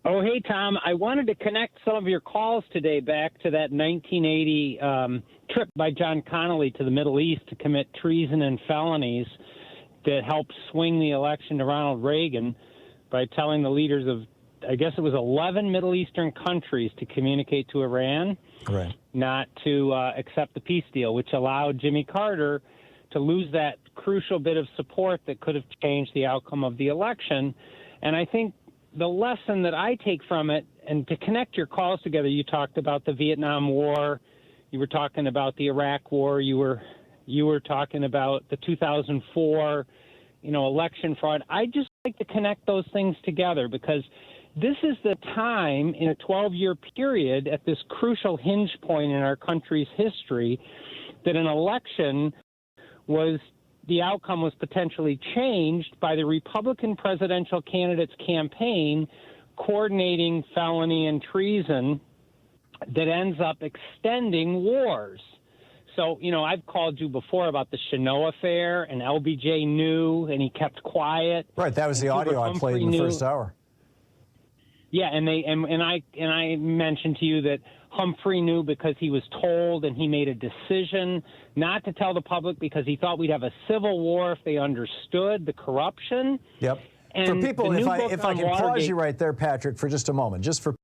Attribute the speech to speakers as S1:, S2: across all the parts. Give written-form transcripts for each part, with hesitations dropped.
S1: Oh, hey, Tom. I wanted to connect some of your calls today back to that 1980 trip by John Connally to the Middle East to commit treason and felonies that helped swing the election to Ronald Reagan by telling the leaders of, I guess it was 11 Middle Eastern countries to communicate to Iran not to accept the peace deal, which allowed Jimmy Carter to lose that crucial bit of support that could have changed the outcome of the election. And I think the lesson that I take from it, and to connect your calls together, you talked about the Vietnam War, you were talking about the Iraq War, you were talking about the 2004, election fraud. I just like to connect those things together because this is the time in a 12-year period at this crucial hinge point in our country's history that an election the outcome was potentially changed by the Republican presidential candidate's campaign coordinating felony and treason that ends up extending wars. So, I've called you before about the Chenault affair, and LBJ knew, and he kept quiet.
S2: Right, that was the audio I played in the first hour.
S1: Yeah, and I mentioned to you that Humphrey knew because he was told, and he made a decision not to tell the public because he thought we'd have a civil war if they understood the corruption.
S2: Yep.
S1: And
S2: for people, if I can pause you right there, Patrick, for just a moment, just for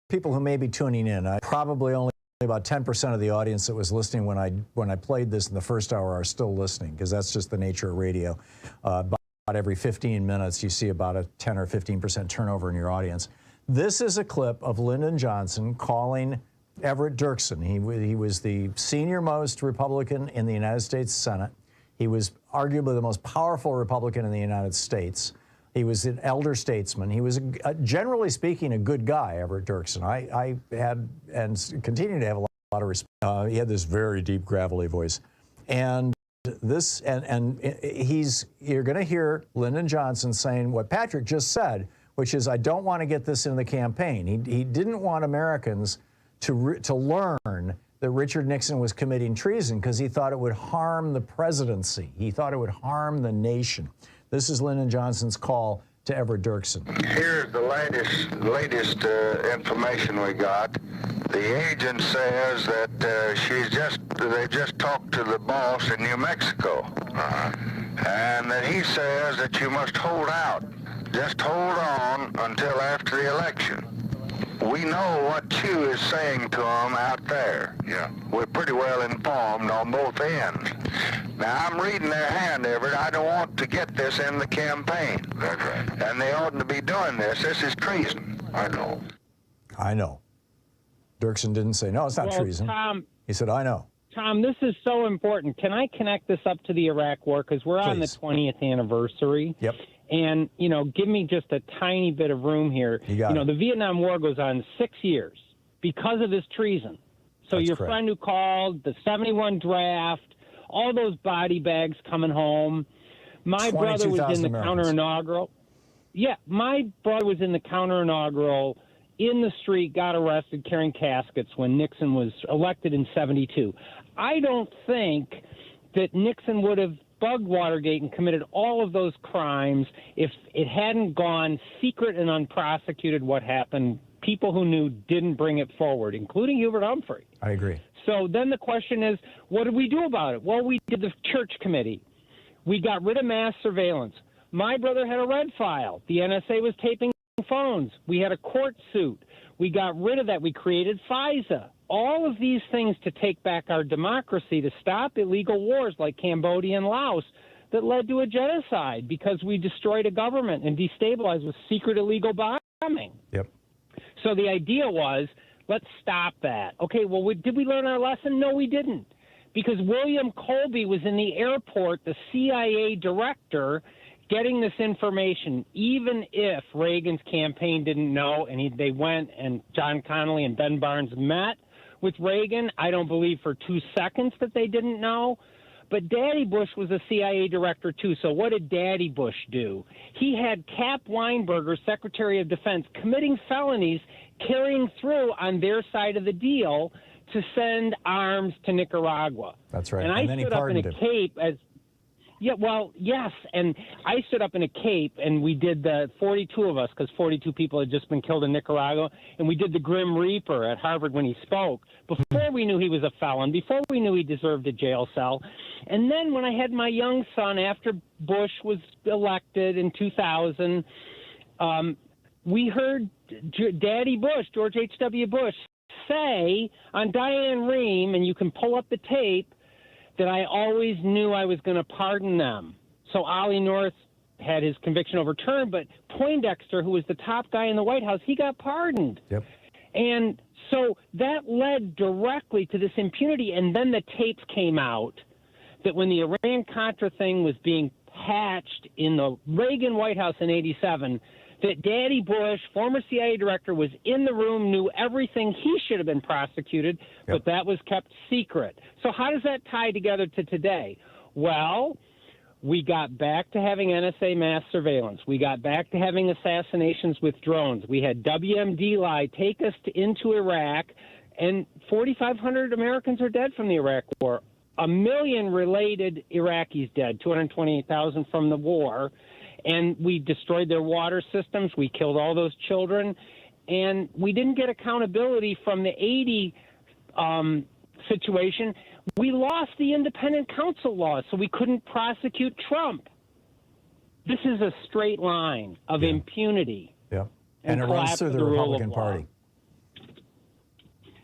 S2: people who may be tuning in, probably only about 10% of the audience that was listening when I played this in the first hour are still listening, because that's just the nature of radio. About every 15 minutes, you see about a 10 or 15% turnover in your audience. This is a clip of Lyndon Johnson calling Everett Dirksen. He was the senior-most Republican in the United States Senate. He was arguably the most powerful Republican in the United States. He was an elder statesman. He was, generally speaking, a good guy, Everett Dirksen. I had and continue to have a lot of respect. He had this very deep, gravelly voice. And this, you're going to hear Lyndon Johnson saying what Patrick just said, which is, I don't want to get this in the campaign. He didn't want Americans to learn that Richard Nixon was committing treason because he thought it would harm the presidency. He thought it would harm the nation. This is Lyndon Johnson's call to Everett Dirksen.
S3: Here's the latest information we got. The agent says that they just talked to the boss in New Mexico, and that he says that you must hold out. Just hold on until after the election. We know what Chew is saying to them out there. Yeah. We're pretty well informed on both ends. Now, I'm reading their hand, Everett. I don't want to get this in the campaign. That's right. And they oughtn't to be doing this. This is treason. I know.
S2: I know. Dirksen didn't say, no, it's not treason.
S1: Tom,
S2: he said, I know.
S1: Tom, this is so important. Can I connect this up to the Iraq War? Because we're on the 20th anniversary.
S2: Yep.
S1: And, give me just a tiny bit of room here. The Vietnam War goes on 6 years because of this treason. So
S2: That's
S1: your
S2: correct.
S1: friend who called, the 71 draft, all those body bags coming home. My brother was in the counter-inaugural. Yeah, my brother was in the counter-inaugural, in the street, got arrested carrying caskets when Nixon was elected in 72. I don't think that Nixon would have bugged Watergate and committed all of those crimes if it hadn't gone secret and unprosecuted what happened. People who knew didn't bring it forward, including Hubert Humphrey.
S2: I agree.
S1: So then the question is, what did we do about it? Well, we did the church committee. We got rid of mass surveillance. My brother had a red file. The NSA was taping phones. We had a court suit. We got rid of that. We created FISA. All of these things to take back our democracy, to stop illegal wars like Cambodia and Laos that led to a genocide because we destroyed a government and destabilized with secret illegal bombing.
S2: Yep.
S1: So the idea was, let's stop that. Okay, well, did we learn our lesson? No, we didn't. Because William Colby was in the airport, the CIA director, getting this information, even if Reagan's campaign didn't know, and they went and John Connally and Ben Barnes met with Reagan. I don't believe for 2 seconds that they didn't know. But Daddy Bush was a CIA director, too. So what did Daddy Bush do? He had Cap Weinberger, Secretary of Defense, committing felonies, carrying through on their side of the deal to send arms to Nicaragua.
S2: That's right.
S1: And I stood up in a cape as Yeah, well, yes, and I stood up in a cape, and we did the 42 of us, because 42 people had just been killed in Nicaragua, and we did the Grim Reaper at Harvard when he spoke, before we knew he was a felon, before we knew he deserved a jail cell. And then when I had my young son, after Bush was elected in 2000, we heard Daddy Bush, George H.W. Bush, say on Diane Rehm, and you can pull up the tape, that I always knew I was going to pardon them. So Ollie North had his conviction overturned, but Poindexter, who was the top guy in the White House, he got pardoned.
S2: Yep.
S1: And so that led directly to this impunity. And then the tapes came out that when the Iran-Contra thing was being hatched in the Reagan White House in 87, that Daddy Bush, former CIA director, was in the room, knew everything. He should have been prosecuted, but that was kept secret. So how does that tie together to today? Well, we got back to having NSA mass surveillance. We got back to having assassinations with drones. We had WMD lie take us into Iraq, and 4,500 Americans are dead from the Iraq war. 1 million related Iraqis dead, 228,000 from the war. And we destroyed their water systems. We killed all those children. And we didn't get accountability from the 80 situation. We lost the independent counsel law, so we couldn't prosecute Trump. This is a straight line of impunity.
S2: Yeah. And it runs through the Republican Party.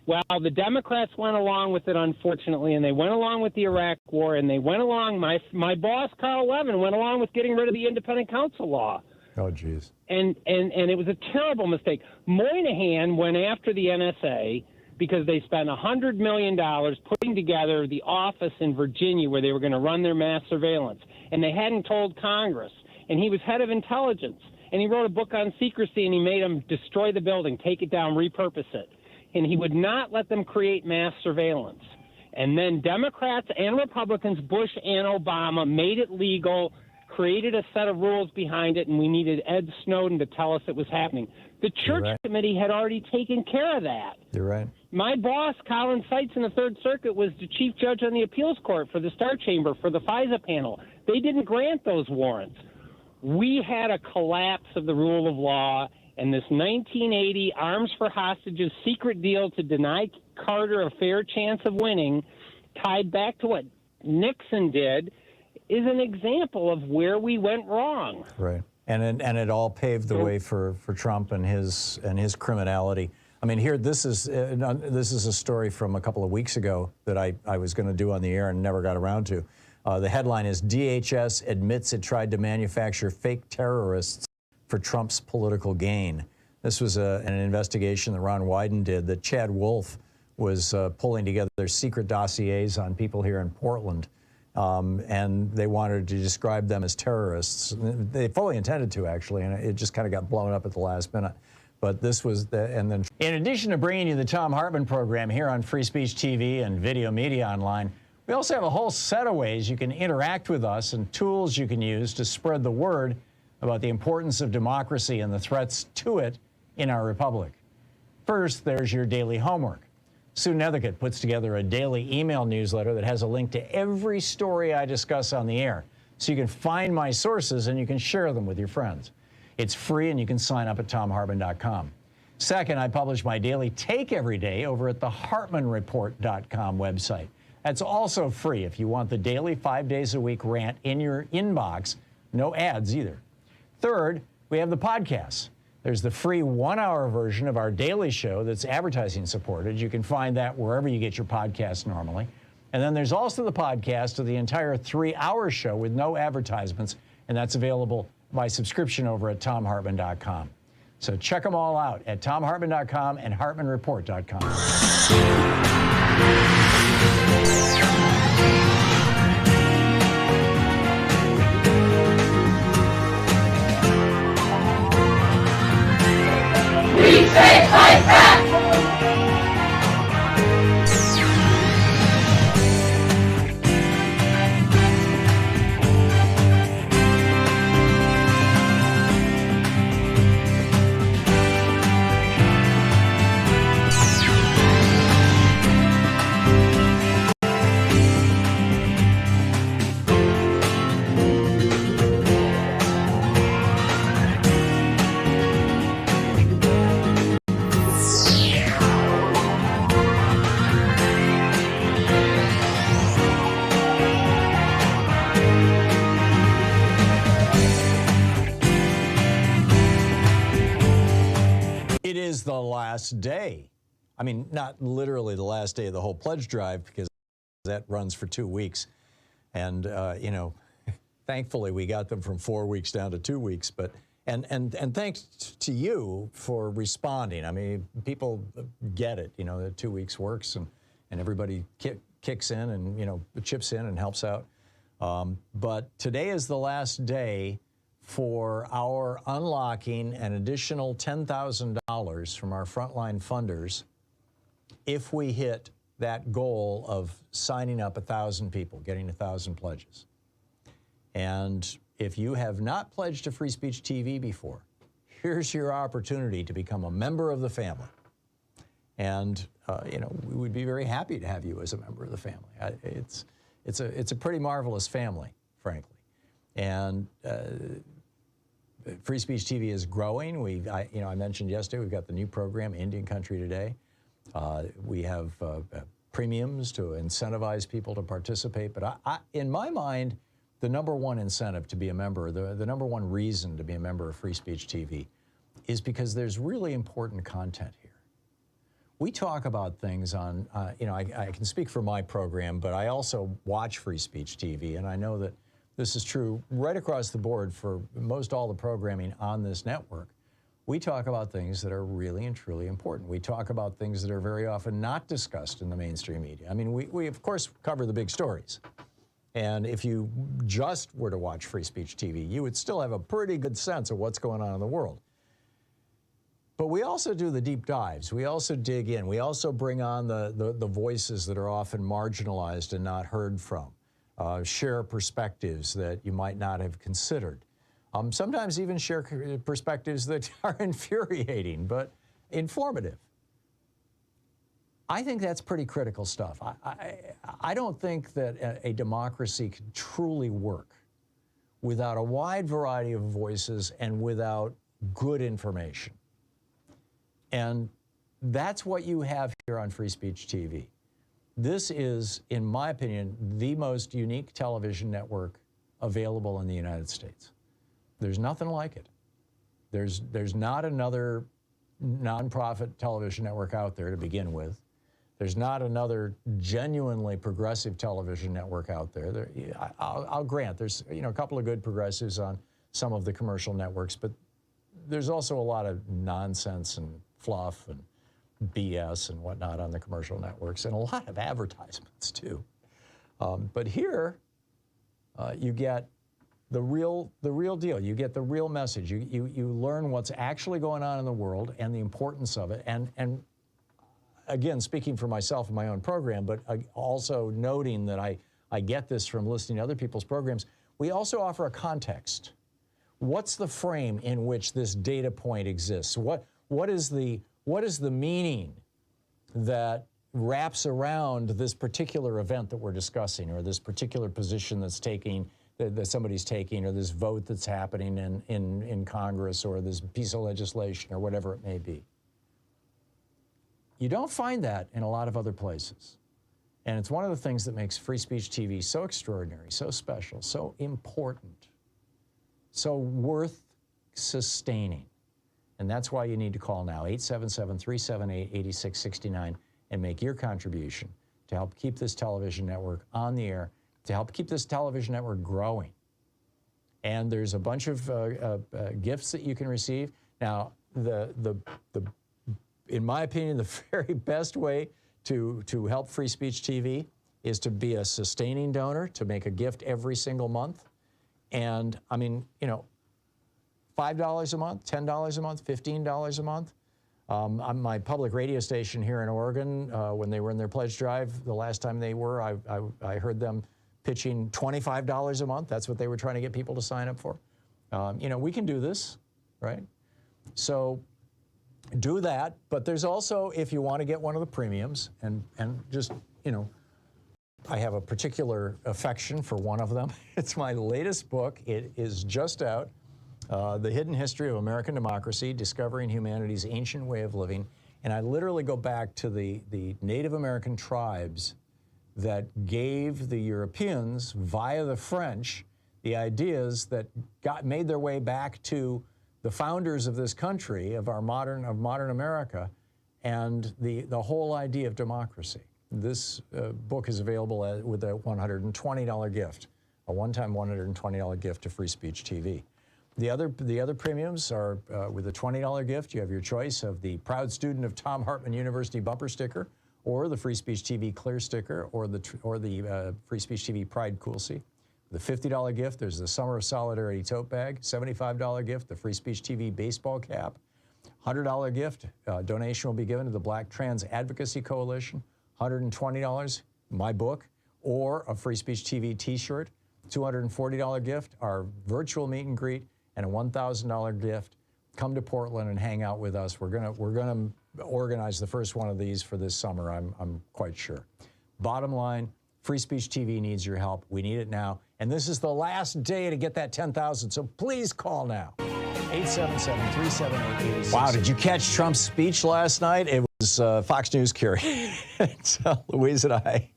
S1: Well, the Democrats went along with it, unfortunately, and they went along with the Iraq war, and they went along, my boss, Carl Levin, went along with getting rid of the independent counsel law.
S2: Oh, geez.
S1: And it was a terrible mistake. Moynihan went after the NSA because they spent $100 million putting together the office in Virginia where they were going to run their mass surveillance, and they hadn't told Congress. And he was head of intelligence, and he wrote a book on secrecy, and he made them destroy the building, take it down, repurpose it. And he would not let them create mass surveillance. And then Democrats and Republicans, Bush and Obama, made it legal, created a set of rules behind it, and we needed Ed Snowden to tell us it was happening. The Church Committee had already taken care of that.
S2: You're right.
S1: My boss, Colin Seitz in the Third Circuit, was the chief judge on the appeals court for the Star Chamber for the FISA panel. They didn't grant those warrants. We had a collapse of the rule of law, and this 1980 arms for hostages secret deal to deny Carter a fair chance of winning, tied back to what Nixon did, is an example of where we went wrong.
S2: Right. And it all paved the way for Trump and his criminality. I mean, here, this is a story from a couple of weeks ago that I was going to do on the air and never got around to. The headline is, DHS admits it tried to manufacture fake terrorists for Trump's political gain. This was an investigation that Ron Wyden did, that Chad Wolf was pulling together secret dossiers on people here in Portland, and they wanted to describe them as terrorists. They fully intended to, actually, and it just kind of got blown up at the last minute. But this was and then... In addition to bringing you the Thom Hartmann program here on Free Speech TV and Video Media Online, we also have a whole set of ways you can interact with us and tools you can use to spread the word about the importance of democracy and the threats to it in our republic. First, there's your daily homework. Sue Nethercutt puts together a daily email newsletter that has a link to every story I discuss on the air, so you can find my sources and you can share them with your friends. It's free, and you can sign up at ThomHartmann.com. Second, I publish my daily take every day over at the HartmannReport.com website. That's also free if you want the daily 5 days a week rant in your inbox. No ads either. Third, we have the podcasts. There's the free 1-hour version of our daily show that's advertising supported. You can find that wherever you get your podcasts normally. And then there's also the podcast of the entire 3-hour show with no advertisements, and that's available by subscription over at ThomHartmann.com. So check them all out at ThomHartmann.com and HartmannReport.com.
S4: We say fight back!
S2: is the last day. I mean, not literally the last day of the whole pledge drive, because that runs for 2 weeks. And, you know, thankfully we got them from 4 weeks down to 2 weeks. But and thanks to you for responding. I mean, people get it, you know, that 2 weeks works, and everybody kicks in and, you know, chips in and helps out. But today is the last day for our unlocking an additional $10,000 from our frontline funders if we hit that goal of signing up 1,000 people, getting 1,000 pledges. And if you have not pledged to Free Speech TV before, here's your opportunity to become a member of the family. And, you know, we would be very happy to have you as a member of the family. It's a pretty marvelous family, frankly. And Free Speech TV is growing. You know, I mentioned yesterday, we've got the new program, Indian Country Today. We have premiums to incentivize people to participate. But in my mind, the number one incentive to be a member, the number one reason to be a member of Free Speech TV is because there's really important content here. We talk about things on, you know, I can speak for my program, but I also watch Free Speech TV, and I know that this is true right across the board for most all the programming on this network. We talk about things that are really and truly important. We talk about things that are very often not discussed in the mainstream media. I mean, we of course cover the big stories. And if you just were to watch Free Speech TV, you would still have a pretty good sense of what's going on in the world. But we also do the deep dives. We also dig in. We also bring on the voices that are often marginalized and not heard from. Share perspectives that you might not have considered. Sometimes even share perspectives that are infuriating, but informative. I think that's pretty critical stuff. I don't think that a democracy can truly work without a wide variety of voices and without good information. And that's what you have here on Free Speech TV. This is, in my opinion, the most unique television network available in the United States. There's nothing like it. There's not another nonprofit television network out there to begin with. There's not another genuinely progressive television network out there. I'll grant there's, you know, a couple of good progressives on some of the commercial networks, but there's also a lot of nonsense and fluff and BS and whatnot on the commercial networks, and a lot of advertisements too. But here, you get the real deal. You get the real message. You learn what's actually going on in the world and the importance of it. And again, speaking for myself and my own program, but also noting that I get this from listening to other people's programs, we also offer a context. What's the frame in which this data point exists? What is the meaning that wraps around this particular event that we're discussing, or this particular position that's that somebody's taking, or this vote that's happening in Congress, or this piece of legislation, or whatever it may be? You don't find that in a lot of other places. And it's one of the things that makes Free Speech TV so extraordinary, so special, so important, so worth sustaining. And that's why you need to call now, 877-378-8669, and make your contribution to help keep this television network on the air, to help keep this television network growing. And there's a bunch of gifts that you can receive. Now, in my opinion, the very best way to help Free Speech TV is to be a sustaining donor, to make a gift every single month. And I mean, you know, $5 a month, $10 a month, $15 a month. On my public radio station here in Oregon, when they were in their pledge drive, the last time they were, I heard them pitching $25 a month. That's what they were trying to get people to sign up for. You know, we can do this, right? So do that. But there's also, if you want to get one of the premiums, and just, you know, I have a particular affection for one of them. It's my latest book. It is just out. The Hidden History of American Democracy, Discovering Humanity's Ancient Way of Living. And I literally go back to the Native American tribes that gave the Europeans, via the French, the ideas that made their way back to the founders of this country, of modern America, and the whole idea of democracy. This book is available with a $120 gift, a one-time $120 gift to Free Speech TV. The other premiums are with a $20 gift. You have your choice of the Proud Student of Thom Hartmann University bumper sticker, or the Free Speech TV clear sticker, or the Free Speech TV Pride Coolsey. The $50 gift, there's the Summer of Solidarity tote bag. $75 gift, the Free Speech TV baseball cap. $100 gift, donation will be given to the Black Trans Advocacy Coalition. $120, my book, or a Free Speech TV t-shirt. $240 gift, our virtual meet and greet, and a $1,000 gift. Come to Portland and hang out with us. We're gonna organize the first one of these for this summer, I'm quite sure. Bottom line, Free Speech TV needs your help. We need it now. And this is the last day to get that 10,000, so please call now. 877-378-86. Wow, did you catch Trump's speech last night? It was Fox News carry. So Louise and I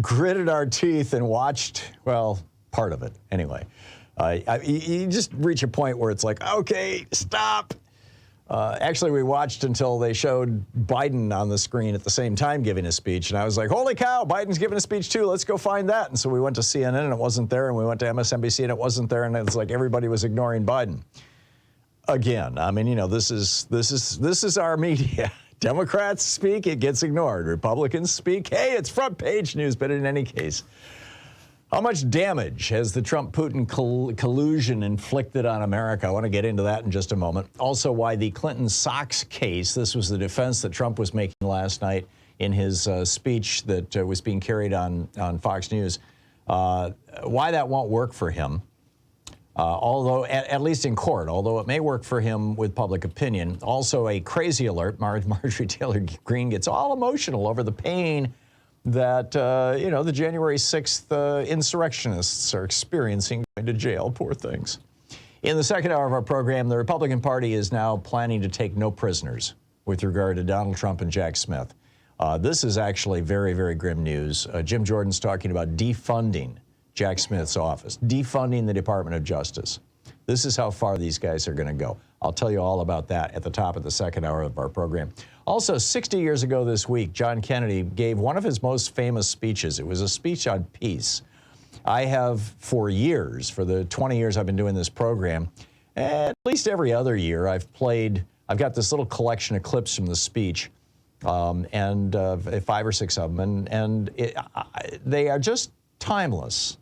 S2: gritted our teeth and watched, well, part of it anyway. You just reach a point where it's like, okay, stop. Actually, we watched until they showed Biden on the screen at the same time giving a speech. And I was like, holy cow, Biden's giving a speech too. Let's go find that. And so we went to CNN and it wasn't there. And we went to MSNBC and it wasn't there. And it's like everybody was ignoring Biden. Again, I mean, you know, this is our media. Democrats speak, it gets ignored. Republicans speak, hey, it's front page news. But in any case, how much damage has the Trump-Putin collusion inflicted on America? I want to get into that in just a moment. Also, why the Clinton socks case, this was the defense that Trump was making last night in his speech that was being carried on Fox News, why that won't work for him. Although, at least in court, although it may work for him with public opinion. Also, a crazy alert, Marjorie Taylor Greene gets all emotional over the pain that, you know, the January 6th insurrectionists are experiencing going to jail, poor things. In the second hour of our program, the Republican Party is now planning to take no prisoners with regard to Donald Trump and Jack Smith. This is actually very, very grim news. Jim Jordan's talking about defunding Jack Smith's office, defunding the Department of Justice. This is how far these guys are going to go. I'll tell you all about that at the top of the second hour of our program. Also, 60 years ago this week, John Kennedy gave one of his most famous speeches. It was a speech on peace. I have for years, for the 20 years I've been doing this program, at least every other year, I've got this little collection of clips from the speech, and 5 or 6 of them, and they are just timeless,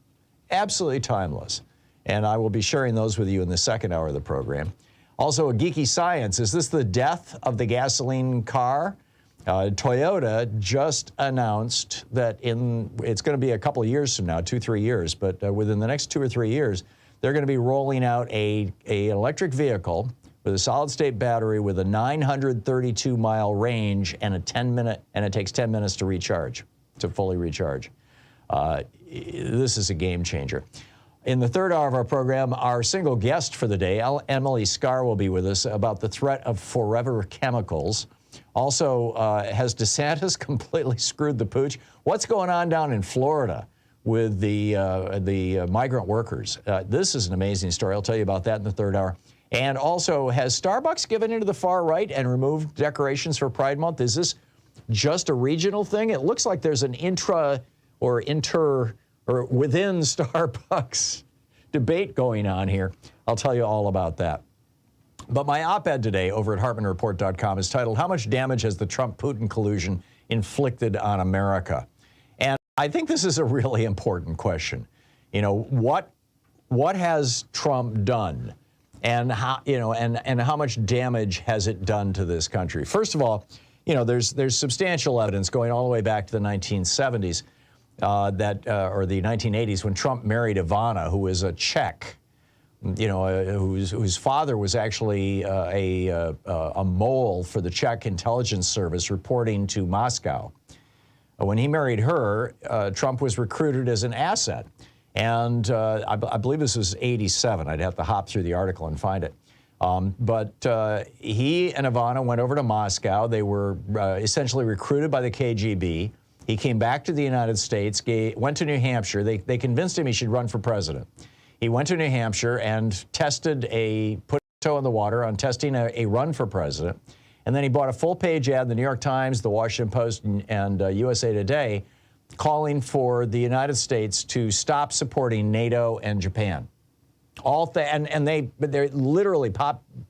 S2: absolutely timeless. And I will be sharing those with you in the second hour of the program. Also, a Geeky Science. Is this the death of the gasoline car? Toyota just announced that it's going to be a couple of years from now, 2-3 years, but within the next 2 or 3 years, they're going to be rolling out an electric vehicle with a solid-state battery with a 932-mile range and it takes 10 minutes to recharge, to fully recharge. This is a game changer. In the third hour of our program, our single guest for the day, Emily Scarr, will be with us about the threat of forever chemicals. Also, has DeSantis completely screwed the pooch? What's going on down in Florida with the migrant workers? This is an amazing story. I'll tell you about that in the third hour. And also, has Starbucks given into the far right and removed decorations for Pride Month? Is this just a regional thing? It looks like there's an within Starbucks debate going on here. I'll tell you all about that. But my op-ed today over at HartmannReport.com is titled, How Much Damage Has the Trump-Putin Collusion Inflicted on America? And I think this is a really important question. You know, what has Trump done? And how, you know, and how much damage has it done to this country? First of all, you know, there's substantial evidence going all the way back to the 1970s. Or the 1980s, when Trump married Ivana, who was a Czech, you know, whose father was actually a mole for the Czech intelligence service reporting to Moscow. When he married her, Trump was recruited as an asset. And I believe this was 87. I'd have to hop through the article and find it. But he and Ivana went over to Moscow. They were essentially recruited by the KGB. He came back to the United States, went to New Hampshire. They convinced him he should run for president. He went to New Hampshire and put a toe in the water on testing a run for president. And then he bought a full-page ad in the New York Times, the Washington Post, and USA Today, calling for the United States to stop supporting NATO and Japan. They're literally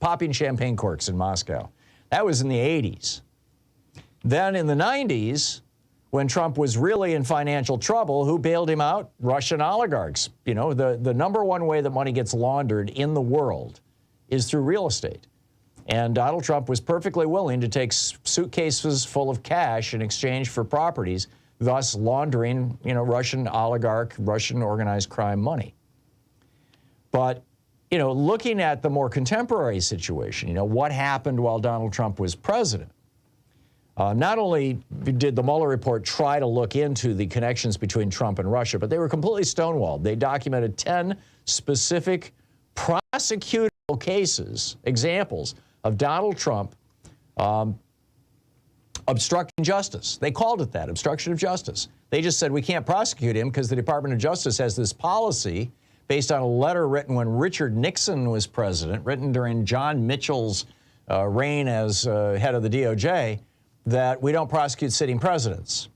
S2: popping champagne corks in Moscow. That was in the 80s. Then in the 90s, when Trump was really in financial trouble, who bailed him out? Russian oligarchs. You know, the number one way that money gets laundered in the world is through real estate. And Donald Trump was perfectly willing to take suitcases full of cash in exchange for properties, thus laundering, you know, Russian oligarch, Russian organized crime money. But, you know, looking at the more contemporary situation, you know, what happened while Donald Trump was president? Not only did the Mueller report try to look into the connections between Trump and Russia, but they were completely stonewalled. They documented 10 specific prosecutable cases, examples of Donald Trump obstructing justice. They called it that, obstruction of justice. They just said we can't prosecute him because the Department of Justice has this policy based on a letter written when Richard Nixon was president, written during John Mitchell's reign as head of the DOJ, that we don't prosecute sitting presidents.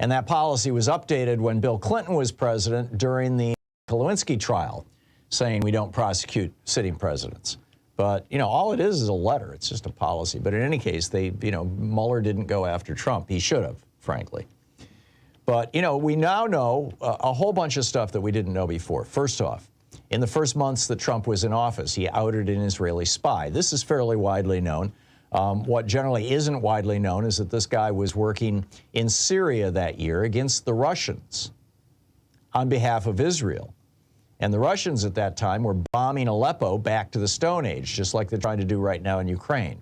S2: And that policy was updated when Bill Clinton was president during the Lewinsky trial, saying we don't prosecute sitting presidents. But, you know, all it is a letter. It's just a policy. But in any case, Mueller didn't go after Trump. He should have, frankly. But, you know, we now know a whole bunch of stuff that we didn't know before. First off, in the first months that Trump was in office, he outed an Israeli spy. This is fairly widely known. What generally isn't widely known is that this guy was working in Syria that year against the Russians on behalf of Israel. And the Russians at that time were bombing Aleppo back to the Stone Age, just like they're trying to do right now in Ukraine.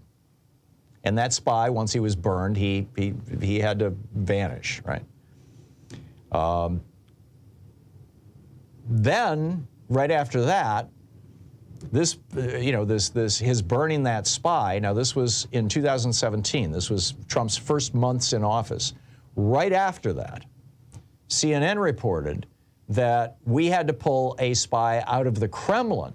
S2: And that spy, once he was burned, he had to vanish, right? Then, right after that, his burning that spy, now this was in 2017, this was Trump's first months in office. Right after that, CNN reported that we had to pull a spy out of the Kremlin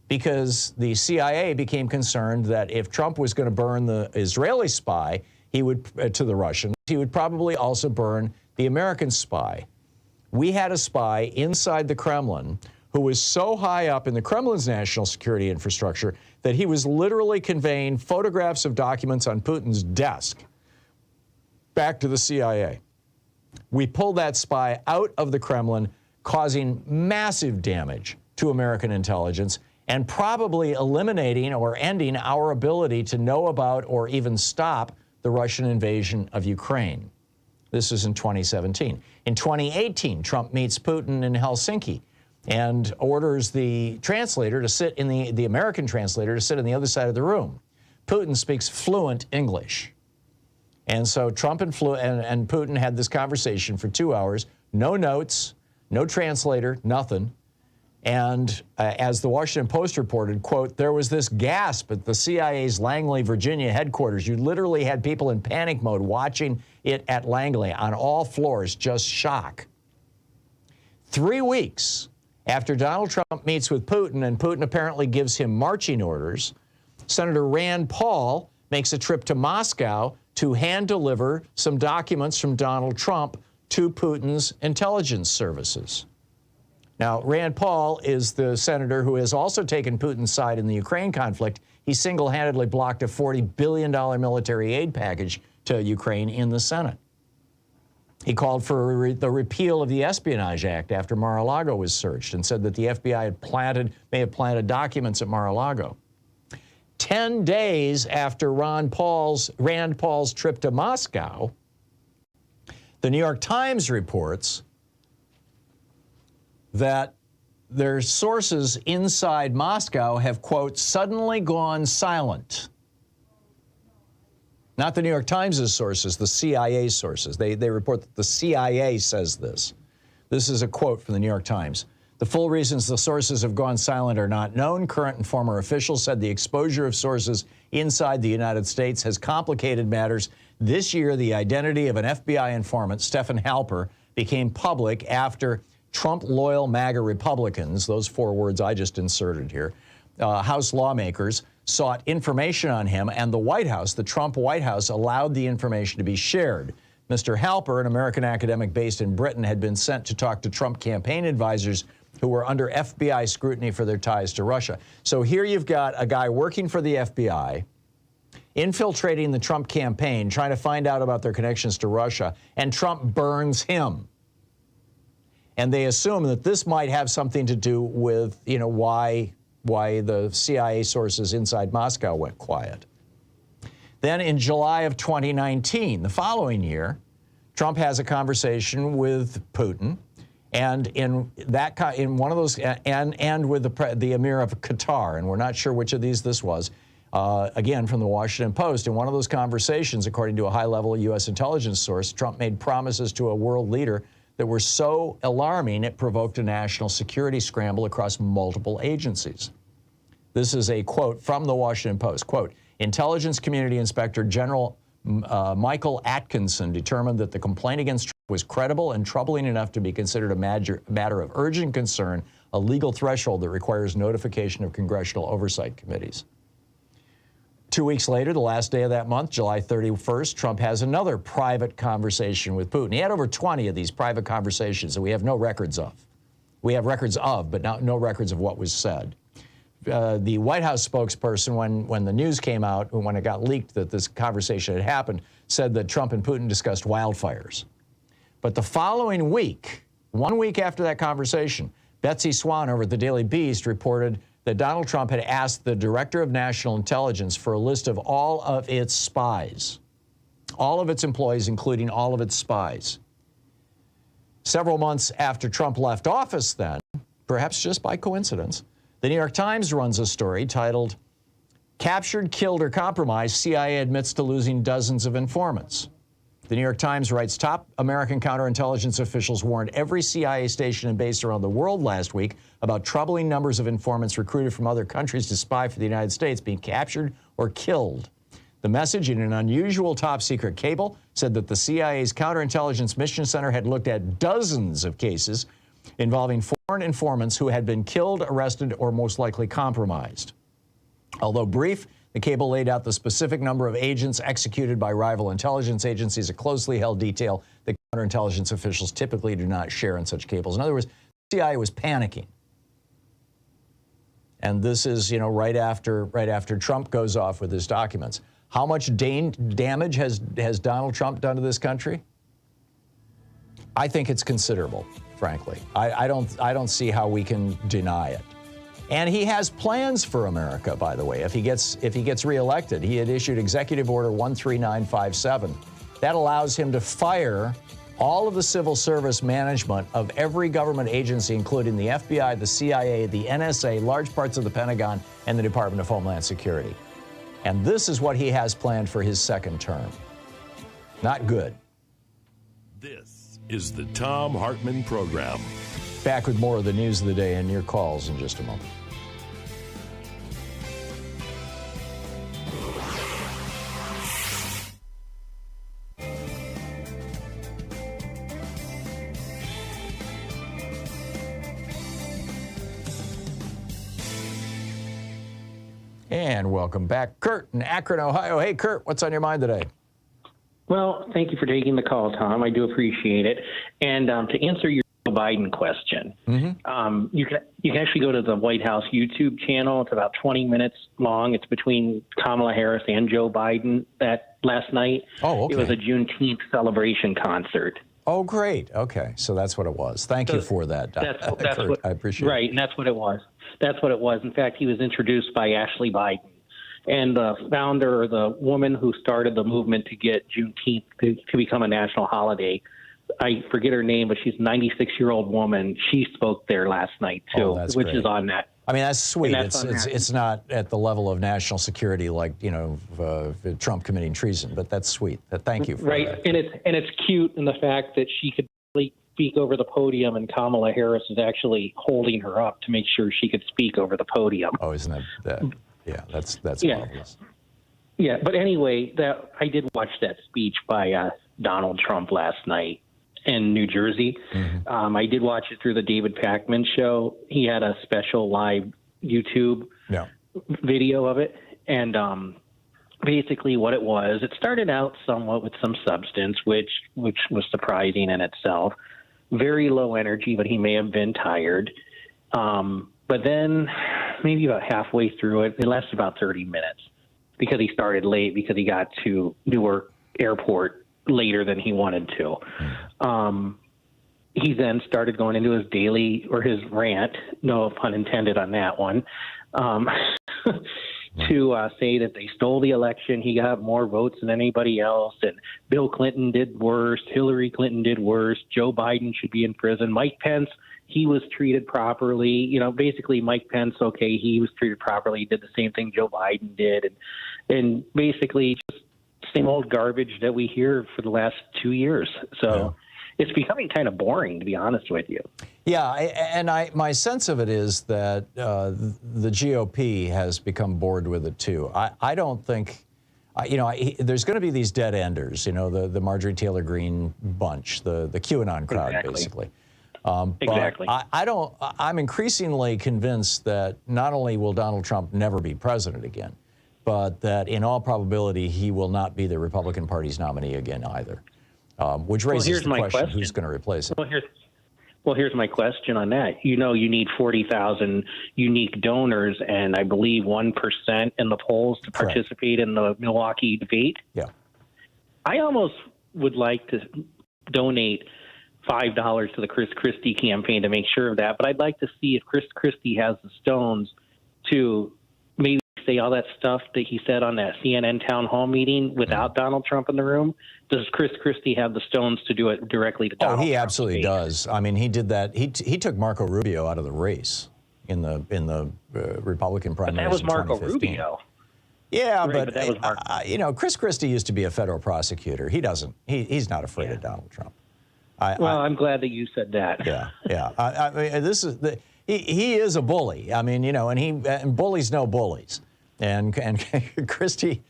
S2: because the CIA became concerned that if Trump was going to burn the Israeli spy, he would, to the Russians, he would probably also burn the American spy. We had a spy inside the Kremlin who was so high up in the Kremlin's national security infrastructure that he was literally conveying photographs of documents on Putin's desk back to the CIA. We pulled that spy out of the Kremlin, causing massive damage to American intelligence and probably eliminating or ending our ability to know about or even stop the Russian invasion of Ukraine. This is in 2017. In 2018, Trump meets Putin in Helsinki and orders the translator to sit in the American translator to sit on the other side of the room. Putin speaks fluent English. And so Trump and Putin had this conversation for 2 hours, no notes, no translator, nothing. And as the Washington Post reported, quote, there was this gasp at the CIA's Langley, Virginia headquarters. You literally had people in panic mode watching it at Langley on all floors, just shock. 3 weeks after Donald Trump meets with Putin and Putin apparently gives him marching orders, Senator Rand Paul makes a trip to Moscow to hand deliver some documents from Donald Trump to Putin's intelligence services. Now, Rand Paul is the senator who has also taken Putin's side in the Ukraine conflict. He single-handedly blocked a $40 billion military aid package to Ukraine in the Senate. He called for the repeal of the Espionage Act after Mar-a-Lago was searched and said that the FBI may have planted documents at Mar-a-Lago. 10 days after Rand Paul's trip to Moscow, the New York Times reports that their sources inside Moscow have, quote, suddenly gone silent. Not the New York Times' sources, the CIA sources. They report that the CIA says this. This is a quote from the New York Times. The full reasons the sources have gone silent are not known. Current and former officials said the exposure of sources inside the United States has complicated matters. This year, the identity of an FBI informant, Stephen Halper, became public after Trump-loyal MAGA Republicans, those 4 words I just inserted here, House lawmakers, sought information on him, and the White House, the Trump White House, allowed the information to be shared. Mr. Halper, an American academic based in Britain, had been sent to talk to Trump campaign advisors who were under FBI scrutiny for their ties to Russia. So here you've got a guy working for the FBI, infiltrating the Trump campaign, trying to find out about their connections to Russia, and Trump burns him. And they assume that this might have something to do with, you know, why the CIA sources inside Moscow went quiet. Then in July of 2019, the following year, Trump has a conversation with Putin, and in one of those, and with the Emir of Qatar, and we're not sure which of these this was. Again, from the Washington Post, in one of those conversations, according to a high-level U.S. intelligence source, Trump made promises to a world leader that were so alarming it provoked a national security scramble across multiple agencies. This is a quote from the Washington Post. Quote, Intelligence Community Inspector General Michael Atkinson determined that the complaint against Trump was credible and troubling enough to be considered a matter of urgent concern, a legal threshold that requires notification of congressional oversight committees. 2 weeks later, the last day of that month, July 31st, Trump has another private conversation with Putin. He had over 20 of these private conversations that we have no records of. We have records of, but no records of what was said. The White House spokesperson, when the news came out, when it got leaked that this conversation had happened, said that Trump and Putin discussed wildfires. But the following week, 1 week after that conversation, Betsy Swan over at the Daily Beast reported that Donald Trump had asked the Director of National Intelligence for a list of all of its spies, all of its employees, including all of its spies. Several months after Trump left office then, perhaps just by coincidence, the New York Times runs a story titled, Captured, Killed, or Compromised, CIA Admits to Losing Dozens of Informants. The New York Times writes, top American counterintelligence officials warned every CIA station and base around the world last week about troubling numbers of informants recruited from other countries to spy for the United States being captured or killed. The message in an unusual top-secret cable said that the CIA's Counterintelligence Mission Center had looked at dozens of cases involving foreign informants who had been killed, arrested, or most likely compromised. Although brief, the cable laid out the specific number of agents executed by rival intelligence agencies, a closely held detail that counterintelligence officials typically do not share in such cables. In other words, the CIA was panicking. And this is, you know, right after Trump goes off with his documents. How much damage has Donald Trump done to this country? I think it's considerable, frankly. I don't see how we can deny it. And he has plans for America, by the way, if he gets reelected. He had issued Executive Order 13957. That allows him to fire all of the civil service management of every government agency, including the FBI, the CIA, the NSA, large parts of the Pentagon, and the Department of Homeland Security. And this is what he has planned for his second term. Not good.
S5: This is the Thom Hartmann Program.
S2: Back with more of the news of the day and your calls in just a moment. And welcome back, Kurt in Akron, Ohio. Hey, Kurt, what's on your mind today?
S6: Well, thank you for taking the call, Tom. I do appreciate it. And to answer your Biden question, you can actually go to the White House YouTube channel. It's about 20 minutes long. It's between Kamala Harris and Joe Biden that last night.
S2: Oh, okay.
S6: It was a Juneteenth celebration concert.
S2: Oh, great. Okay, so that's what it was. Thank you for that,
S6: that's
S2: Kurt.
S6: what,
S2: I appreciate it.
S6: Right, and that's what it was. That's what it was. In fact, he was introduced by Ashley Biden. And the founder, or the woman who started the movement to get Juneteenth to become a national holiday, I forget her name, but she's a 96-year-old woman. She spoke there last night, too, which is on that.
S2: I mean, that's sweet. It's not at the level of national security like, you know, Trump committing treason, but that's sweet. Thank you for that.
S6: And it's cute in the fact that she could really speak over the podium, and Kamala Harris is actually holding her up to make sure she could speak over the podium.
S2: Oh, isn't that yeah, that's marvelous.
S6: Yeah, but anyway, I did watch that speech by Donald Trump last night in New Jersey. I did watch it through the David Pakman show. He had a special live YouTube video of it, And basically what it was, it started out somewhat with some substance, which was surprising in itself. Very low energy, but he may have been tired. But then maybe about halfway through it lasted about 30 minutes because he started late because he got to Newark Airport later than he wanted to. He then started going into his daily or his rant, no pun intended on that one, to say that they stole the election. He got more votes than anybody else, and Bill Clinton did worse. Hillary Clinton did worse. Joe Biden should be in prison. Mike Pence, he was treated properly. You know, basically Mike Pence, okay, he was treated properly. He did the same thing Joe Biden did. And basically just same old garbage that we hear for the last 2 years. So it's becoming kind of boring, to be honest with you.
S2: Yeah, and my sense of it is that the GOP has become bored with it too. I don't think, there's going to be these dead enders, the Marjorie Taylor Greene bunch, the QAnon crowd, basically.
S6: Exactly.
S2: But I'm increasingly convinced that not only will Donald Trump never be president again, but that in all probability he will not be the Republican Party's nominee again either. Which raises the question, who's going to replace him?
S6: Well, here's my question on that. You need 40,000 unique donors and I believe 1% in the polls to participate in the Milwaukee debate.
S2: Yeah.
S6: I almost would like to donate $5 to the Chris Christie campaign to make sure of that, but I'd like to see if Chris Christie has the stones to maybe say all that stuff that he said on that CNN town hall meeting without Donald Trump in the room. Does Chris Christie have the stones to do it directly to Donald Trump?
S2: Oh, he absolutely does. I mean, he did that. He took Marco Rubio out of the race in the Republican primaries.
S6: But that was
S2: in
S6: Marco
S2: 2015.
S6: Rubio.
S2: Yeah,
S6: right,
S2: but
S6: that was Marco.
S2: Chris Christie used to be a federal prosecutor. He doesn't. He's not afraid of Donald Trump.
S6: I'm glad that you said that.
S2: Yeah. I mean, this is he is a bully. I mean, and bullies know bullies. And Christie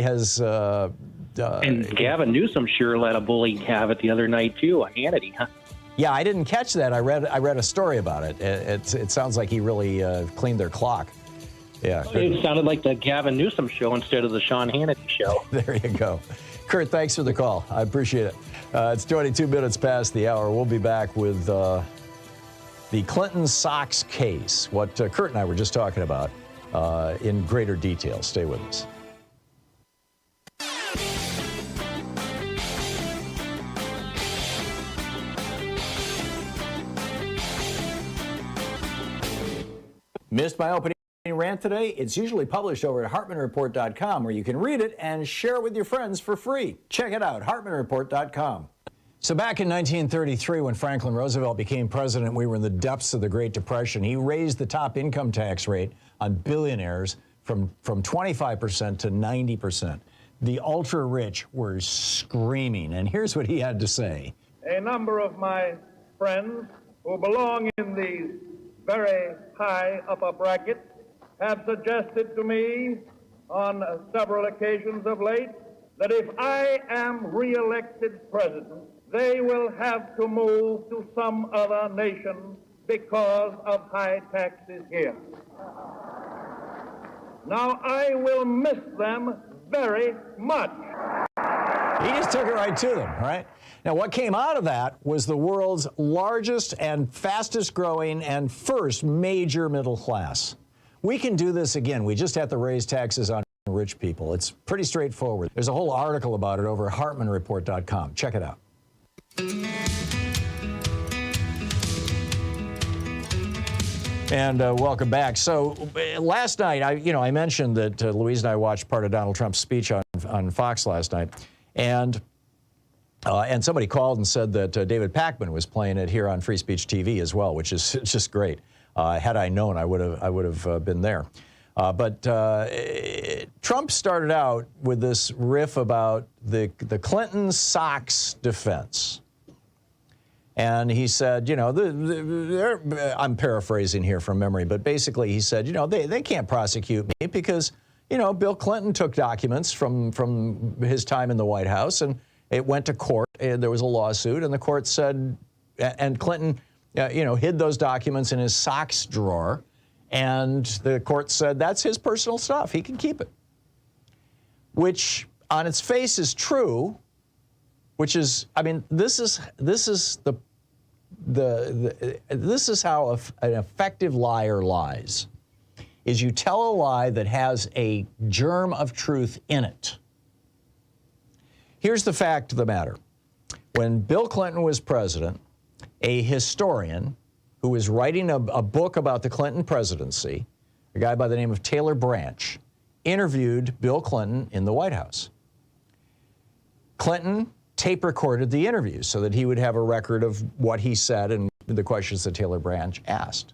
S2: has.
S6: And Gavin Newsom sure let a bully have it the other night too on Hannity, huh?
S2: Yeah, I didn't catch that. I read a story about it. It sounds like he really cleaned their clock. Yeah.
S6: It sounded like the Gavin Newsom show instead of the Sean Hannity show.
S2: There you go. Kurt, thanks for the call. I appreciate it. It's 22 minutes past the hour. We'll be back with the Clinton socks case, what Kurt and I were just talking about, in greater detail. Stay with us. Missed my opening rant today? It's usually published over at HartmannReport.com, where you can read it and share it with your friends for free. Check it out, HartmannReport.com. So back in 1933, when Franklin Roosevelt became president, we were in the depths of the Great Depression. He raised the top income tax rate on billionaires from 25% to 90%. The ultra-rich were screaming, and here's what he had to say.
S7: A number of my friends who belong in the very high upper bracket have suggested to me on several occasions of late that if I am re-elected president, they will have to move to some other nation because of high taxes here. Now, I will miss them very much.
S2: He just took it right to them, right? Now, what came out of that was the world's largest and fastest growing and first major middle class. We can do this again. We just have to raise taxes on rich people. It's pretty straightforward. There's a whole article about it over at HartmannReport.com. Check it out. And welcome back. So last night, I mentioned that Louise and I watched part of Donald Trump's speech on Fox last night, and somebody called and said that David Pakman was playing it here on Free Speech TV as well, which is just great. Had I known, I would have been there. But Trump started out with this riff about the Clinton socks defense. And he said, I'm paraphrasing here from memory, but basically he said, they can't prosecute me because, Bill Clinton took documents from his time in the White House and it went to court. And there was a lawsuit and the court said, and Clinton, hid those documents in his socks drawer. And the court said that's his personal stuff. He can keep it. Which on its face is true, which is, I mean, this is how an effective liar lies, is you tell a lie that has a germ of truth in it. Here's the fact of the matter. When Bill Clinton was president, a historian who was writing a book about the Clinton presidency, a guy by the name of Taylor Branch, interviewed Bill Clinton in the White House. Clinton tape recorded the interview so that he would have a record of what he said and the questions that Taylor Branch asked.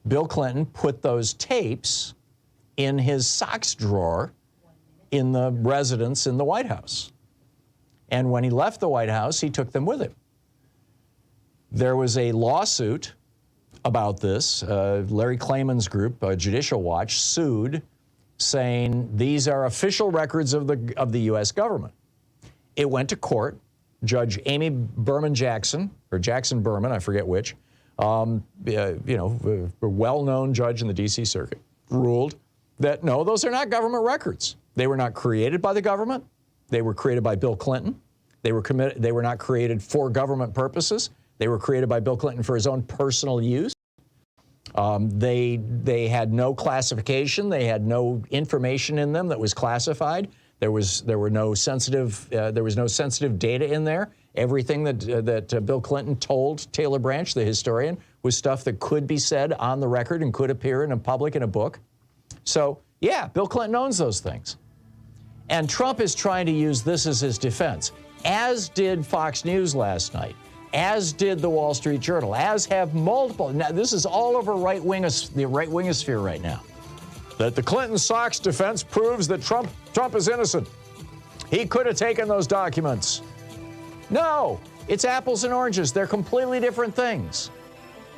S2: Bill Clinton put those tapes in his socks drawer in the residence in the White House. And when he left the White House, he took them with him. There was a lawsuit about this. Larry Klayman's group, Judicial Watch, sued, saying these are official records of the U.S. government. It went to court. Judge Amy Berman Jackson, or Jackson Berman, I forget which, a well-known judge in the D.C. Circuit, ruled that no, those are not government records. They were not created by the government. They were created by Bill Clinton. They were not created for government purposes. They were created by Bill Clinton for his own personal use. They had no classification. They had no information in them that was classified. There was no sensitive data in there. Everything that Bill Clinton told Taylor Branch, the historian, was stuff that could be said on the record and could appear in public in a book. So yeah, Bill Clinton owns those things. And Trump is trying to use this as his defense, as did Fox News last night, as did the Wall Street Journal, as have multiple. Now, this is all over the right wingosphere right now. That the Clinton socks defense proves that Trump is innocent. He could have taken those documents. No, it's apples and oranges. They're completely different things.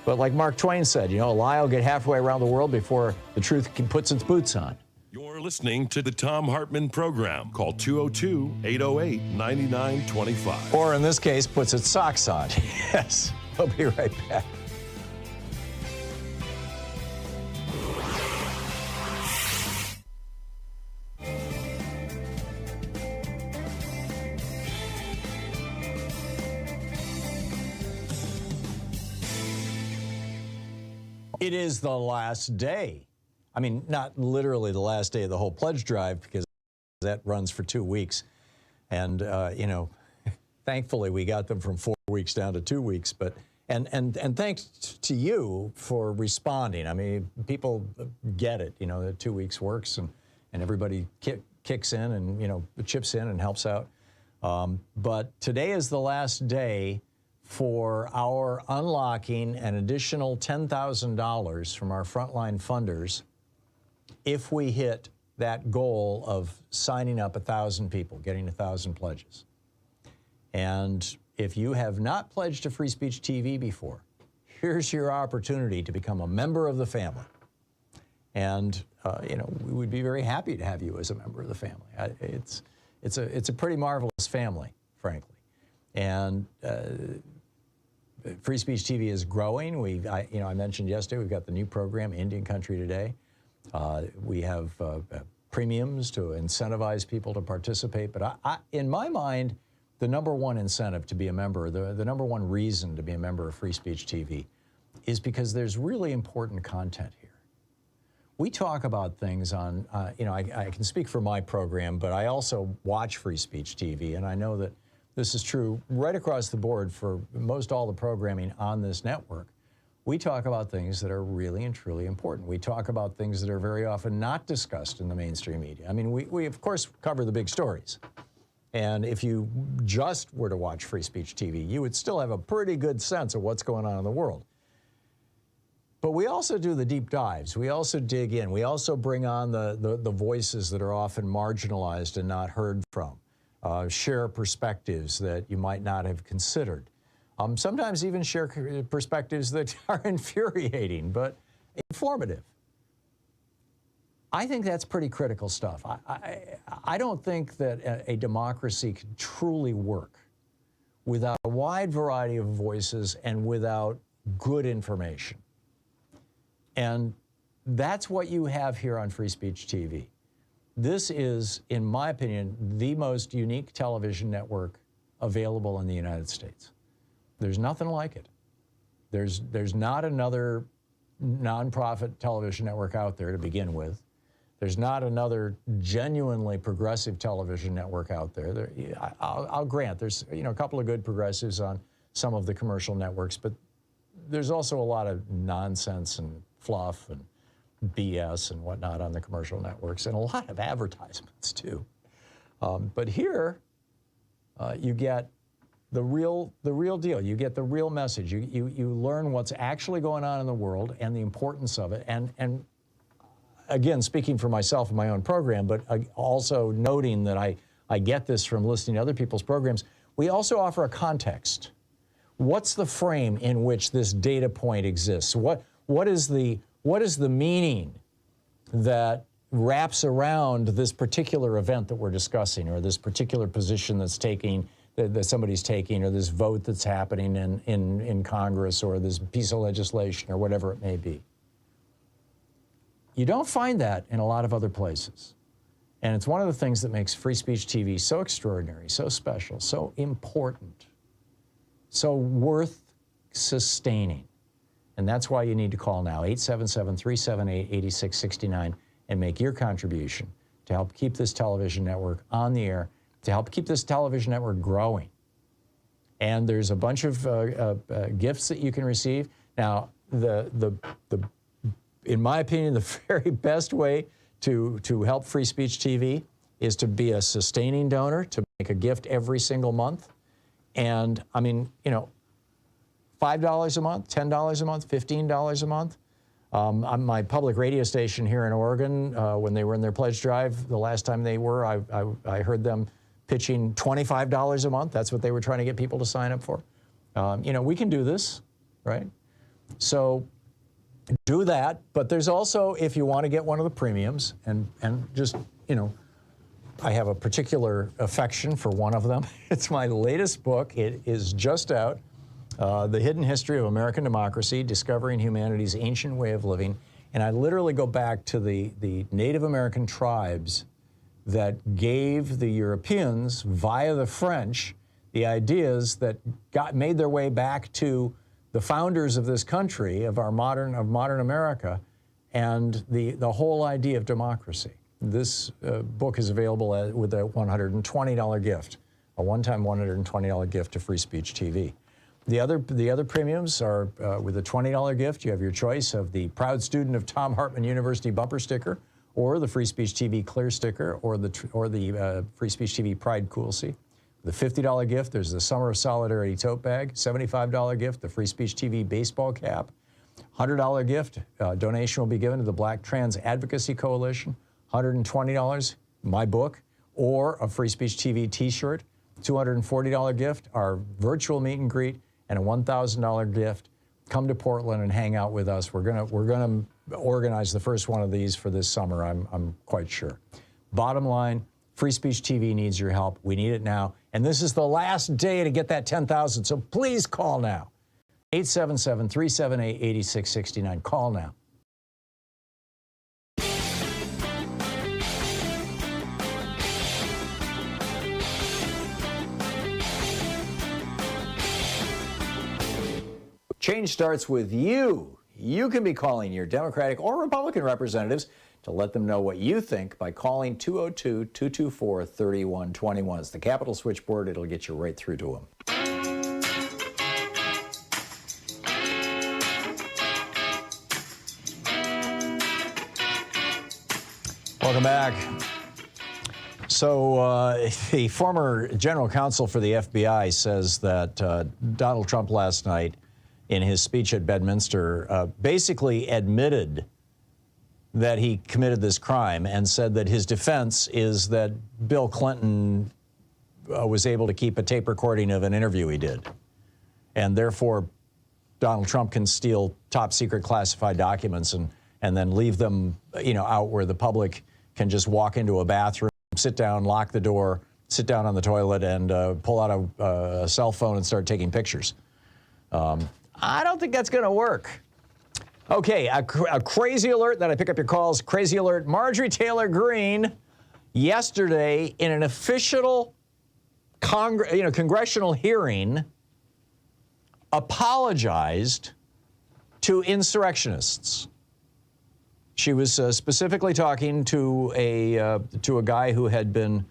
S2: But like Mark Twain said, a lie will get halfway around the world before the truth puts its boots on.
S5: You're listening to the Thom Hartmann Program. Call 202-808-9925.
S2: Or in this case, puts its socks on. Yes, we'll be right back. It is the last day. I mean, not literally the last day of the whole pledge drive, because that runs for 2 weeks. And, thankfully we got them from 4 weeks down to 2 weeks. But and thanks to you for responding. I mean, people get it, that 2 weeks works and everybody kicks in and, chips in and helps out. But today is the last day for our unlocking an additional $10,000 from our frontline funders if we hit that goal of signing up 1,000 people, getting 1,000 pledges. And if you have not pledged to Free Speech TV before, here's your opportunity to become a member of the family. And, we would be very happy to have you as a member of the family. It's a pretty marvelous family, frankly. And Free Speech TV is growing. I mentioned yesterday, we've got the new program, Indian Country Today. We have premiums to incentivize people to participate. But in my mind, the number one incentive to be a member, the number one reason to be a member of Free Speech TV is because there's really important content here. We talk about things on, I can speak for my program, but I also watch Free Speech TV, and I know that this is true right across the board for most all the programming on this network. We talk about things that are really and truly important. We talk about things that are very often not discussed in the mainstream media. I mean, we of course cover the big stories. And if you just were to watch Free Speech TV, you would still have a pretty good sense of what's going on in the world. But we also do the deep dives. We also dig in. We also bring on the voices that are often marginalized and not heard from. Share perspectives that you might not have considered. Sometimes even share perspectives that are infuriating, but informative. I think that's pretty critical stuff. I don't think that a democracy can truly work without a wide variety of voices and without good information. And that's what you have here on Free Speech TV. This is, in my opinion, the most unique television network available in the United States. There's nothing like it. There's not another nonprofit television network out there to begin with. There's not another genuinely progressive television network out there. I'll grant there's a couple of good progressives on some of the commercial networks, but there's also a lot of nonsense and fluff and BS and whatnot on the commercial networks, and a lot of advertisements too. But here, you get the real deal. You get the real message. You learn what's actually going on in the world and the importance of it. And again, speaking for myself and my own program, but also noting that I get this from listening to other people's programs, we also offer a context. What's the frame in which this data point exists? What is the meaning that wraps around this particular event that we're discussing, or this particular position that's that somebody's taking, or this vote that's happening in Congress, or this piece of legislation, or whatever it may be? You don't find that in a lot of other places. And it's one of the things that makes Free Speech TV so extraordinary, so special, so important, so worth sustaining. And that's why you need to call now, 877-378-8669, and make your contribution to help keep this television network on the air, to help keep this television network growing. And there's a bunch of gifts that you can receive. Now, in my opinion, the very best way to help Free Speech TV is to be a sustaining donor, to make a gift every single month. And I mean, $5 a month, $10 a month, $15 a month. On my public radio station here in Oregon, when they were in their pledge drive, the last time they were, I heard them pitching $25 a month. That's what they were trying to get people to sign up for. We can do this, right? So do that. But there's also, if you want to get one of the premiums, and just, I have a particular affection for one of them. It's my latest book. It is just out. The Hidden History of American Democracy, Discovering Humanity's Ancient Way of Living. And I literally go back to the Native American tribes that gave the Europeans, via the French, the ideas that made their way back to the founders of this country, of modern America, and the whole idea of democracy. This book is available with a $120 gift, a one-time $120 gift to Free Speech TV. The other premiums are with a $20 gift. You have your choice of the Proud Student of Thom Hartmann University bumper sticker, or the Free Speech TV clear sticker, or the Free Speech TV Pride Coolsey. The $50 gift, there's the Summer of Solidarity tote bag. $75 gift, the Free Speech TV baseball cap. $100 gift, donation will be given to the Black Trans Advocacy Coalition. $120, my book, or a Free Speech TV t-shirt. $240 gift, our virtual meet and greet, and a $1,000 gift. Come to Portland and hang out with us. We're gonna organize the first one of these for this summer, I'm quite sure. Bottom line, Free Speech TV needs your help. We need it now. And this is the last day to get that 10,000, so please call now. 877-378-8669. Call now. Change starts with you. You can be calling your Democratic or Republican representatives to let them know what you think by calling 202-224-3121. It's the Capitol switchboard. It'll get you right through to them. Welcome back. So the former general counsel for the FBI says that Donald Trump last night, in his speech at Bedminster, basically admitted that he committed this crime, and said that his defense is that Bill Clinton was able to keep a tape recording of an interview he did. And therefore, Donald Trump can steal top secret classified documents and then leave them, out where the public can just walk into a bathroom, sit down, lock the door, sit down on the toilet, and pull out a cell phone and start taking pictures. I don't think that's going to work. Okay, a crazy alert that I pick up your calls. Crazy alert. Marjorie Taylor Greene yesterday in an official congressional hearing apologized to insurrectionists. She was specifically talking to a guy who had been,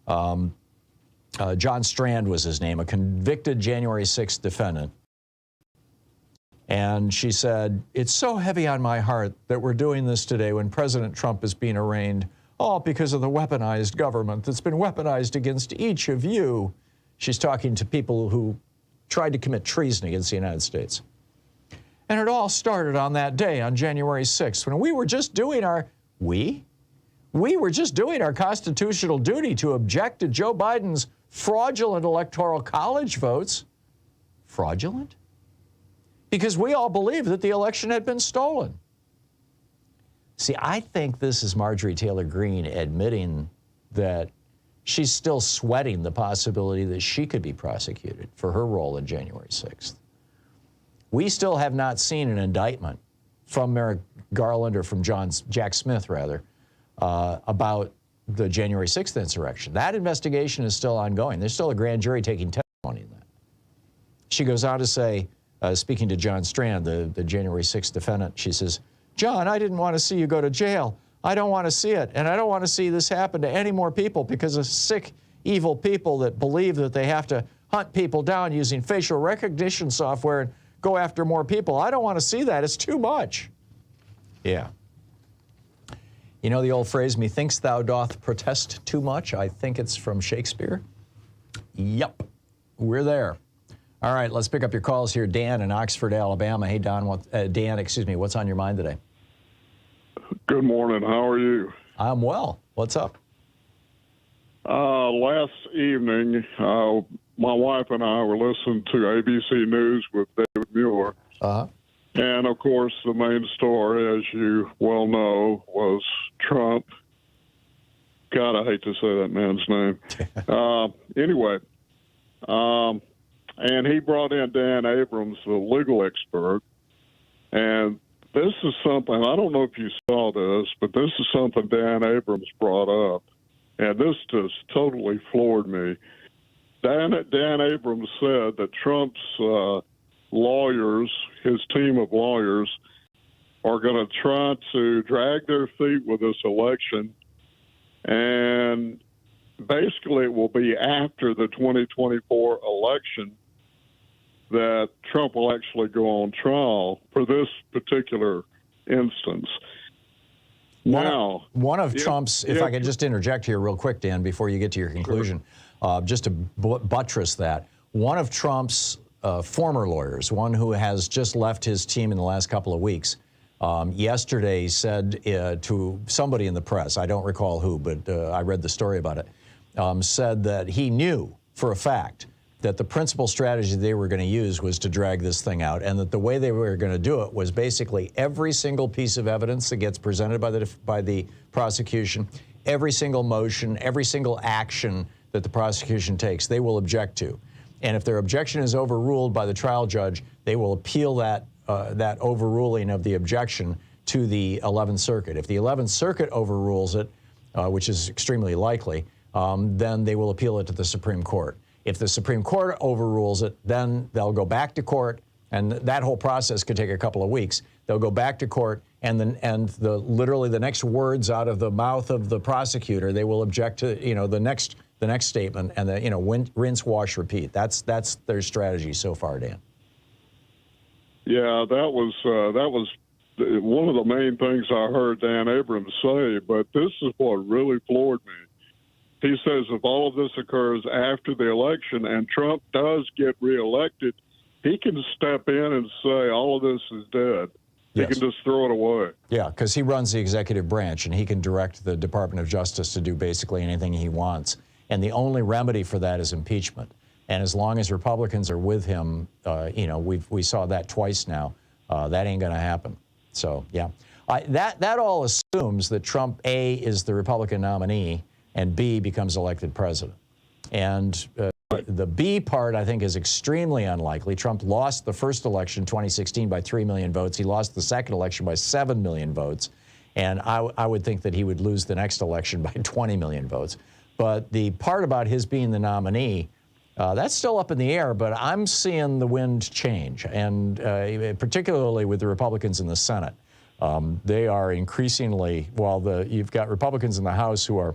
S2: John Strand was his name, a convicted January 6th defendant. And she said, it's so heavy on my heart that we're doing this today when President Trump is being arraigned, all because of the weaponized government that's been weaponized against each of you. She's talking to people who tried to commit treason against the United States. And it all started on that day, on January 6th, when we were just doing our, we were just doing our constitutional duty to object to Joe Biden's fraudulent electoral college votes. Fraudulent? Because we all believed that the election had been stolen. See, I think this is Marjorie Taylor Greene admitting that she's still sweating the possibility that she could be prosecuted for her role in January 6th. We still have not seen an indictment from Merrick Garland or from Jack Smith, rather, about the January 6th insurrection. That investigation is still ongoing. There's still a grand jury taking testimony in that. She goes on to say, speaking to John Strand, the January 6th defendant, she says, John, I didn't want to see you go to jail. I don't want to see it. And I don't want to see this happen to any more people because of sick, evil people that believe that they have to hunt people down using facial recognition software and go after more people. I don't want to see that. It's too much. Yeah. You know the old phrase, methinks thou doth protest too much? I think it's from Shakespeare. Yep. We're there. All right, let's pick up your calls here. Dan in Oxford, Alabama. Hey, Dan, excuse me, what's on your mind today?
S8: Good morning. How are you?
S2: I'm well. What's up?
S8: Last evening, my wife and I were listening to ABC News with David Mueller.
S2: Uh-huh.
S8: And, of course, the main story, as you well know, was Trump. God, I hate to say that man's name. Anyway, and he brought in Dan Abrams, the legal expert. And this is something, I don't know if you saw this, but this is something Dan Abrams brought up. And this just totally floored me. Dan Abrams said that Trump's lawyers, his team of lawyers, are going to try to drag their feet with this election. And basically it will be after the 2024 election that Trump will actually go on trial for this particular instance.
S2: One of Trump's, if I could just interject here real quick, Dan, before you get to your conclusion, just to buttress that, one of Trump's former lawyers, one who has just left his team in the last couple of weeks, yesterday said to somebody in the press, I don't recall who, but I read the story about it, said that he knew for a fact that the principal strategy they were going to use was to drag this thing out, and that the way they were going to do it was basically every single piece of evidence that gets presented by the prosecution, every single motion, every single action that the prosecution takes, they will object to. And if their objection is overruled by the trial judge, they will appeal that overruling of the objection to the 11th Circuit. If the 11th Circuit overrules it, which is extremely likely, then they will appeal it to the Supreme Court. If the Supreme Court overrules it, then they'll go back to court, and that whole process could take a couple of weeks. They'll go back to court, and literally the next words out of the mouth of the prosecutor, they will object to the next statement, and rinse, wash, repeat. That's their strategy so far, Dan.
S8: Yeah, that was one of the main things I heard Dan Abrams say. But this is what really floored me. He says if all of this occurs after the election and Trump does get reelected, he can step in and say all of this is dead. Yes. He can just throw it away.
S2: Yeah, because he runs the executive branch, and he can direct the Department of Justice to do basically anything he wants. And the only remedy for that is impeachment. And as long as Republicans are with him, we saw that twice now. That ain't going to happen. So, yeah. That all assumes that Trump, A, is the Republican nominee, and B, becomes elected president. And The B part, I think, is extremely unlikely. Trump lost the first election, 2016, by 3 million votes. He lost the second election by 7 million votes. And I would think that he would lose the next election by 20 million votes. But the part about his being the nominee, that's still up in the air, but I'm seeing the wind change, and particularly with the Republicans in the Senate. They are increasingly, while you've got Republicans in the House who are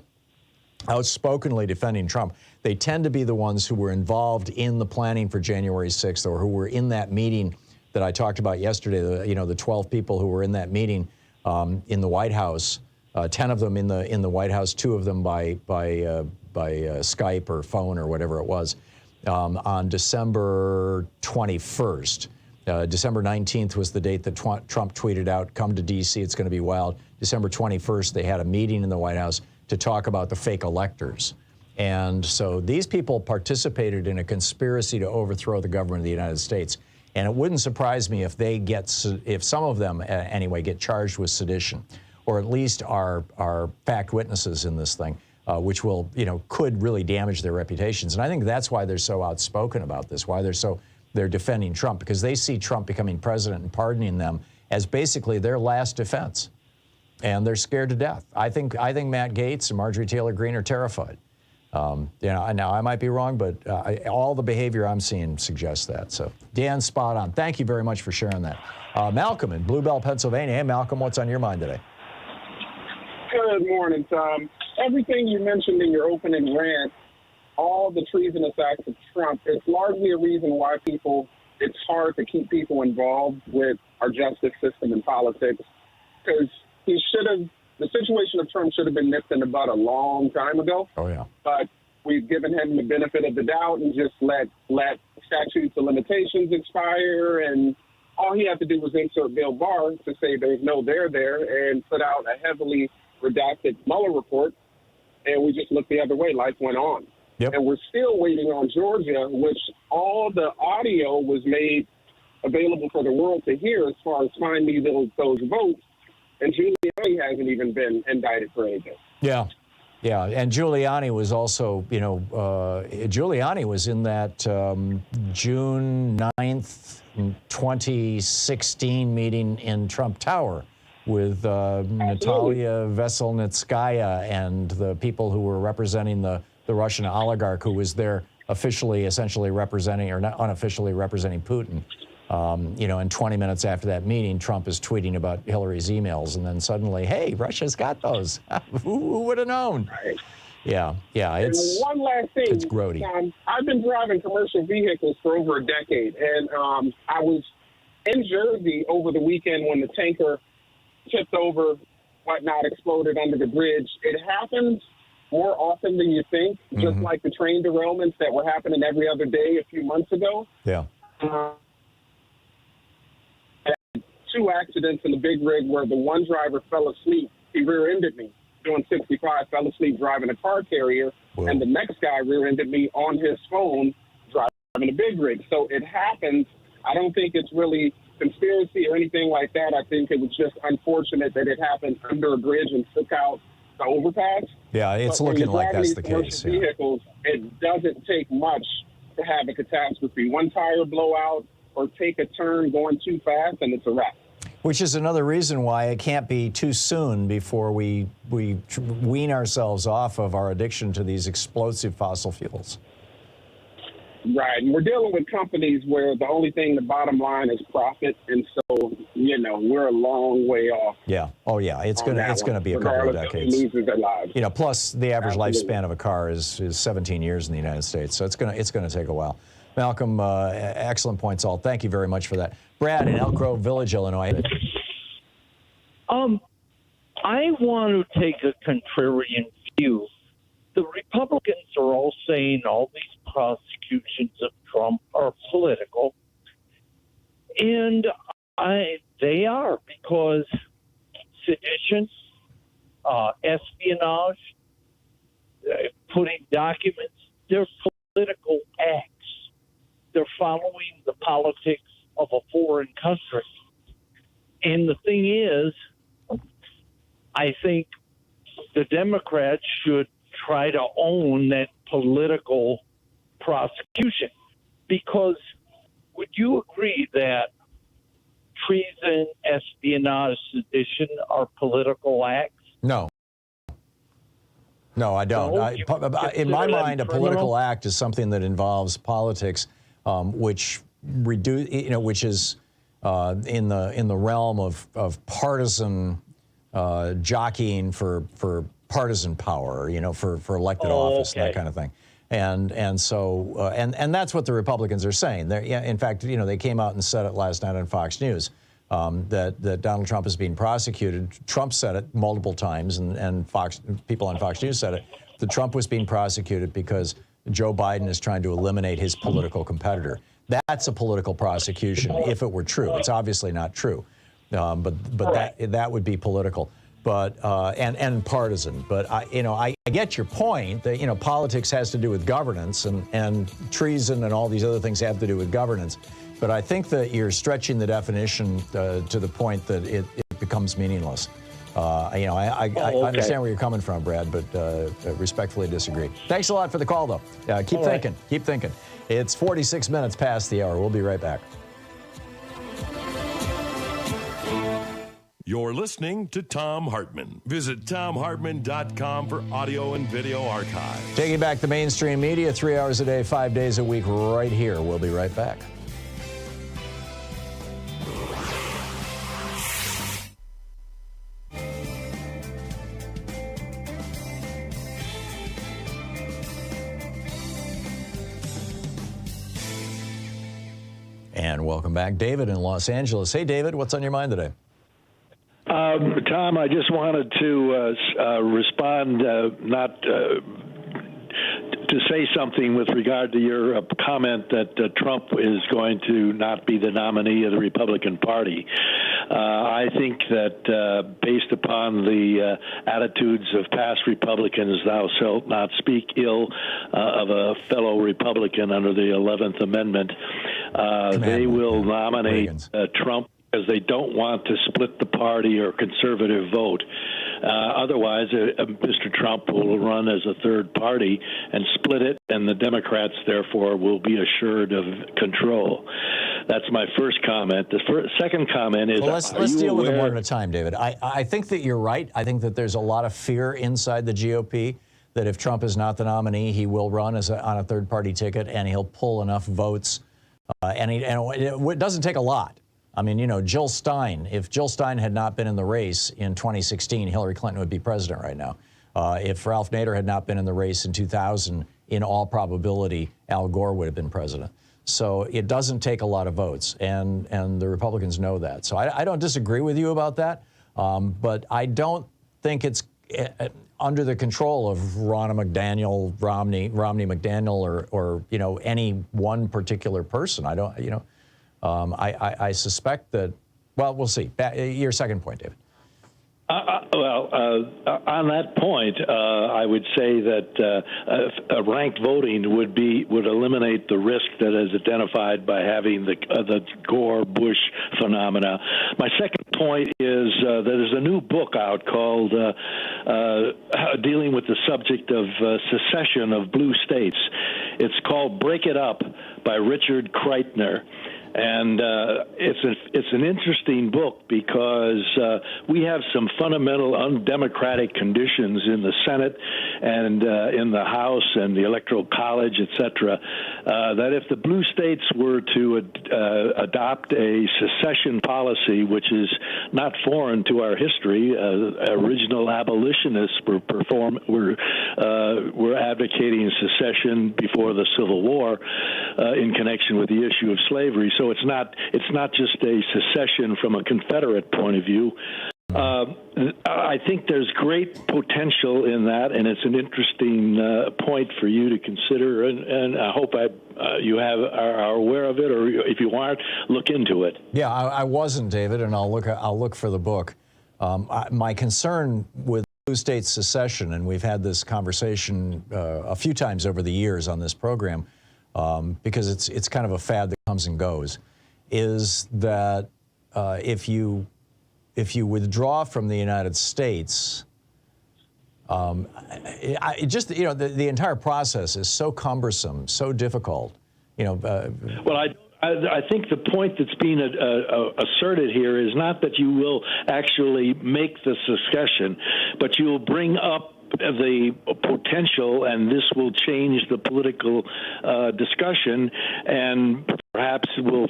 S2: outspokenly defending Trump, they tend to be the ones who were involved in the planning for January 6th, or who were in that meeting that I talked about yesterday, the 12 people who were in that meeting in the White House, 10 of them in the White House, 2 of them by Skype or phone or whatever it was, on December 21st. December 19th was the date that Trump tweeted out, "Come to D.C., it's going to be wild." December 21st, they had a meeting in the White House to talk about the fake electors. And so these people participated in a conspiracy to overthrow the government of the United States. And it wouldn't surprise me if if some of them anyway get charged with sedition, or at least are fact witnesses in this thing, which will, could really damage their reputations. And I think that's why they're so outspoken about this, why they're defending Trump, because they see Trump becoming president and pardoning them as basically their last defense. And they're scared to death. I think Matt Gaetz and Marjorie Taylor Greene are terrified. Now I might be wrong, but all the behavior I'm seeing suggests that. So, Dan, spot on. Thank you very much for sharing that. Malcolm in Blue Bell, Pennsylvania. Hey, Malcolm, what's on your mind today?
S9: Good morning, Tom. Everything you mentioned in your opening rant, all the treasonous acts of Trump, it's largely a reason why it's hard to keep people involved with our justice system and politics, because the situation of Trump should have been nipped in the bud a long time ago.
S2: Oh, yeah.
S9: But we've given him the benefit of the doubt and just let statutes of limitations expire. And all he had to do was insert Bill Barr to say there's no there, and put out a heavily redacted Mueller report. And we just looked the other way. Life went on.
S2: Yep.
S9: And we're still waiting on Georgia, which all the audio was made available for the world to hear as far as finding those votes. And Giuliani hasn't even been indicted for anything. Yeah.
S2: Yeah. And Giuliani was also, Giuliani was in that June 9th, 2016 meeting in Trump Tower with Natalia Veselnitskaya and the people who were representing the Russian oligarch who was there essentially representing, or not unofficially representing Putin. And 20 minutes after that meeting, Trump is tweeting about Hillary's emails, and then suddenly, hey, Russia's got those. Who would have known?
S9: Right.
S2: Yeah.
S9: And one last thing.
S2: It's grody.
S9: I've been driving commercial vehicles for over a decade, and I was in Jersey over the weekend when the tanker tipped over, whatnot, exploded under the bridge. It happens more often than you think, just like the train derailments that were happening every other day a few months ago.
S2: Yeah.
S9: 2 accidents in the big rig where the one driver fell asleep. He rear-ended me doing 65, fell asleep driving a car carrier, and the next guy rear-ended me on his phone driving a big rig. So it happens. I don't think it's really conspiracy or anything like that. I think it was just unfortunate that it happened under a bridge and took out the overpass.
S2: Yeah, it's looking like that's the case.
S9: Vehicles, it doesn't take much to have a catastrophe. One tire blowout or take a turn going too fast, and it's a wrap.
S2: Which is another reason why it can't be too soon before we wean ourselves off of our addiction to these explosive fossil fuels.
S9: Right, and we're dealing with companies where the only thing, the bottom line, is profit, and so we're a long way off.
S2: Yeah, oh yeah, it's gonna be a couple of decades.
S9: Loses their lives.
S2: Plus the average lifespan of a car is 17 years in the United States, so it's gonna take a while. Malcolm, excellent points all. Thank you very much for that. Brad in Elk Grove Village, Illinois.
S10: I want to take a contrarian view. The Republicans are all saying all these prosecutions of Trump are political, and they are, because sedition, espionage, putting documents, they're political acts. They're following the politics of a foreign country. And the thing is, I think the Democrats should try to own that political prosecution. Because would you agree that treason, espionage, sedition are political acts?
S2: No. No, I don't.
S10: No,
S2: in my mind, a political act is something that involves politics, which is in the realm of partisan jockeying for partisan power, for elected office, that kind of thing. And so that's what the Republicans are saying. In fact, they came out and said it last night on Fox News. That Donald Trump is being prosecuted. Trump said it multiple times, and people on Fox News said it, that Trump was being prosecuted because Joe Biden is trying to eliminate his political competitor. That's a political prosecution if it were true. It's obviously not true, but that would be political, and partisan. But I get your point that politics has to do with governance, and treason and all these other things have to do with governance. But I think that you're stretching the definition to the point that it becomes meaningless. I understand where you're coming from, Brad, but respectfully disagree. Thanks a lot for the call, though. Keep thinking. Keep thinking. It's 46 minutes past the hour. We'll be right back.
S5: You're listening to Thom Hartmann. Visit ThomHartmann.com for audio and video archives.
S2: Taking back the mainstream media 3 hours a day, 5 days a week, right here. We'll be right back. And welcome back. David in Los Angeles. Hey, David, what's on your mind today?
S11: Tom, I just wanted to respond, not to say something with regard to your comment that Trump is going to not be the nominee of the Republican Party. I think that based upon the attitudes of past Republicans, thou shalt not speak ill of a fellow Republican under the 11th Amendment. They will nominate Trump because they don't want to split the party or conservative vote. Otherwise, Mr. Trump will run as a third party and split it, and the Democrats, therefore, will be assured of control. That's my first comment. The second comment is...
S2: Well, let's deal with them one at a time, David. I think that you're right. I think that there's a lot of fear inside the GOP that if Trump is not the nominee, he will run on a third-party ticket, and he'll pull enough votes. And it doesn't take a lot. I mean, Jill Stein, if Jill Stein had not been in the race in 2016, Hillary Clinton would be president right now. If Ralph Nader had not been in the race in 2000, in all probability, Al Gore would have been president. So it doesn't take a lot of votes, and the Republicans know that. So I don't disagree with you about that, but I don't think it's under the control of Romney McDaniel, or any one particular person. I don't, I suspect that, well, we'll see. Your second point, David.
S11: On that point, I would say that ranked voting would eliminate the risk that is identified by having the Gore-Bush phenomena. My second point is there's a new book out called dealing with the subject of secession of blue states. It's called Break It Up by Richard Kreitner. And it's an interesting book because we have some fundamental undemocratic conditions in the Senate and in the House and the Electoral College, et cetera, that if the blue states were to adopt a secession policy, which is not foreign to our history, original abolitionists were advocating secession before the Civil War in connection with the issue of slavery. So it's not just a secession from a Confederate point of view. I think there's great potential in that, and it's an interesting point for you to consider. And I hope you are aware of it, or if you aren't, look into it.
S2: Yeah, I wasn't, David, and I'll look for the book. My concern with blue state secession, and we've had this conversation a few times over the years on this program, because it's kind of a fad that comes and goes, is that if you withdraw from the United States, Just, you know, the entire process is so cumbersome, so difficult. You know.
S11: Well, I think the point that's being asserted here is not that you will actually make the secession, but you will bring up the potential, and this will change the political discussion, and perhaps will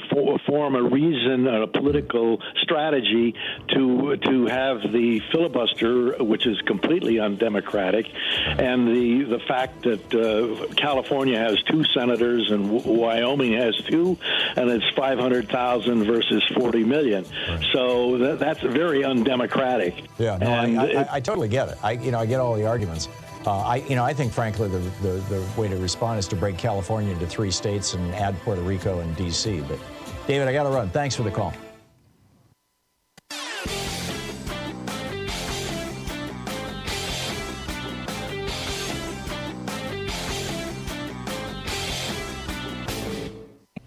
S11: form a reason, a political strategy to have the filibuster, which is completely undemocratic, and the fact that California has 2 senators and Wyoming has 2, and it's 500,000 versus 40 million. Right. So that's very undemocratic.
S2: Yeah, no, I totally get it. I get all the arguments. I think, frankly, the way to respond is to break California into 3 states and add Puerto Rico and D.C. But, David, I got to run. Thanks for the call.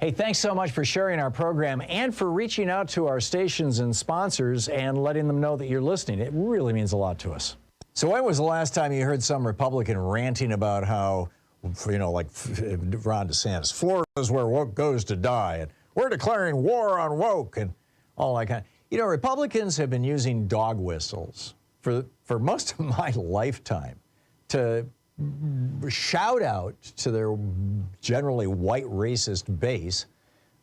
S2: Hey, thanks so much for sharing our program and for reaching out to our stations and sponsors and letting them know that you're listening. It really means a lot to us. So when was the last time you heard some Republican ranting about how, like Ron DeSantis, Florida's where woke goes to die, and we're declaring war on woke, and all that kind of. Republicans have been using dog whistles for most of my lifetime to shout out to their generally white racist base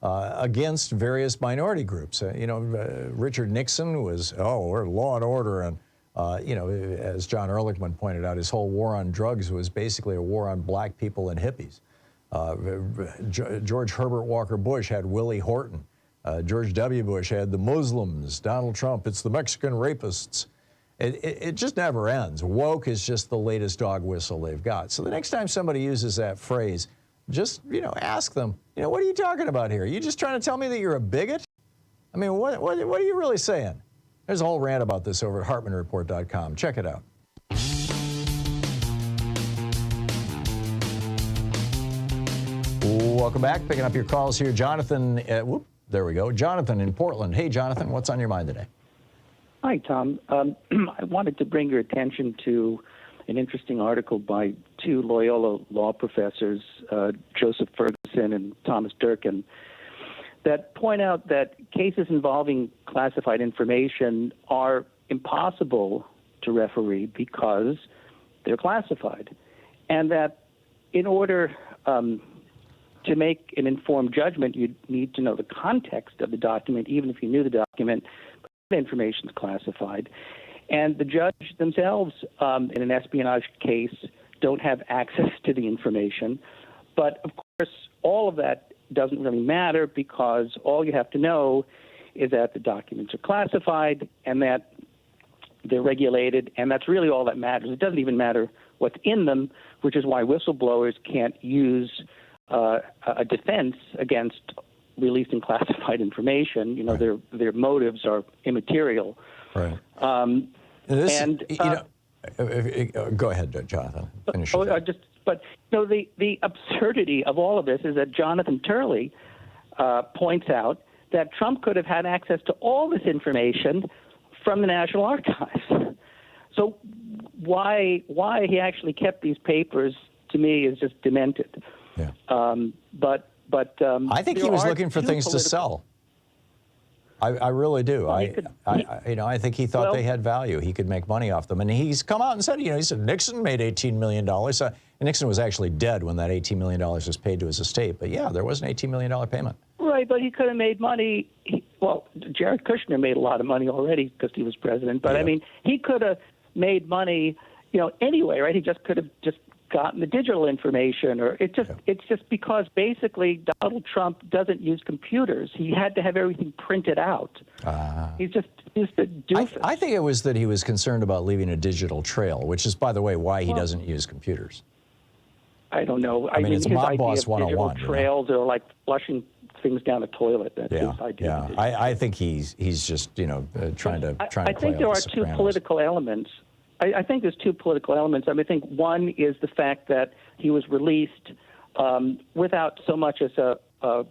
S2: against various minority groups. Richard Nixon was, we're law and order, and as John Ehrlichman pointed out, his whole war on drugs was basically a war on black people and hippies. George Herbert Walker Bush had Willie Horton. George W. Bush had the Muslims. Donald Trump, it's the Mexican rapists. It just never ends. Woke is just the latest dog whistle they've got. So the next time somebody uses that phrase, just, ask them, what are you talking about here? Are you just trying to tell me that you're a bigot? I mean, what are you really saying? There's a whole rant about this over at HartmannReport.com. Check it out. Welcome back. Picking up your calls here. Jonathan, there we go. Jonathan in Portland. Hey, Jonathan, what's on your mind today?
S12: Hi, Tom. I wanted to bring your attention to an interesting article by 2 Loyola law professors, Joseph Ferguson and Thomas Durkin, that point out that cases involving classified information are impossible to referee because they're classified, and that in order to make an informed judgment, you need to know the context of the document, even if you knew the document. The information is classified, and the judge themselves in an espionage case don't have access to the information. But of course, all of that doesn't really matter, because all you have to know is that the documents are classified and that they're regulated, and that's really all that matters. It doesn't even matter what's in them, which is why whistleblowers can't use a defense against releasing classified information. Right. Their motives are immaterial.
S2: Right. Go ahead, Jonathan. Finish
S12: the absurdity of all of this is that Jonathan Turley points out that Trump could have had access to all this information from the National Archives. So why he actually kept these papers, to me, is just demented. Yeah. But
S2: I think he was looking for things to sell. I really do.
S12: Well,
S2: I think he thought they had value. He could make money off them, and he's come out and said, he said Nixon made $18 million. Nixon was actually dead when that $18 million was paid to his estate. But yeah, there was an $18 million payment.
S12: Right, but he could have made money. Jared Kushner made a lot of money already because he was president. But yeah. I mean, he could have made money, anyway, right? He just could have just gotten the digital information, or it's just because basically Donald Trump doesn't use computers. He had to have everything printed out. He's a doofus.
S2: I think it was that he was concerned about leaving a digital trail, which is, by the way, why he doesn't use computers.
S12: I don't know.
S2: I mean, it's Mob Boss 101.
S12: Digital trails are like flushing things down a toilet. That's his idea.
S2: Yeah. I think he's just trying to.
S12: I think there are 2 political elements. I think there's 2 political elements. I think one is the fact that he was released without so much as an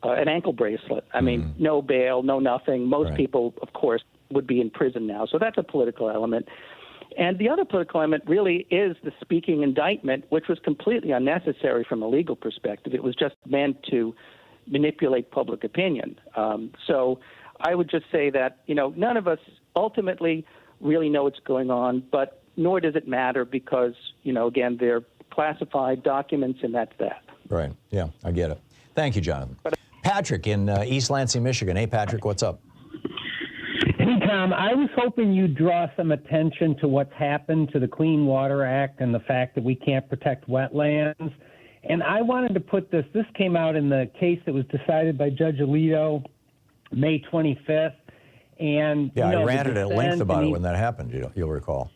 S12: ankle bracelet. I mean, no bail, no nothing. Most people, of course, would be in prison now. So that's a political element. And the other political element really is the speaking indictment, which was completely unnecessary from a legal perspective. It was just meant to manipulate public opinion. So I would just say that, none of us ultimately really know what's going on, but nor does it matter because, again, they're classified documents, and that's that.
S2: Right. Yeah, I get it. Thank you, Jonathan. Patrick in East Lansing, Michigan. Hey, Patrick, what's up?
S1: Hey, Tom, I was hoping you'd draw some attention to what's happened to the Clean Water Act and the fact that we can't protect wetlands. And I wanted to put this came out in the case that was decided by Judge Alito May 25th. And
S2: yeah, I ranted at length about it when that happened, you'll recall.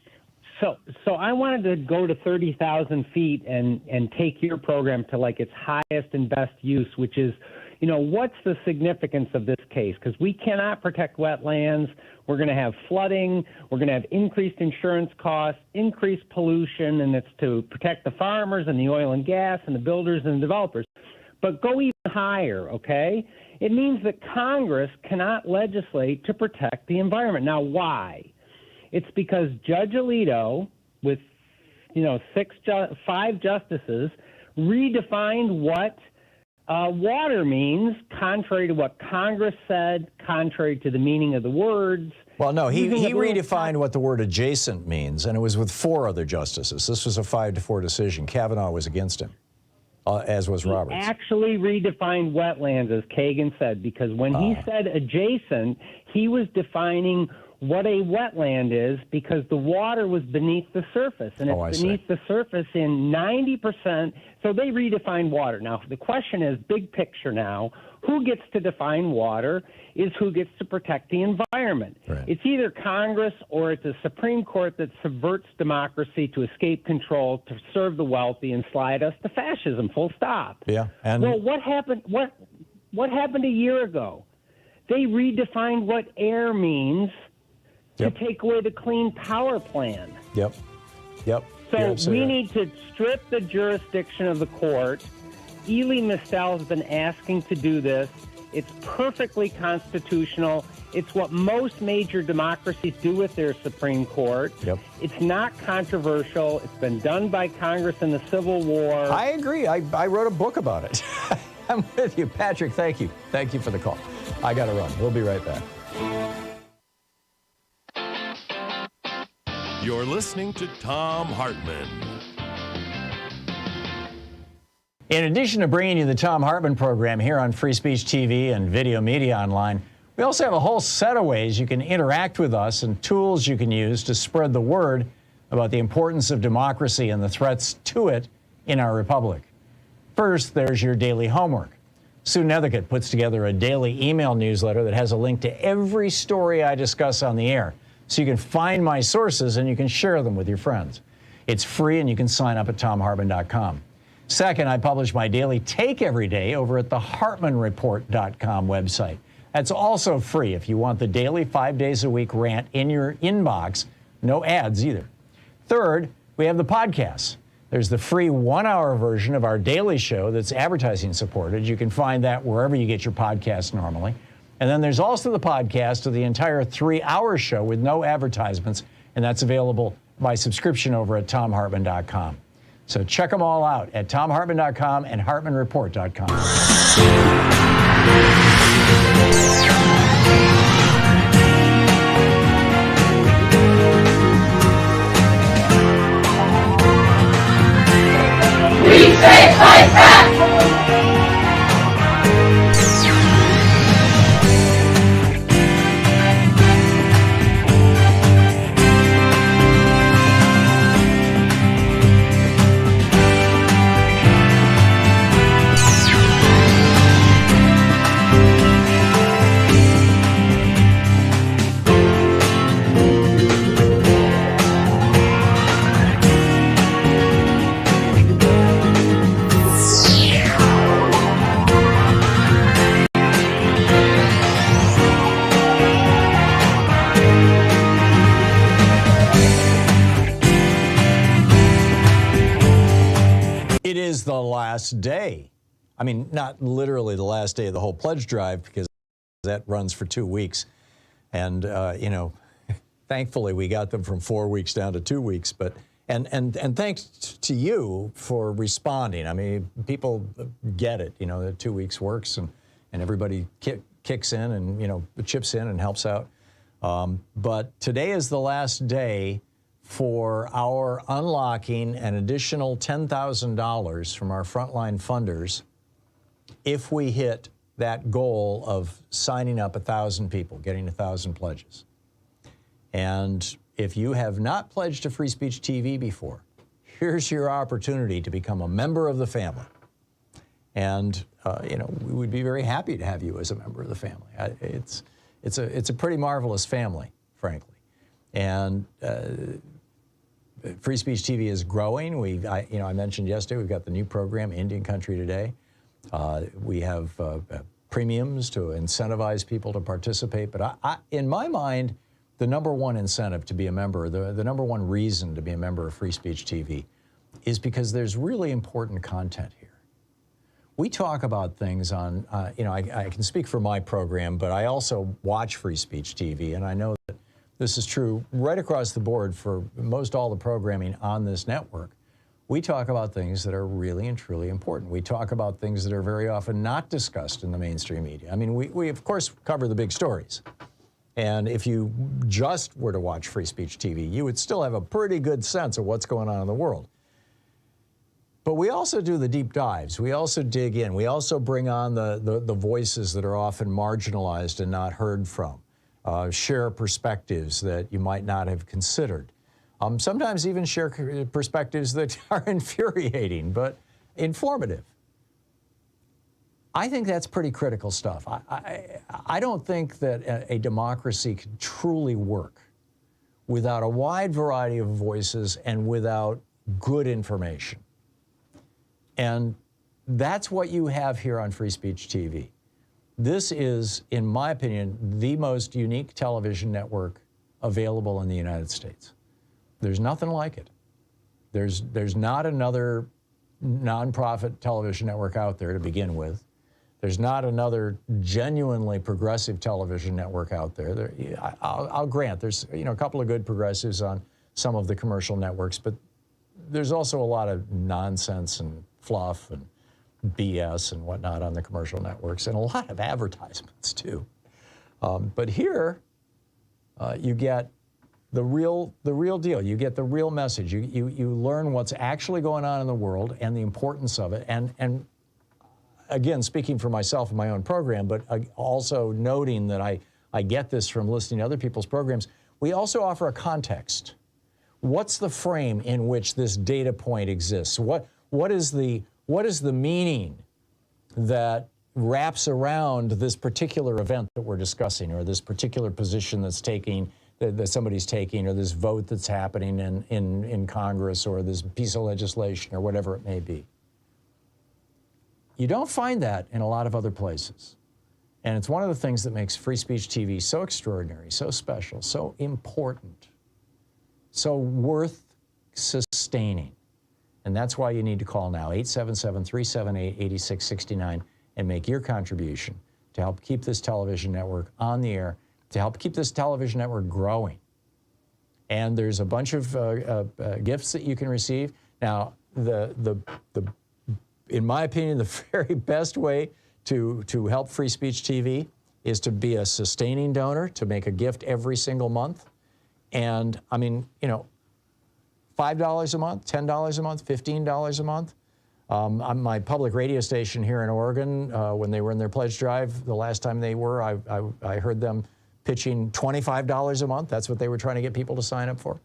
S1: So I wanted to go to 30,000 feet and take your program to like its highest and best use, which is, what's the significance of this case? Because we cannot protect wetlands. We're going to have flooding. We're going to have increased insurance costs, increased pollution, and it's to protect the farmers and the oil and gas and the builders and the developers. But go even higher, okay? It means that Congress cannot legislate to protect the environment. Now, why? It's because Judge Alito, with 5 justices, redefined what water means, contrary to what Congress said, contrary to the meaning of the words.
S2: Well, no, he redefined what the word adjacent means, and it was with 4 other justices. This was a 5-4 decision. Kavanaugh was against him, as was Roberts.
S1: He actually redefined wetlands, as Kagan said, because when he said adjacent, he was defining what a wetland is because the water was beneath the surface, and it's beneath the surface in 90%. So they redefined water. Now, the question is, big picture now, who gets to define water is who gets to protect the environment.
S2: Right.
S1: It's either Congress or it's a Supreme Court that subverts democracy to escape control, to serve the wealthy, and slide us to fascism, full stop.
S2: Yeah. And
S1: well, what happened? What happened a year ago? They redefined what air means to take away the Clean Power Plan.
S2: Yep.
S1: So we need to strip the jurisdiction of the court. Elie Mystal has been asking to do this. It's perfectly constitutional. It's what most major democracies do with their Supreme Court.
S2: Yep.
S1: It's not controversial. It's been done by Congress in the Civil War.
S2: I agree. I wrote a book about it. I'm with you. Patrick, thank you. Thank you for the call. I got to run. We'll be right back.
S5: You're listening to Thom Hartmann.
S2: In addition to bringing you the Thom Hartmann program here on Free Speech TV and Video Media Online, we also have a whole set of ways you can interact with us and tools you can use to spread the word about the importance of democracy and the threats to it in our republic. First, there's your daily homework. Sue Nethercutt puts together a daily email newsletter that has a link to every story I discuss on the air, so you can find my sources and you can share them with your friends. It's free and you can sign up at ThomHartmann.com. Second, I publish my daily take every day over at the HartmannReport.com website. That's also free if you want the daily 5 days a week rant in your inbox. No ads either. Third, we have the podcasts. There's the free 1-hour version of our daily show that's advertising supported. You can find that wherever you get your podcasts normally. And then there's also the podcast of the entire 3-hour show with no advertisements, and that's available by subscription over at ThomHartmann.com. So check them all out at ThomHartmann.com and HartmannReport.com.
S4: We say fight back!
S2: It is the last day. I mean, not literally the last day of the whole pledge drive, because that runs for 2 weeks. And, Thankfully, we got them from 4 weeks down to 2 weeks. But and thanks to you for responding. I mean, people get it. You know, that 2 weeks works, and everybody kicks in and chips in and helps out. But today is the last day for our unlocking an additional $10,000 from our frontline funders if we hit that goal of signing up 1,000 people, getting 1,000 pledges. And if you have not pledged to Free Speech TV before, here's your opportunity to become a member of the family. And we would be very happy to have you as a member of the family. It's a pretty marvelous family, frankly. And Free Speech TV is growing. I mentioned yesterday we've got the new program, Indian Country Today. We have premiums to incentivize people to participate. But in my mind, the number one incentive to be a member, the number one reason to be a member of Free Speech TV is because there's really important content here. We talk about things on, I can speak for my program, but I also watch Free Speech TV, and I know that this is true right across the board for most all the programming on this network. We talk about things that are really and truly important. We talk about things that are very often not discussed in the mainstream media. I mean, we of course cover the big stories. And if you just were to watch Free Speech TV, you would still have a pretty good sense of what's going on in the world. But we also do the deep dives. We also dig in. We also bring on the voices that are often marginalized and not heard from, share perspectives that you might not have considered. Sometimes even share perspectives that are infuriating, but informative. I think that's pretty critical stuff. I don't think that a democracy can truly work without a wide variety of voices and without good information. And that's what you have here on Free Speech TV. This is, in my opinion, the most unique television network available in the United States. There's nothing like it. There's not another nonprofit television network out there to begin with. There's not another genuinely progressive television network out there. I'll grant there's a couple of good progressives on some of the commercial networks, but there's also a lot of nonsense and fluff and BS and whatnot on the commercial networks, and a lot of advertisements too. But here, you get the real deal. You get the real message. You learn what's actually going on in the world and the importance of it. And again, speaking for myself and my own program, but also noting that I get this from listening to other people's programs, we also offer a context. What's the frame in which this data point exists? What is the meaning that wraps around this particular event that we're discussing, or this particular position that's taking, that somebody's taking, or this vote that's happening in Congress, or this piece of legislation, or whatever it may be? You don't find that in a lot of other places. And it's one of the things that makes Free Speech TV so extraordinary, so special, so important, so worth sustaining. And that's why you need to call now, 877-378-8669, and make your contribution to help keep this television network on the air, to help keep this television network growing. And there's a bunch of gifts that you can receive. Now, in my opinion, the very best way to help Free Speech TV is to be a sustaining donor, to make a gift every single month. And I mean, $5 a month, $10 a month, $15 a month. On my public radio station here in Oregon, when they were in their pledge drive, the last time they were, I heard them pitching $25 a month. That's what they were trying to get people to sign up for.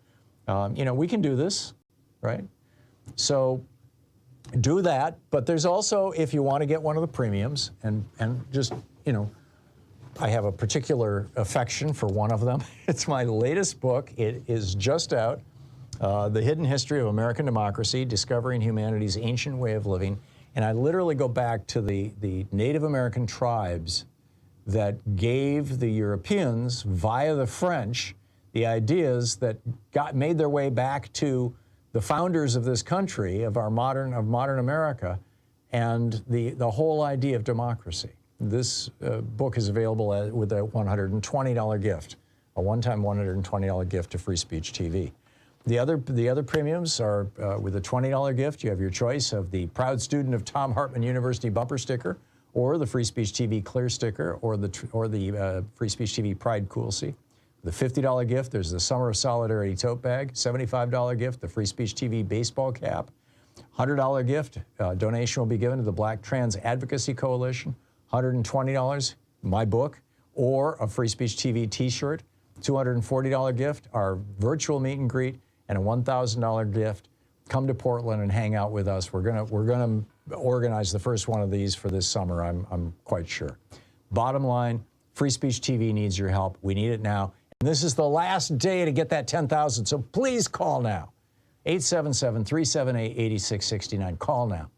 S2: We can do this, right? So do that, but there's also, if you want to get one of the premiums, and just, I have a particular affection for one of them. It's my latest book. It is just out, The Hidden History of American Democracy, Discovering Humanity's Ancient Way of Living. And I literally go back to the Native American tribes that gave the Europeans, via the French, the ideas that made their way back to the founders of this country, of modern America, and the whole idea of democracy. This book is available with a $120 gift a one-time $120 gift to Free Speech TV. The other premiums are with a $20 gift. You have your choice of the Proud Student of Thom Hartmann University bumper sticker, or the Free Speech TV clear sticker, or the Free Speech TV Pride Coolsey. The $50 gift, there's the Summer of Solidarity tote bag. $75 gift, the Free Speech TV baseball cap. $100 gift, donation will be given to the Black Trans Advocacy Coalition. $120, my book, or a Free Speech TV t-shirt. $240 gift, our virtual meet and greet, and a $1,000 gift. Come to Portland and hang out with us. We're gonna organize the first one of these for this summer, I'm quite sure. Bottom line, Free Speech TV needs your help. We need it now. And this is the last day to get that 10,000, so please call now. 877-378-8669. Call now.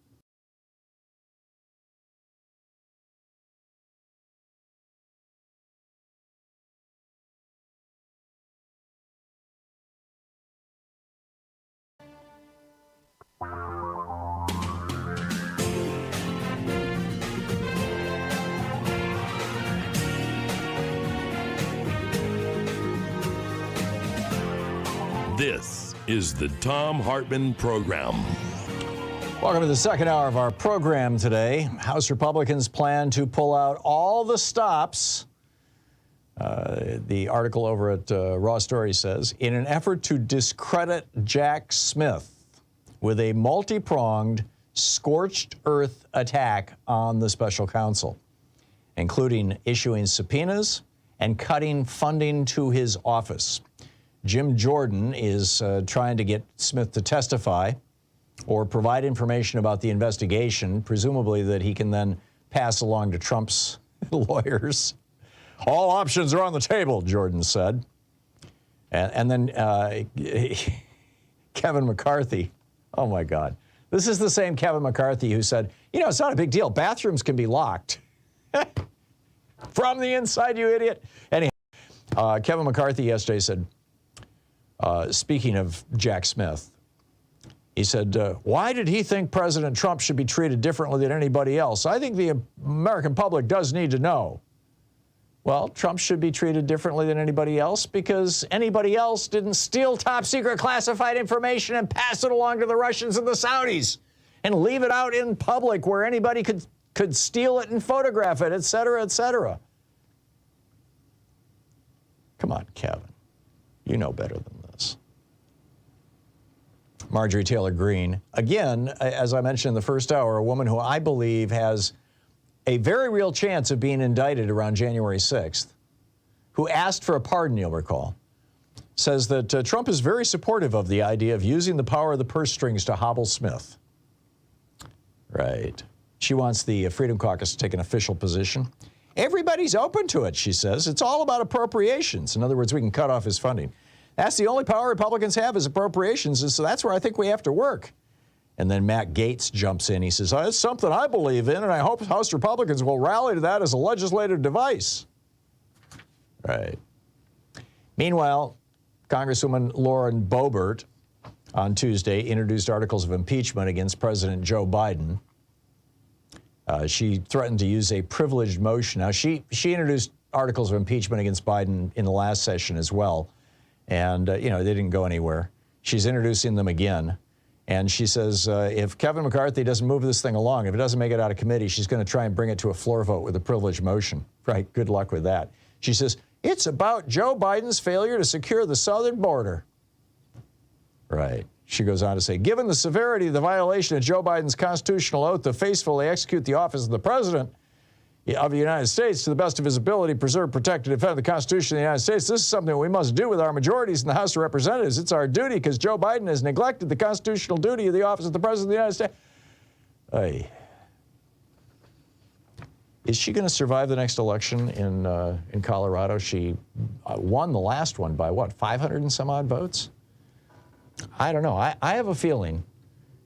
S5: This is the Thom Hartmann Program.
S2: Welcome to the second hour of our program today. House Republicans plan to pull out all the stops, the article over at Raw Story says, in an effort to discredit Jack Smith with a multi-pronged, scorched earth attack on the special counsel, including issuing subpoenas and cutting funding to his office. Jim Jordan is trying to get Smith to testify or provide information about the investigation, presumably that he can then pass along to Trump's lawyers. All options are on the table, Jordan said. And then Kevin McCarthy, oh my God. This is the same Kevin McCarthy who said, you know, it's not a big deal. Bathrooms can be locked. From the inside, you idiot. Anyhow, Kevin McCarthy yesterday said, speaking of Jack Smith, he said, why did he think President Trump should be treated differently than anybody else? I think the American public does need to know. Well, Trump should be treated differently than anybody else because anybody else didn't steal top secret classified information and pass it along to the Russians and the Saudis and leave it out in public where anybody could steal it and photograph it, et cetera, et cetera. Come on, Kevin. You know better than this. Marjorie Taylor Greene, again, as I mentioned in the first hour, a woman who I believe has a very real chance of being indicted around January 6th, who asked for a pardon, you'll recall, says that Trump is very supportive of the idea of using the power of the purse strings to hobble Smith. Right. She wants the Freedom Caucus to take an official position. Everybody's open to it, she says. It's all about appropriations. In other words, we can cut off his funding. That's the only power Republicans have is appropriations, and so that's where I think we have to work. And then Matt Gaetz jumps in. He says, oh, it's something I believe in, and I hope House Republicans will rally to that as a legislative device. Right. Meanwhile, Congresswoman Lauren Boebert on Tuesday introduced articles of impeachment against President Joe Biden. She threatened to use a privileged motion. Now, she introduced articles of impeachment against Biden in the last session as well. And, you know, they didn't go anywhere. She's introducing them again. And she says if Kevin McCarthy doesn't move this thing along, if it doesn't make it out of committee, she's going to try and bring it to a floor vote with a privileged motion. Right, good luck with that. She says, it's about Joe Biden's failure to secure the southern border. Right. She goes on to say, given the severity of the violation of Joe Biden's constitutional oath to faithfully execute the office of the President of the United States to the best of his ability, preserve, protect, and defend the Constitution of the United States, this is something we must do with our majorities in the House of Representatives. It's our duty because Joe Biden has neglected the constitutional duty of the office of the President of the United States. Hey. Is she going to survive the next election in Colorado? She won the last one by, what, 500 and some odd votes? I don't know. I have a feeling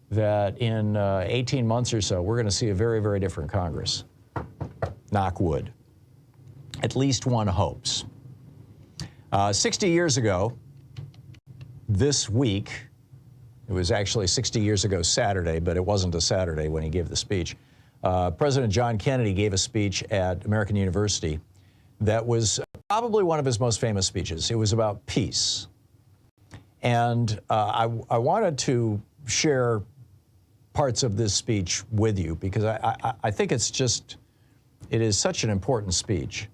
S2: that in 18 months or so, we're going to see a very, very different Congress. Knock wood. At least one hopes. 60 years ago, this week, it was actually 60 years ago Saturday, but it wasn't a Saturday when he gave the speech. President John Kennedy gave a speech at American University that was probably one of his most famous speeches. It was about peace. And I wanted to share parts of this speech with you because I think it is such an important speech.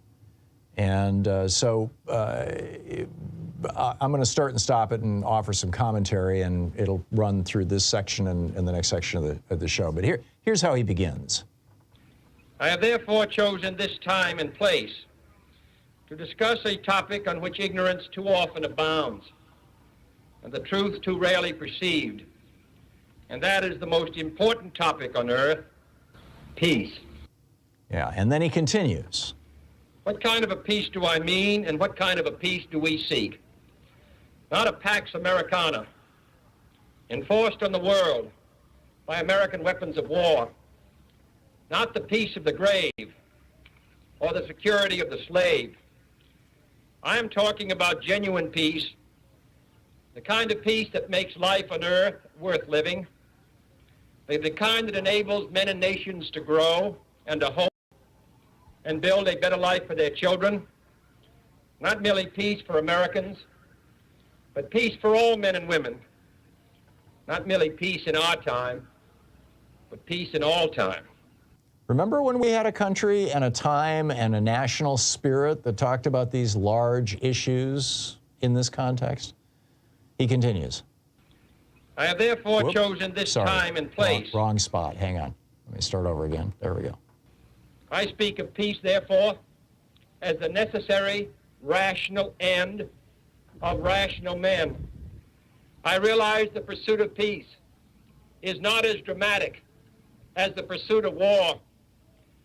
S2: And so I'm going to start and stop it and offer some commentary, and it'll run through this section and the next section of the show. But here's how he begins.
S13: I have therefore chosen this time and place to discuss a topic on which ignorance too often abounds and the truth too rarely perceived, and that is the most important topic on earth, peace.
S2: Yeah, and then he continues.
S13: What kind of a peace do I mean, and what kind of a peace do we seek? Not a Pax Americana, enforced on the world by American weapons of war, not the peace of the grave or the security of the slave. I am talking about genuine peace, the kind of peace that makes life on earth worth living, the kind that enables men and nations to grow and to hope and build a better life for their children. Not merely peace for Americans, but peace for all men and women. Not merely peace in our time, but peace in all time.
S2: Remember when we had a country and a time and a national spirit that talked about these large issues in this context? He continues.
S13: I have therefore chosen this time and place.
S2: Wrong spot. Hang on. Let me start over again. There we go.
S13: I speak of peace, therefore, as the necessary, rational end of rational men. I realize the pursuit of peace is not as dramatic as the pursuit of war,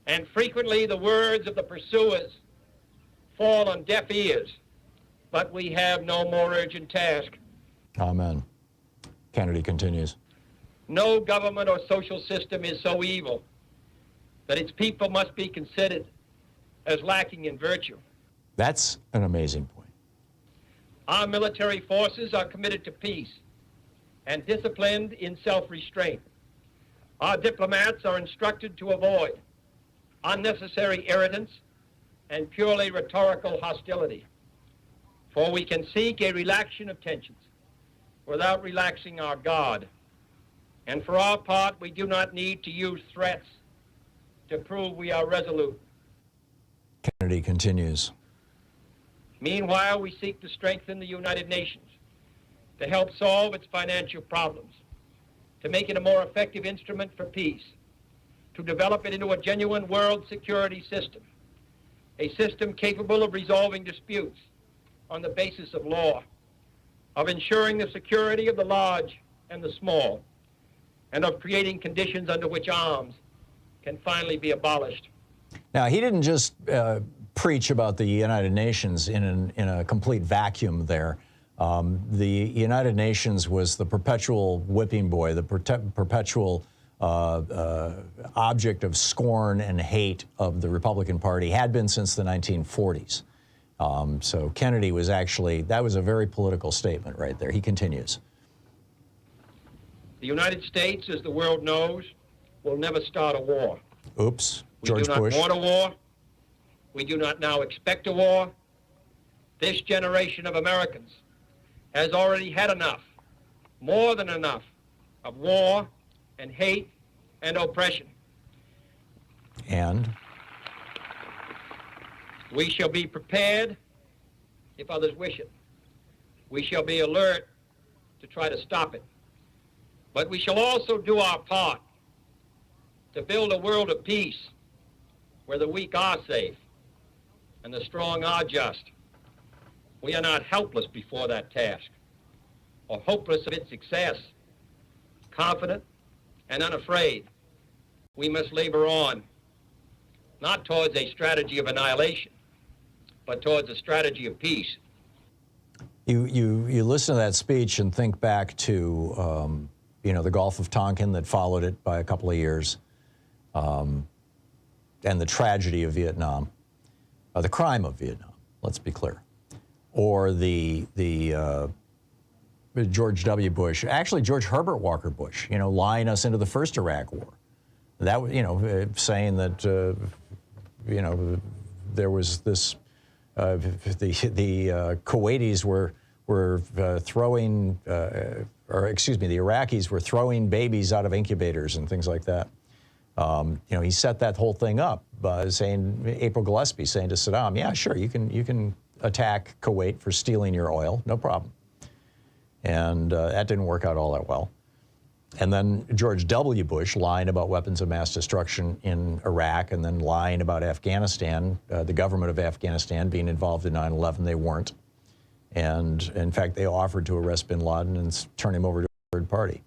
S13: and frequently the words of the pursuers fall on deaf ears, but we have no more urgent task.
S2: Amen. Kennedy continues.
S13: No government or social system is so evil that its people must be considered as lacking in virtue.
S2: That's an amazing point.
S13: Our military forces are committed to peace and disciplined in self-restraint. Our diplomats are instructed to avoid unnecessary irritants and purely rhetorical hostility. For we can seek a relaxation of tensions without relaxing our guard. And for our part, we do not need to use threats to prove we are resolute.
S2: Kennedy continues.
S13: Meanwhile, we seek to strengthen the United Nations to help solve its financial problems, to make it a more effective instrument for peace, to develop it into a genuine world security system, a system capable of resolving disputes on the basis of law, of ensuring the security of the large and the small, and of creating conditions under which arms can finally be abolished.
S2: Now, he didn't just preach about the United Nations in a complete vacuum there. The United Nations was the perpetual whipping boy, the perpetual object of scorn and hate of the Republican Party, had been since the 1940s. So Kennedy was actually, that was a very political statement right there. He continues.
S13: The United States, as the world knows, will never start a war.
S2: Oops, George Bush.
S13: We do not want a war. We do not now expect a war. This generation of Americans has already had enough, more than enough, of war and hate and oppression.
S2: And?
S13: We shall be prepared if others wish it. We shall be alert to try to stop it. But we shall also do our part to build a world of peace where the weak are safe and the strong are just. We are not helpless before that task or hopeless of its success. Confident and unafraid, we must labor on, not towards a strategy of annihilation, but towards a strategy of peace.
S2: You listen to that speech and think back to the Gulf of Tonkin that followed it by a couple of years, and the tragedy of Vietnam, the crime of Vietnam, let's be clear, or the George W. Bush, actually George Herbert Walker Bush, lying us into the first Iraq War. That, saying that, there was this the Kuwaitis were throwing, or excuse me, the Iraqis were throwing babies out of incubators and things like that. He set that whole thing up by saying, April Gillespie saying to Saddam, yeah, sure, you can attack Kuwait for stealing your oil, no problem. And that didn't work out all that well. And then George W. Bush lying about weapons of mass destruction in Iraq, and then lying about Afghanistan, the government of Afghanistan being involved in 9/11. They weren't. And in fact, they offered to arrest bin Laden and turn him over to a third party.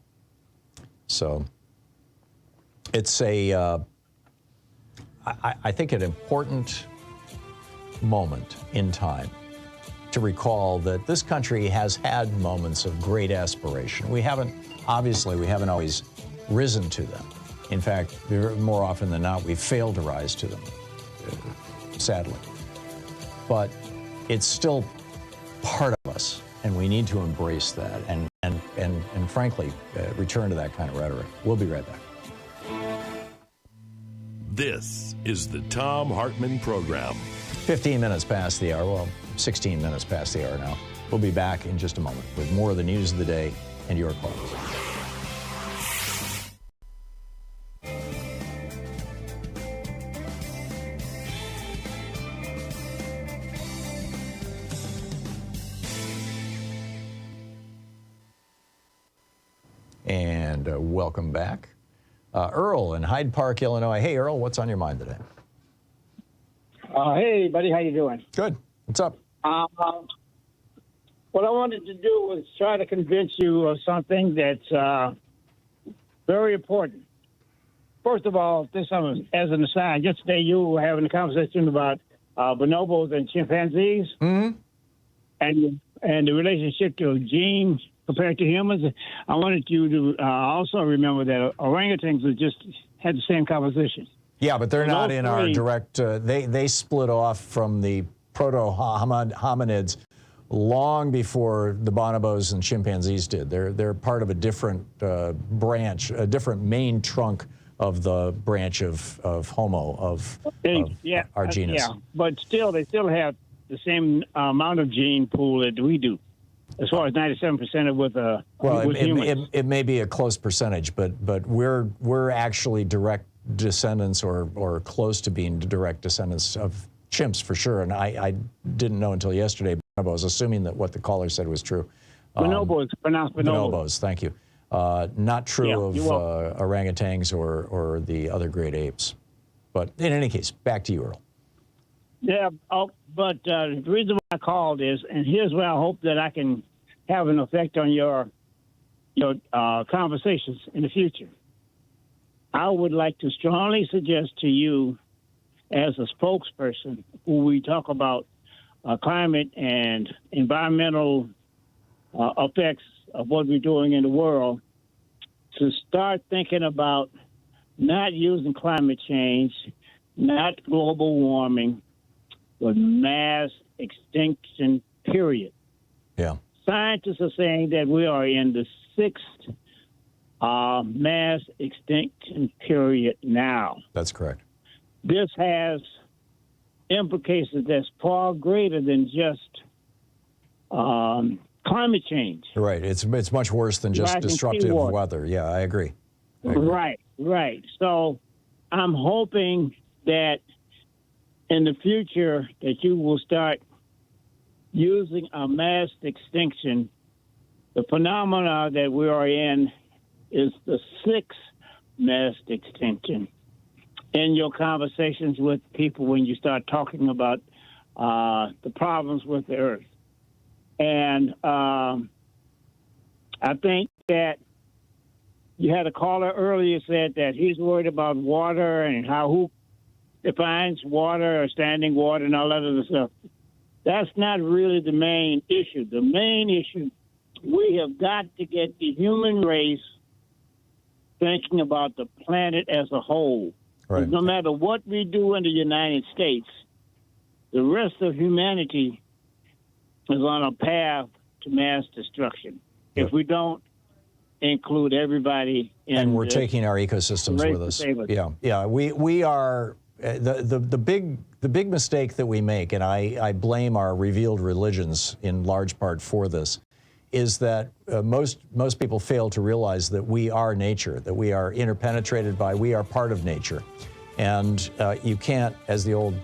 S2: So it's I think an important moment in time to recall that this country has had moments of great aspiration. We haven't always risen to them. In fact, more often than not, we've failed to rise to them, sadly. But it's still part of us, and we need to embrace that and frankly, return to that kind of rhetoric. We'll be right back.
S5: This is the Thom Hartmann Program.
S2: 15 minutes past the hour, well, 16 minutes past the hour now. We'll be back in just a moment with more of the news of the day and your calls. And welcome back. Earl in Hyde Park, Illinois. Hey, Earl, what's on your mind today?
S14: Hey, buddy, how you doing?
S2: Good. What's up?
S14: What I wanted to do was try to convince you of something that's very important. First of all, as an aside, yesterday you were having a conversation about bonobos and chimpanzees, and the relationship to genes compared to humans. I wanted you to also remember that orangutans just had the same composition.
S2: Yeah, but they're not in our direct. They split off from the proto-hominids long before the bonobos and chimpanzees did. They're part of a different branch, a different main trunk of the branch of Homo, of our genus.
S14: Yeah, but still, they still have the same amount of gene pool that we do, as far as 97% of with humans.
S2: It may be a close percentage, but we're actually direct descendants or close to being direct descendants of chimps for sure. And I didn't know until yesterday. I was assuming that what the caller said was true.
S14: Bonobos, pronounced bonobos.
S2: Bonobos, thank you. Not true of orangutans or the other great apes. But in any case, back to you, Earl.
S14: Yeah, but the reason why I called is, and here's where I hope that I can have an effect on your conversations in the future. I would like to strongly suggest to you, as a spokesperson, who we talk about climate and environmental effects of what we're doing in the world, to start thinking about not using climate change, not global warming, but mass extinction, period.
S2: Yeah.
S14: Scientists are saying that we are in the 6th mass extinction period now.
S2: That's correct.
S14: This has implications that's far greater than just climate change.
S2: Right. It's much worse than just disruptive weather. Yeah, I agree.
S14: Right. So I'm hoping that in the future that you will start using a mass extinction. The phenomena that we are in is the 6th mass extinction. In your conversations with people when you start talking about the problems with the earth. And I think that you had a caller earlier said that he's worried about water and who defines water or standing water and all that other stuff. That's not really the main issue. The main issue, we have got to get the human race thinking about the planet as a whole.
S2: Right.
S14: No matter what we do in the United States, the rest of humanity is on a path to mass destruction. Yep. If we don't include everybody in
S2: and we're taking our ecosystems with us. Yeah. We are the big mistake that we make, and I blame our revealed religions in large part for this, is that most people fail to realize that we are nature, that we are interpenetrated by, we are part of nature. And you can't, as the old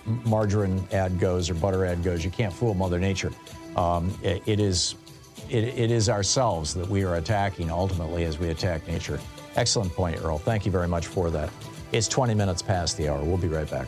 S2: margarine ad goes or butter ad goes, you can't fool Mother Nature. It is ourselves that we are attacking ultimately as we attack nature. Excellent point, Earl. Thank you very much for that. It's 20 minutes past the hour. We'll be right back.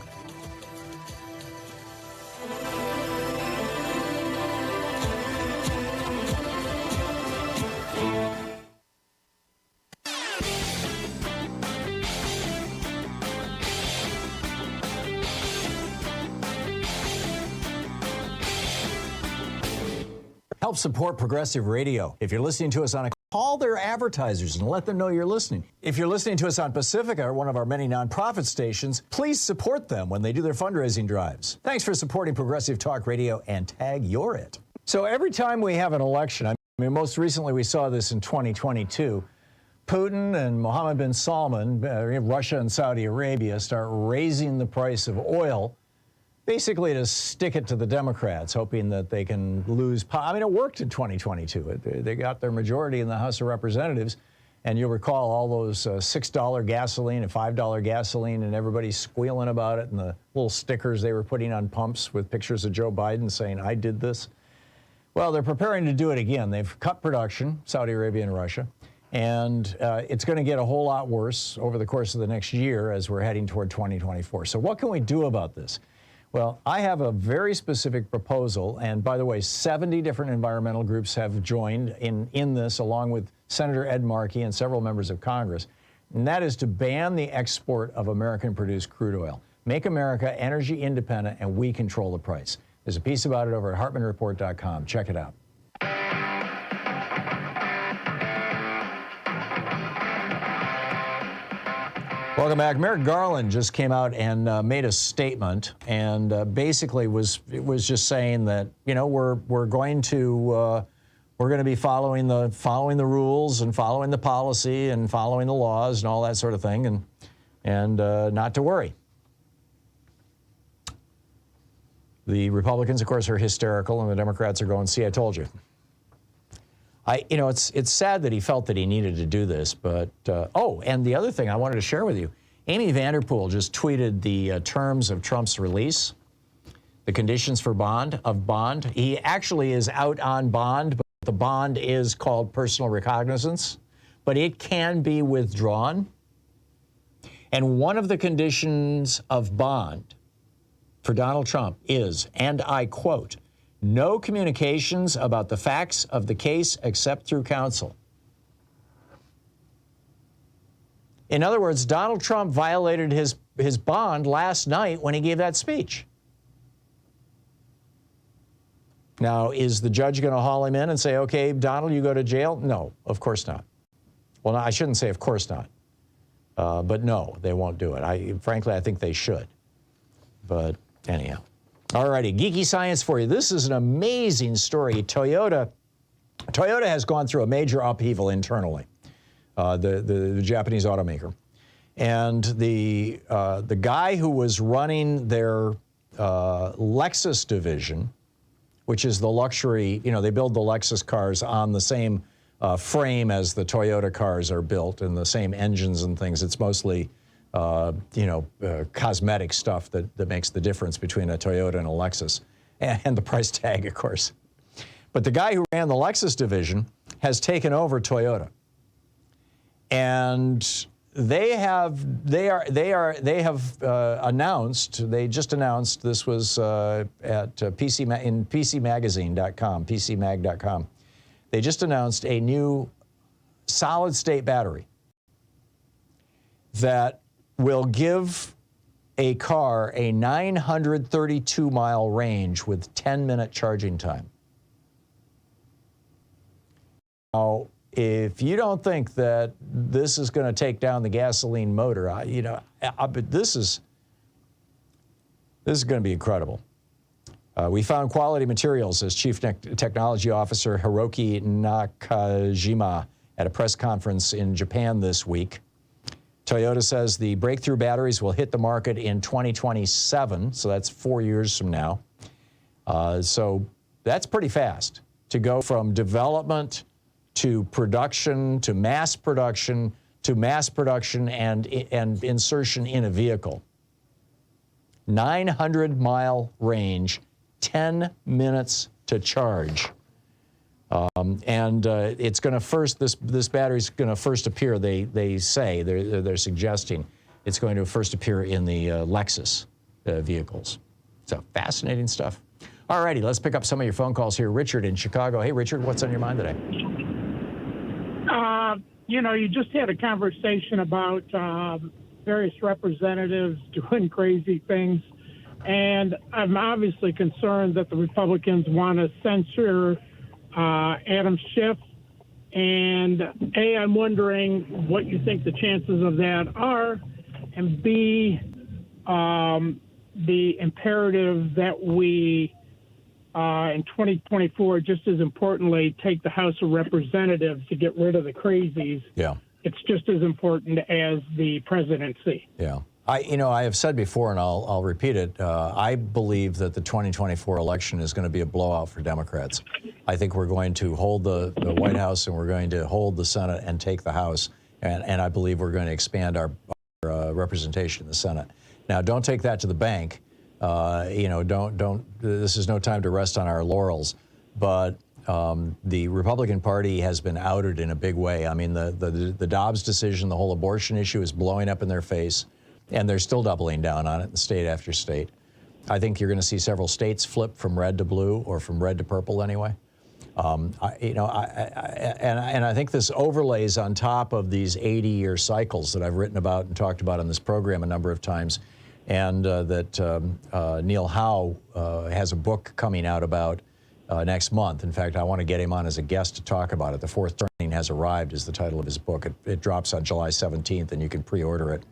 S2: Help support progressive radio. If you're listening to us on a call their advertisers and let them know you're listening. If you're listening to us on Pacifica, one of our many nonprofit stations, please support them when they do their fundraising drives. Thanks for supporting Progressive Talk Radio and tag you're it. So every time we have an election, I mean, most recently we saw this in 2022, Putin and Mohammed bin Salman, Russia and Saudi Arabia, start raising the price of oil, basically to stick it to the Democrats, hoping that they can lose power. I mean, it worked in 2022. They got their majority in the House of Representatives, and you'll recall all those $6 gasoline and $5 gasoline, and everybody squealing about it, and the little stickers they were putting on pumps with pictures of Joe Biden saying, I did this. Well, they're preparing to do it again. They've cut production, Saudi Arabia and Russia, and it's going to get a whole lot worse over the course of the next year as we're heading toward 2024. So what can we do about this? Well, I have a very specific proposal, and by the way, 70 different environmental groups have joined in this, along with Senator Ed Markey and several members of Congress, and that is to ban the export of American-produced crude oil. Make America energy independent, and we control the price. There's a piece about it over at HartmannReport.com. Check it out. Welcome back. Merrick Garland just came out and made a statement, and basically was just saying that, you know, we're going to be following the rules and following the policy and following the laws and all that sort of thing, and not to worry. The Republicans, of course, are hysterical, and the Democrats are going, "See, I told you." You know, it's sad that he felt that he needed to do this, but, oh, and the other thing I wanted to share with you, Amy Vanderpool just tweeted the terms of Trump's release, the conditions for bond. He actually is out on bond, but the bond is called personal recognizance, but it can be withdrawn. And one of the conditions of bond for Donald Trump is, and I quote, "No communications about the facts of the case except through counsel." In other words, Donald Trump violated his bond last night when he gave that speech. Now, is the judge going to haul him in and say, okay, Donald, you go to jail? No, of course not. Well, no, I shouldn't say of course not. But no, they won't do it. Frankly, I think they should. But anyhow. All righty, Geeky Science for you. This is an amazing story. Toyota has gone through a major upheaval internally, the Japanese automaker. And the guy who was running their Lexus division, which is the luxury, you know, they build the Lexus cars on the same frame as the Toyota cars are built, and the same engines and things. It's mostly cosmetic stuff that makes the difference between a Toyota and a Lexus, and the price tag, of course. But the guy who ran the Lexus division has taken over Toyota, and they just announced, this was at PCMagazine.com, they just announced a new solid-state battery that will give a car a 932-mile range with 10-minute charging time. Now, if you don't think that this is going to take down the gasoline motor, but this is going to be incredible. We found quality materials, says Chief Technology Officer Hiroki Nakajima at a press conference in Japan this week. Toyota says the breakthrough batteries will hit the market in 2027, so that's 4 years from now. So that's pretty fast to go from development to production to mass production and insertion in a vehicle. 900-mile range, 10 minutes to charge. It's going to first, this battery's going to first appear, they're suggesting it's going to first appear in the Lexus vehicles. So fascinating stuff. All righty, let's pick up some of your phone calls here. Richard in Chicago. Hey, Richard, what's on your mind today?
S15: You just had a conversation about various representatives doing crazy things, and I'm obviously concerned that the Republicans want to censure Adam Schiff, and A, I'm wondering what you think the chances of that are, and B, the imperative that we, in 2024, just as importantly, take the House of Representatives to get rid of the crazies.
S2: Yeah.
S15: It's just as important as the presidency.
S2: Yeah. I have said before, and I'll repeat it, I believe that the 2024 election is going to be a blowout for Democrats. I think we're going to hold the White House, and we're going to hold the Senate and take the House, and I believe we're going to expand our representation in the Senate. Now, don't take that to the bank. This is no time to rest on our laurels, but the Republican Party has been outed in a big way. I mean, the Dobbs decision, the whole abortion issue is blowing up in their face, and they're still doubling down on it in state after state. I think you're going to see several states flip from red to blue, or from red to purple anyway. I think this overlays on top of these 80-year cycles that I've written about and talked about on this program a number of times, and that Neil Howe has a book coming out about next month. In fact, I want to get him on as a guest to talk about it. The Fourth Turning Has Arrived is the title of his book. It drops on July 17th, and you can pre-order it.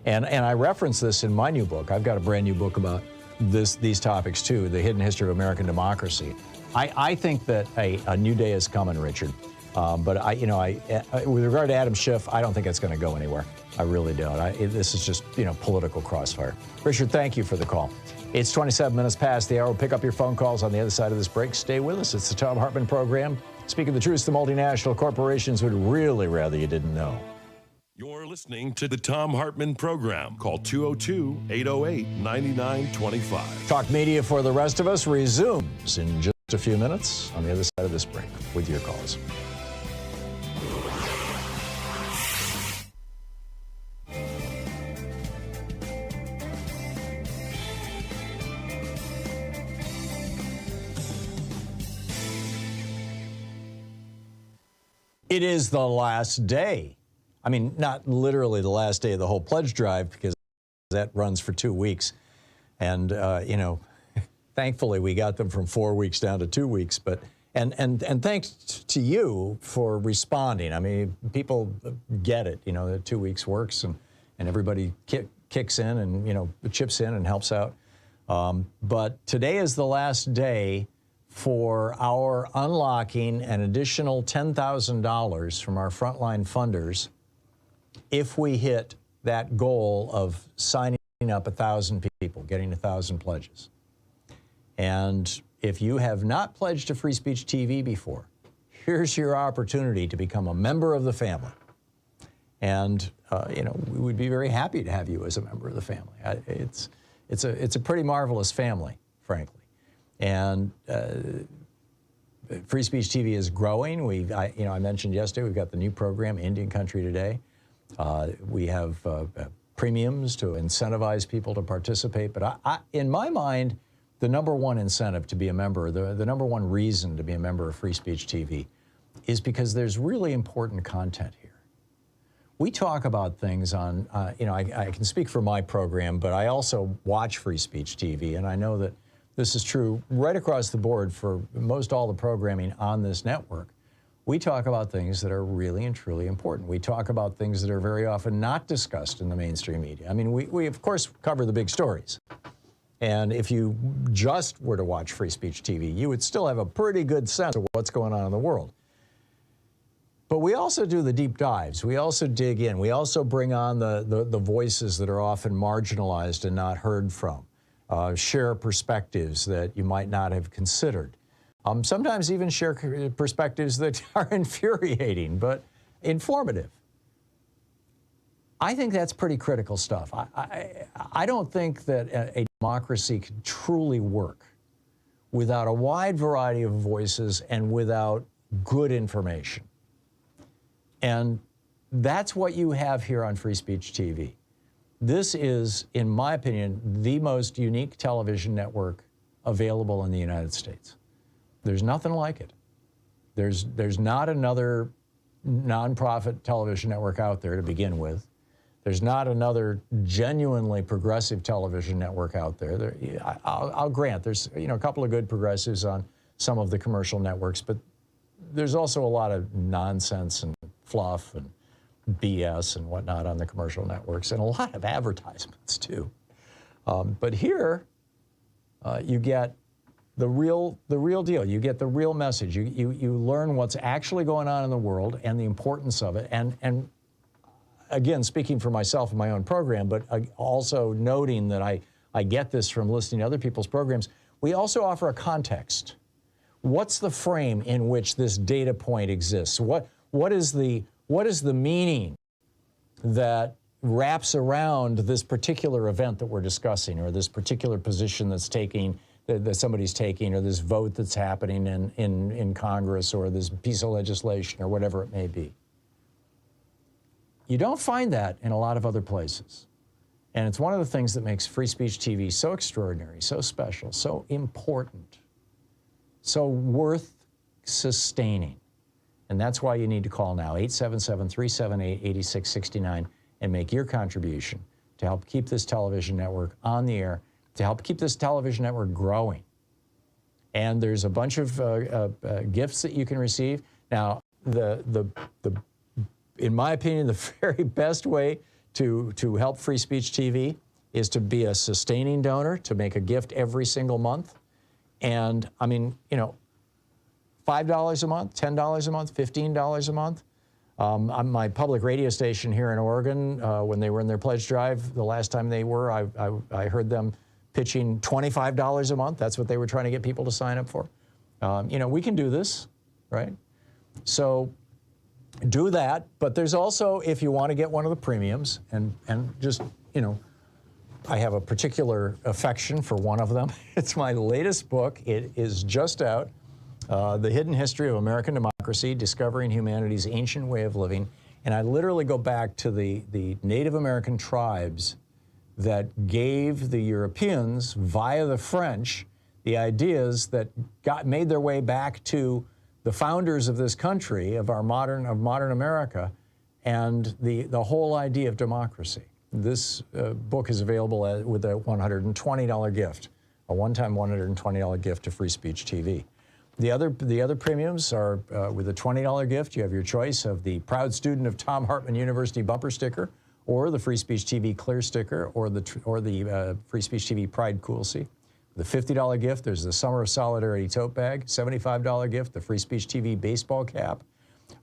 S2: And I reference this in my new book. I've got a brand new book about these topics too, the hidden history of American democracy. I think that a new day is coming, Richard. But with regard to Adam Schiff, I don't think it's going to go anywhere. I really don't. This is just, political crossfire. Richard, thank you for the call. It's 27 minutes past the hour. We'll pick up your phone calls on the other side of this break. Stay with us. It's the Thom Hartmann Program. Speaking the truth, the multinational corporations would really rather you didn't know.
S5: You're listening to the Thom Hartmann Program. Call 202-808-9925.
S2: Talk Media for the rest of us resumes in just a few minutes on the other side of this break with your calls. It is the last day. I mean, not literally the last day of the whole pledge drive, because that runs for 2 weeks. And, thankfully we got them from 4 weeks down to 2 weeks. But and thanks to you for responding. I mean, people get it, that 2 weeks works, and everybody kicks in and, chips in and helps out. But today is the last day for our unlocking an additional $10,000 from our frontline funders if we hit that goal of signing up 1,000 people, getting 1,000 pledges. And if you have not pledged to Free Speech TV before, here's your opportunity to become a member of the family. And, we would be very happy to have you as a member of the family. It's a pretty marvelous family, frankly. And Free Speech TV is growing. I mentioned yesterday, we've got the new program, Indian Country Today. We have premiums to incentivize people to participate. But in my mind, the number one incentive to be a member, the number one reason to be a member of Free Speech TV is because there's really important content here. We talk about things on, I can speak for my program, but I also watch Free Speech TV, and I know that this is true right across the board for most all the programming on this network. We talk about things that are really and truly important. We talk about things that are very often not discussed in the mainstream media. I mean, we of course cover the big stories. And if you just were to watch Free Speech TV, you would still have a pretty good sense of what's going on in the world. But we also do the deep dives. We also dig in. We also bring on the voices that are often marginalized and not heard from, share perspectives that you might not have considered. Sometimes even share perspectives that are infuriating, but informative. I think that's pretty critical stuff. I don't think that a democracy can truly work without a wide variety of voices and without good information. And that's what you have here on Free Speech TV. This is, in my opinion, the most unique television network available in the United States. There's nothing like it. There's not another nonprofit television network out there to begin with. There's not another genuinely progressive television network out there. I'll grant there's a couple of good progressives on some of the commercial networks, but there's also a lot of nonsense and fluff and BS and whatnot on the commercial networks, and a lot of advertisements too. But here, you get the real deal. You get the real message. You learn what's actually going on in the world and the importance of it. And again, speaking for myself and my own program, but also noting that I get this from listening to other people's programs, we also offer a context. What's the frame in which this data point exists? What is the meaning that wraps around this particular event that we're discussing, or this particular position that's that somebody's taking, or this vote that's happening in Congress, or this piece of legislation, or whatever it may be? You don't find that in a lot of other places. And it's one of the things that makes Free Speech TV so extraordinary, so special, so important, so worth sustaining. And that's why you need to call now, 877-378-8669, and make your contribution to help keep this television network on the air, to help keep this television network growing. And there's a bunch of gifts that you can receive. Now, in my opinion, the very best way to help Free Speech TV is to be a sustaining donor, to make a gift every single month. And I mean, $5 a month, $10 a month, $15 a month. On my public radio station here in Oregon, when they were in their pledge drive, the last time they were, I heard them pitching $25 a month. That's what they were trying to get people to sign up for. We can do this, right? So do that, but there's also, if you want to get one of the premiums, and just, I have a particular affection for one of them. It's my latest book. It is just out, The Hidden History of American Democracy, Discovering Humanity's Ancient Way of Living. And I literally go back to the Native American tribes that gave the Europeans, via the French, the ideas that made their way back to the founders of this country, of modern America, and the whole idea of democracy. This book is available with a $120 gift, a one-time $120 gift to Free Speech TV. The other premiums are with a $20 gift. You have your choice of the Proud Student of Thom Hartmann University bumper sticker, or the Free Speech TV clear sticker, or the Free Speech TV Pride Coolsey. The $50 gift, there's the Summer of Solidarity tote bag. $75 gift, the Free Speech TV baseball cap.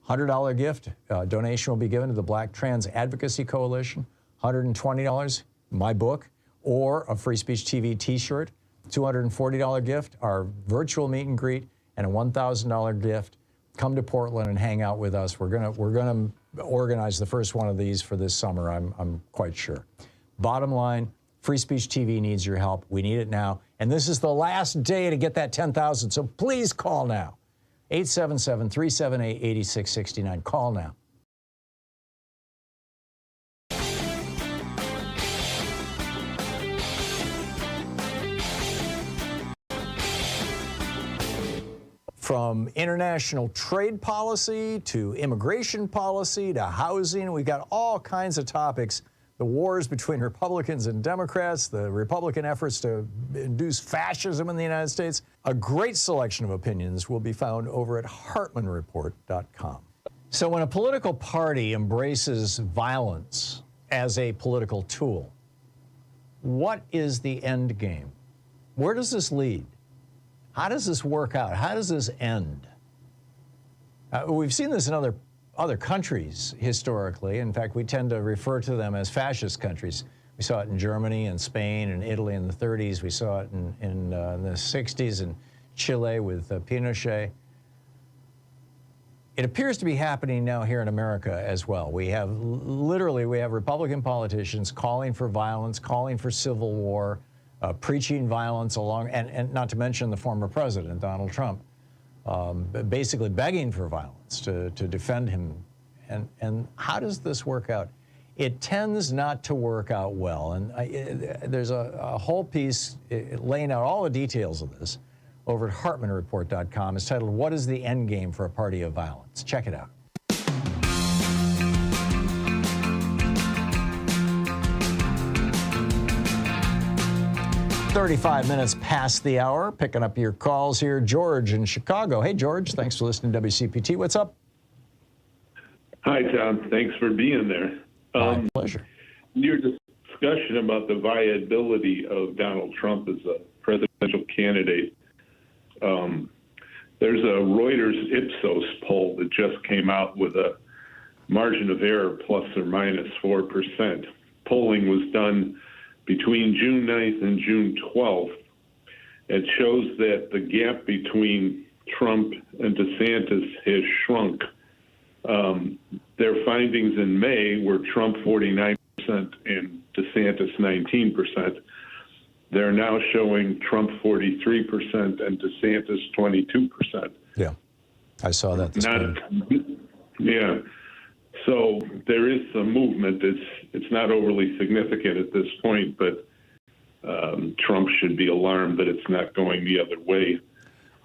S2: $100 gift, donation will be given to the Black Trans Advocacy Coalition. $120, my book, or a Free Speech TV t-shirt. $240 gift, our virtual meet and greet, and a $1,000 gift. Come to Portland and hang out with us. We're gonna organize the first one of these for this summer, I'm quite sure. Bottom line, Free Speech TV needs your help. We need it now. And this is the last day to get that 10,000, so please call now. 877-378-8669. Call now. From international trade policy to immigration policy to housing, we've got all kinds of topics. The wars between Republicans and Democrats, the Republican efforts to induce fascism in the United States. A great selection of opinions will be found over at HartmannReport.com. So when a political party embraces violence as a political tool, what is the end game? Where does this lead? How does this work out? How does this end? We've seen this in other other countries historically. In fact, we tend to refer to them as fascist countries. We saw it in Germany and Spain and Italy in the 30s. We saw it in the 60s in Chile with Pinochet. It appears to be happening now here in America as well. We have Republican politicians calling for violence, calling for civil war, preaching violence along, and not to mention the former president, Donald Trump, basically begging for violence to defend him. And how does this work out? It tends not to work out well. And there's a whole piece laying out all the details of this over at HartmannReport.com. It's titled, "What is the End Game for a Party of Violence?" Check it out. 35 minutes past the hour. Picking up your calls here. George in Chicago. Hey, George. Thanks for listening to WCPT. What's up?
S16: Hi, Tom. Thanks for being there.
S2: My pleasure.
S16: Your discussion about the viability of Donald Trump as a presidential candidate. There's a Reuters Ipsos poll that just came out with a margin of error plus or minus 4%. Polling was done between June 9th and June 12th. It shows that the gap between Trump and DeSantis has shrunk. Their findings in May were Trump 49% and DeSantis 19%. They're now showing Trump 43% and DeSantis 22%.
S2: Yeah, I saw that this morning.
S16: Yeah, so there is some movement. It's not overly significant at this point, but Trump should be alarmed that it's not going the other way.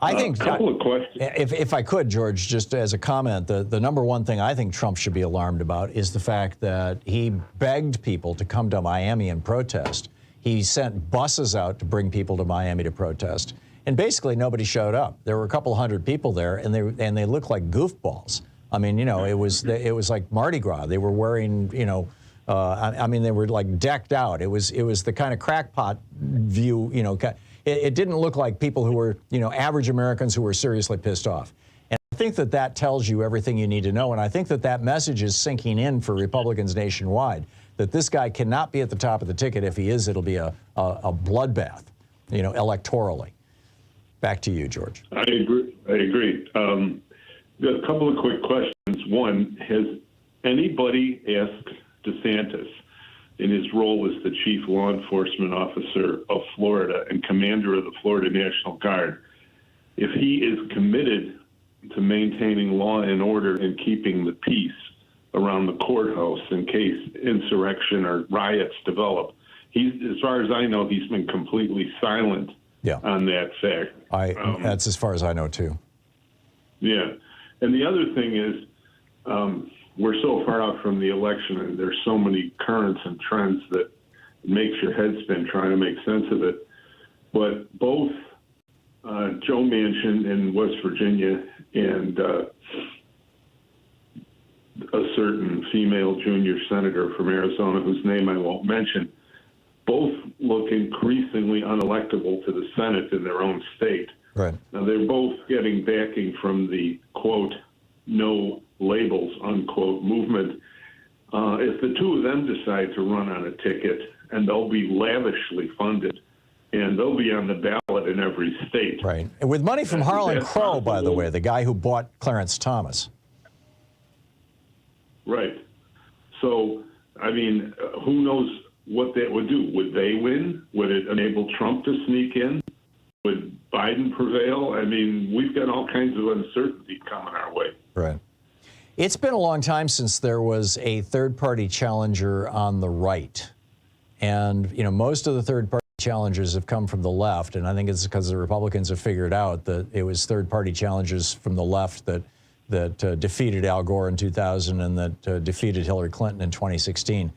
S2: I think
S16: a couple of questions.
S2: If I could, George, just as a comment, the number one thing I think Trump should be alarmed about is the fact that he begged people to come to Miami and protest. He sent buses out to bring people to Miami to protest, and basically nobody showed up. There were a couple hundred people there, and they looked like goofballs. I mean, you know, it was like Mardi Gras. They were wearing, you know, I mean, they were like decked out. It was the kind of crackpot view, you know. It didn't look like people who were, you know, average Americans who were seriously pissed off. And I think that tells you everything you need to know. And I think that message is sinking in for Republicans nationwide, that this guy cannot be at the top of the ticket. If he is, it'll be a bloodbath, you know, electorally. Back to you, George.
S16: I agree. Got a couple of quick questions. One, has anybody asked DeSantis, in his role as the chief law enforcement officer of Florida and commander of the Florida National Guard, if he is committed to maintaining law and order and keeping the peace around the courthouse in case insurrection or riots develop? As far as I know, he's been completely silent on that fact.
S2: That's as far as I know, too.
S16: Yeah. And the other thing is, we're so far out from the election, and there's so many currents and trends that it makes your head spin trying to make sense of it. But both Joe Manchin in West Virginia and a certain female junior senator from Arizona, whose name I won't mention, both look increasingly unelectable to the Senate in their own state.
S2: Right.
S16: Now, they're both getting backing from the, quote, no labels, unquote, movement. If the two of them decide to run on a ticket, and they'll be lavishly funded, and they'll be on the ballot in every state.
S2: Right. And with money from Harlan Crow, by the way, the guy who bought Clarence Thomas.
S16: Right. So, I mean, who knows what that would do? Would they win? Would it enable Trump to sneak in? Would Biden prevail? I mean, we've got all kinds of uncertainty coming our way.
S2: Right. It's been a long time since there was a third-party challenger on the right. And, you know, most of the third-party challengers have come from the left, and I think it's because the Republicans have figured out that it was third-party challengers from the left that defeated Al Gore in 2000 and that defeated Hillary Clinton in 2016.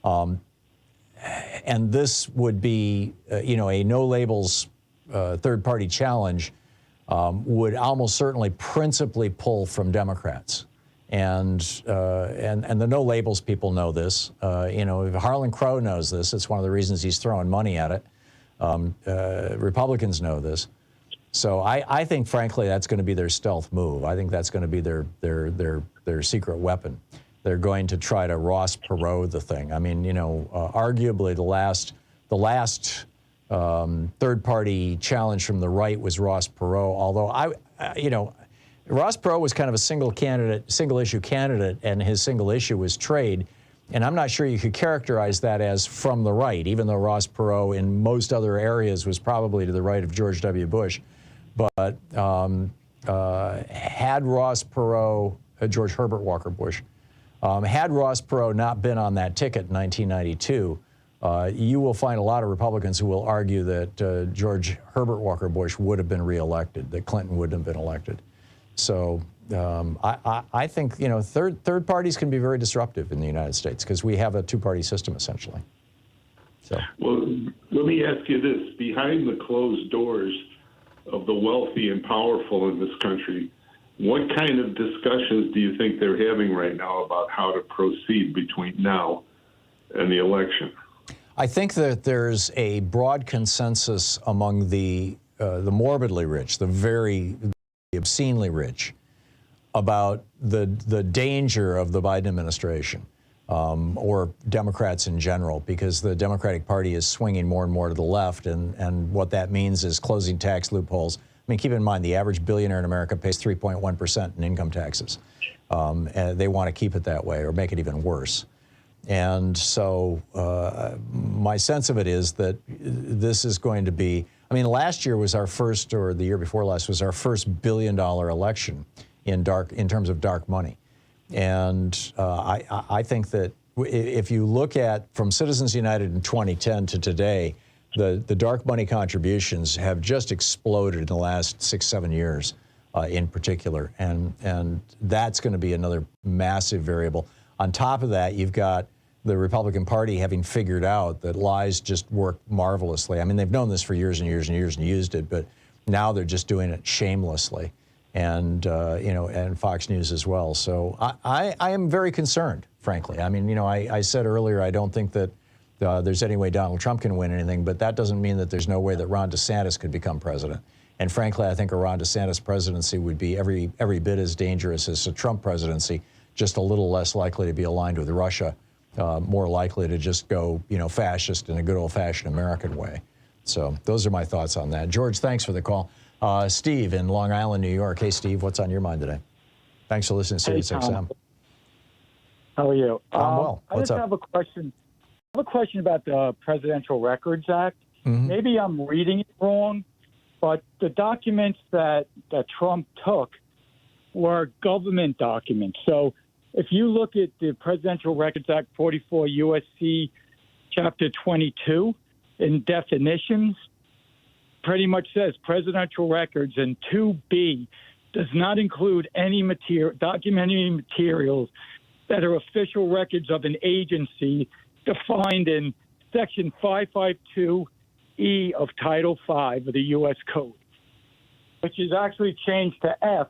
S2: And this would be, you know, a no-labels third-party challenge would almost certainly principally pull from Democrats. And the no labels people know this. You know, Harlan Crow knows this. It's one of the reasons he's throwing money at it. Republicans know this. So I think, frankly, that's going to be their stealth move. I think that's going to be their secret weapon. They're going to try to Ross Perot the thing. I mean, arguably the last third-party challenge from the right was Ross Perot. Although Ross Perot was kind of a single-issue candidate, and his single issue was trade. And I'm not sure you could characterize that as from the right, even though Ross Perot in most other areas was probably to the right of George W. Bush. But had Ross Perot, George Herbert Walker Bush, had Ross Perot not been on that ticket in 1992, you will find a lot of Republicans who will argue that George Herbert Walker Bush would have been reelected, that Clinton wouldn't have been elected. So I think, third parties can be very disruptive in the United States because we have a two-party system, essentially. So.
S16: Well, let me ask you this. Behind the closed doors of the wealthy and powerful in this country, what kind of discussions do you think they're having right now about how to proceed between now and the election?
S2: I think that there's a broad consensus among the morbidly rich, the very obscenely rich, about the danger of the Biden administration or Democrats in general, because the Democratic Party is swinging more and more to the left, and what that means is closing tax loopholes. I mean, keep in mind, the average billionaire in America pays 3.1% in income taxes. And they want to keep it that way or make it even worse. And so my sense of it is that this is going to be, I mean, last year was our first, or the year before last was our first billion-dollar election in terms of dark money. And I think that if you look at from Citizens United in 2010 to today, the dark money contributions have just exploded in the last 6-7 years in particular. And that's going to be another massive variable. On top of that, you've got the Republican Party having figured out that lies just work marvelously. I mean, they've known this for years and years and years and used it, but now they're just doing it shamelessly. And, and Fox News as well. So I am very concerned, frankly. I mean, I said earlier, I don't think that there's any way Donald Trump can win anything, but that doesn't mean that there's no way that Ron DeSantis could become president. And frankly, I think a Ron DeSantis presidency would be every bit as dangerous as a Trump presidency, just a little less likely to be aligned with Russia, more likely to just go, fascist in a good old-fashioned American way. So those are my thoughts on that. George, thanks for the call. Steve in Long Island, New York. Hey, Steve, what's on your mind today? Thanks for listening to Sirius XM.
S17: How are you?
S2: I'm well. What's up?
S17: I have a question. I have a question about the Presidential Records Act.
S2: Mm-hmm.
S17: Maybe I'm reading it wrong, but the documents that Trump took were government documents. So if you look at the Presidential Records Act 44 U.S.C. Chapter 22 in definitions, pretty much says presidential records, and 2B does not include any documentary materials that are official records of an agency defined in Section 552E of Title V of the U.S. Code, which is actually changed to F,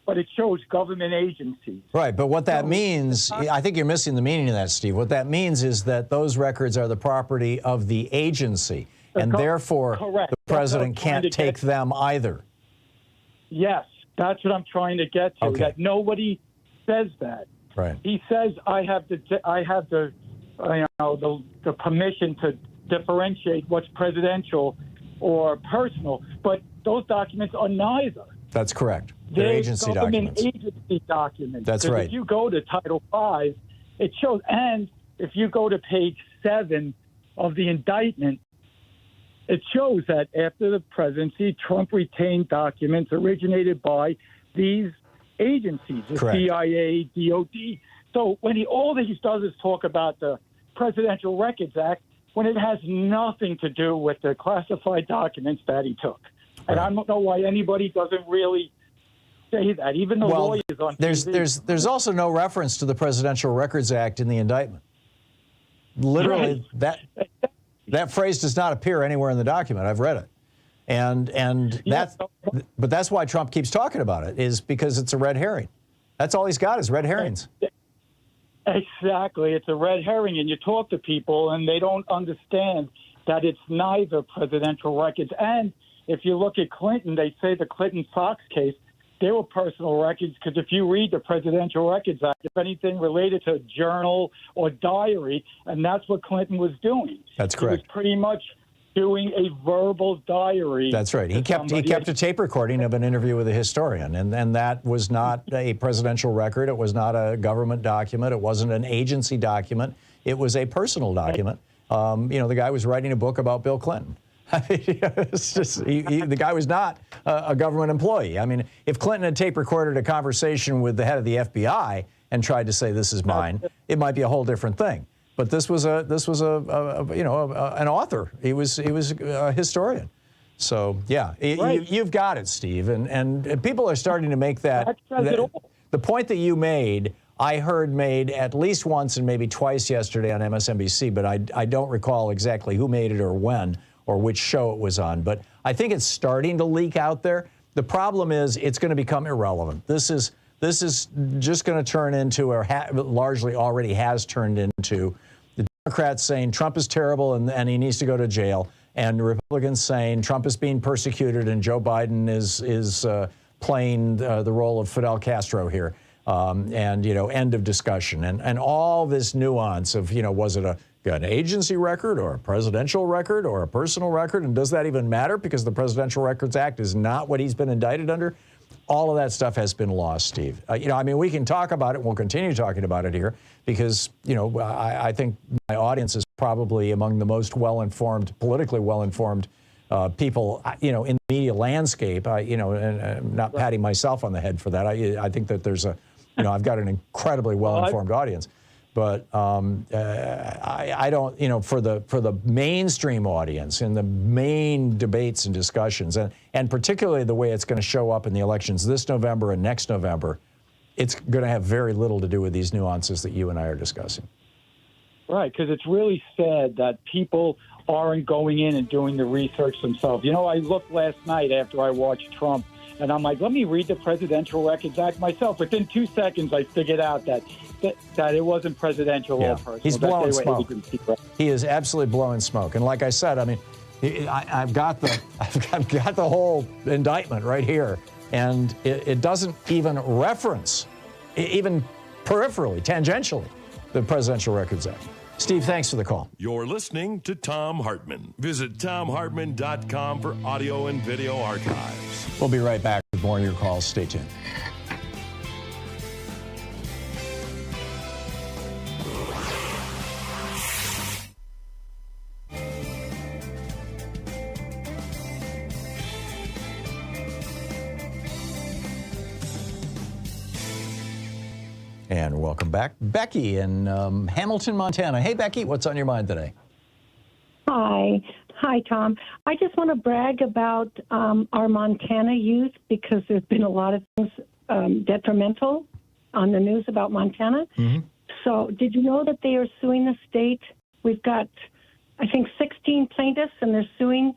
S17: but it shows government agencies.
S2: Right, but what that means, I think you're missing the meaning of that, Steve. What that means is that those records are the property of the agency, and therefore
S17: correct.
S2: The president can't take them either.
S17: Yes, that's what I'm trying to get to.
S2: Okay.
S17: That nobody says that.
S2: Right.
S17: He says I have the permission to differentiate what's presidential or personal, but those documents are neither.
S2: That's correct. They're agency documents.
S17: Agency documents.
S2: That's right.
S17: If you go to Title V, it shows, and if you go to page 7 of the indictment, it shows that after the presidency, Trump retained documents originated by these agencies, the
S2: Correct.
S17: CIA, DOD. So when all that he does is talk about the Presidential Records Act, when it has nothing to do with the classified documents that he took. And I don't know why anybody doesn't really say that, even the lawyers on TV.
S2: There's also no reference to the Presidential Records Act in the indictment. Literally,
S17: Right.
S2: that phrase does not appear anywhere in the document. I've read it. But that's why Trump keeps talking about it, is because it's a red herring. That's all he's got is red herrings.
S17: Exactly. It's a red herring, and you talk to people, and they don't understand that it's neither presidential records. And if you look at Clinton, they say the Clinton-Fox case, they were personal records, because if you read the Presidential Records Act, if anything related to a journal or diary, and that's what Clinton was doing.
S2: That's correct.
S17: He was pretty much doing a verbal diary.
S2: That's right. He kept a tape recording of an interview with a historian, and that was not a presidential record. It was not a government document. It wasn't an agency document. It was a personal document. The guy was writing a book about Bill Clinton. I mean, it's just, the guy was not a government employee. I mean, if Clinton had tape recorded a conversation with the head of the FBI and tried to say this is mine, it might be a whole different thing. But this was an author. He was a historian. So yeah, you've got it, Steve. And people are starting to make that the point that you made. I heard made at least once and maybe twice yesterday on MSNBC, but I don't recall exactly who made it or when or which show it was on. But I think it's starting to leak out there. The problem is it's going to become irrelevant. This is just going to turn into, or largely already has turned into, the Democrats saying Trump is terrible and he needs to go to jail, and the Republicans saying Trump is being persecuted and Joe Biden is playing the role of Fidel Castro here. End of discussion. And all this nuance of, was it an agency record or a presidential record or a personal record? And does that even matter? Because the Presidential Records Act is not what he's been indicted under. All of that stuff has been lost, Steve. We can talk about it. We'll continue talking about it here because, I think my audience is probably among the most well-informed, politically well-informed people, in the media landscape. And I'm not patting myself on the head for that. I think that there's I've got an incredibly well-informed audience. But I don't, for the mainstream audience in the main debates and discussions, and particularly the way it's going to show up in the elections this November and next November, it's going to have very little to do with these nuances that you and I are discussing.
S17: Right, because it's really sad that people aren't going in and doing the research themselves. I looked last night after I watched Trump, and I'm like, let me read the Presidential Records Act myself. Within 2 seconds, I figured out that it wasn't presidential or personal.
S2: He's blowing smoke. He is absolutely blowing smoke. And like I said, I've got the whole indictment right here, and it doesn't even reference, even peripherally, tangentially, the Presidential Records Act. Steve, thanks for the call.
S5: You're listening to Thom Hartmann. Visit ThomHartmann.com for audio and video archives.
S2: We'll be right back with more of your calls. Stay tuned. And welcome back. Becky in Hamilton, Montana. Hey, Becky, what's on your mind today?
S18: Hi, Tom. I just want to brag about our Montana youth because there's been a lot of things detrimental on the news about Montana. Mm-hmm. So did you know that they are suing the state? We've got, I think, 16 plaintiffs, and they're suing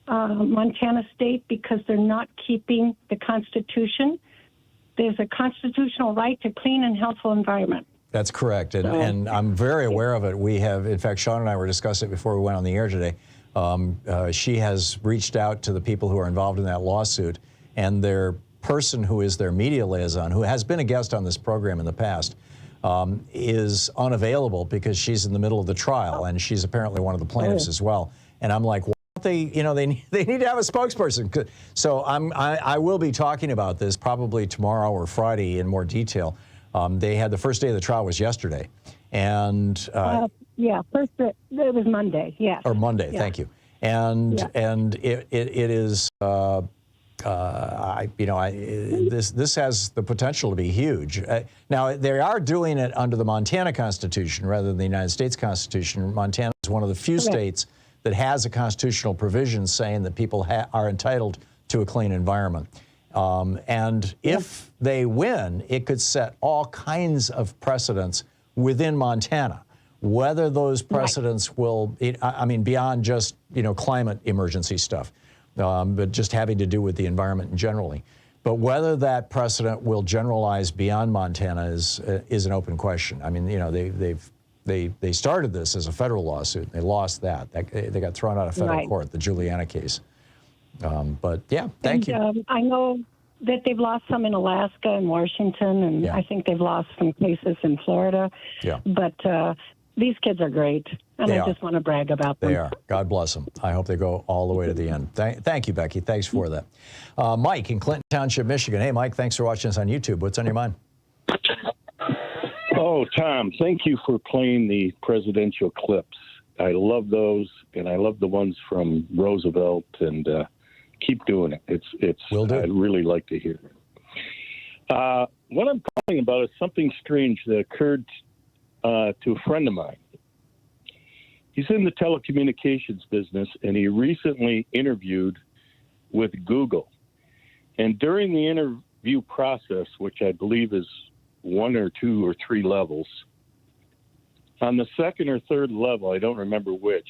S18: Montana State because they're not keeping the Constitution. There's a constitutional right to clean and healthful environment.
S2: That's correct, and I'm very aware of it. We have, in fact, Sean and I were discussing it before we went on the air today. She has reached out to the people who are involved in that lawsuit, and their person who is their media liaison, who has been a guest on this program in the past, is unavailable because she's in the middle of the trial, and she's apparently one of the plaintiffs as well. And I'm like, they need to have a spokesperson. So I will be talking about this probably tomorrow or Friday in more detail. They had the first day of the trial was yesterday, and
S18: first it was Monday, yeah,
S2: or Monday. Yeah. Thank you. And it is this has the potential to be huge. Now they are doing it under the Montana Constitution rather than the United States Constitution. Montana is one of the few states that has a constitutional provision saying that people are entitled to a clean environment. And if they win, it could set all kinds of precedents within Montana. Whether those precedents will, beyond just, climate emergency stuff, but just having to do with the environment generally. But whether that precedent will generalize beyond Montana is an open question. I mean, they started this as a federal lawsuit. They lost that. They got thrown out of federal court, the Juliana case. But yeah, thank you.
S18: I know that they've lost some in Alaska and Washington, and I think they've lost some cases in Florida.
S2: Yeah.
S18: But these kids are great, and I just want to brag about them.
S2: They are. God bless them. I hope they go all the way to the end. Thank you, Becky. Thanks for that. Mike in Clinton Township, Michigan. Hey, Mike, thanks for watching us on YouTube. What's on your mind?
S19: Oh, Tom, thank you for playing the presidential clips. I love those, and I love the ones from Roosevelt, and keep doing it. I'd really like to hear it. What I'm calling about is something strange that occurred to a friend of mine. He's in the telecommunications business, and he recently interviewed with Google. And during the interview process, which I believe is 1 or 2 or 3 levels, on the second or third level, I don't remember which,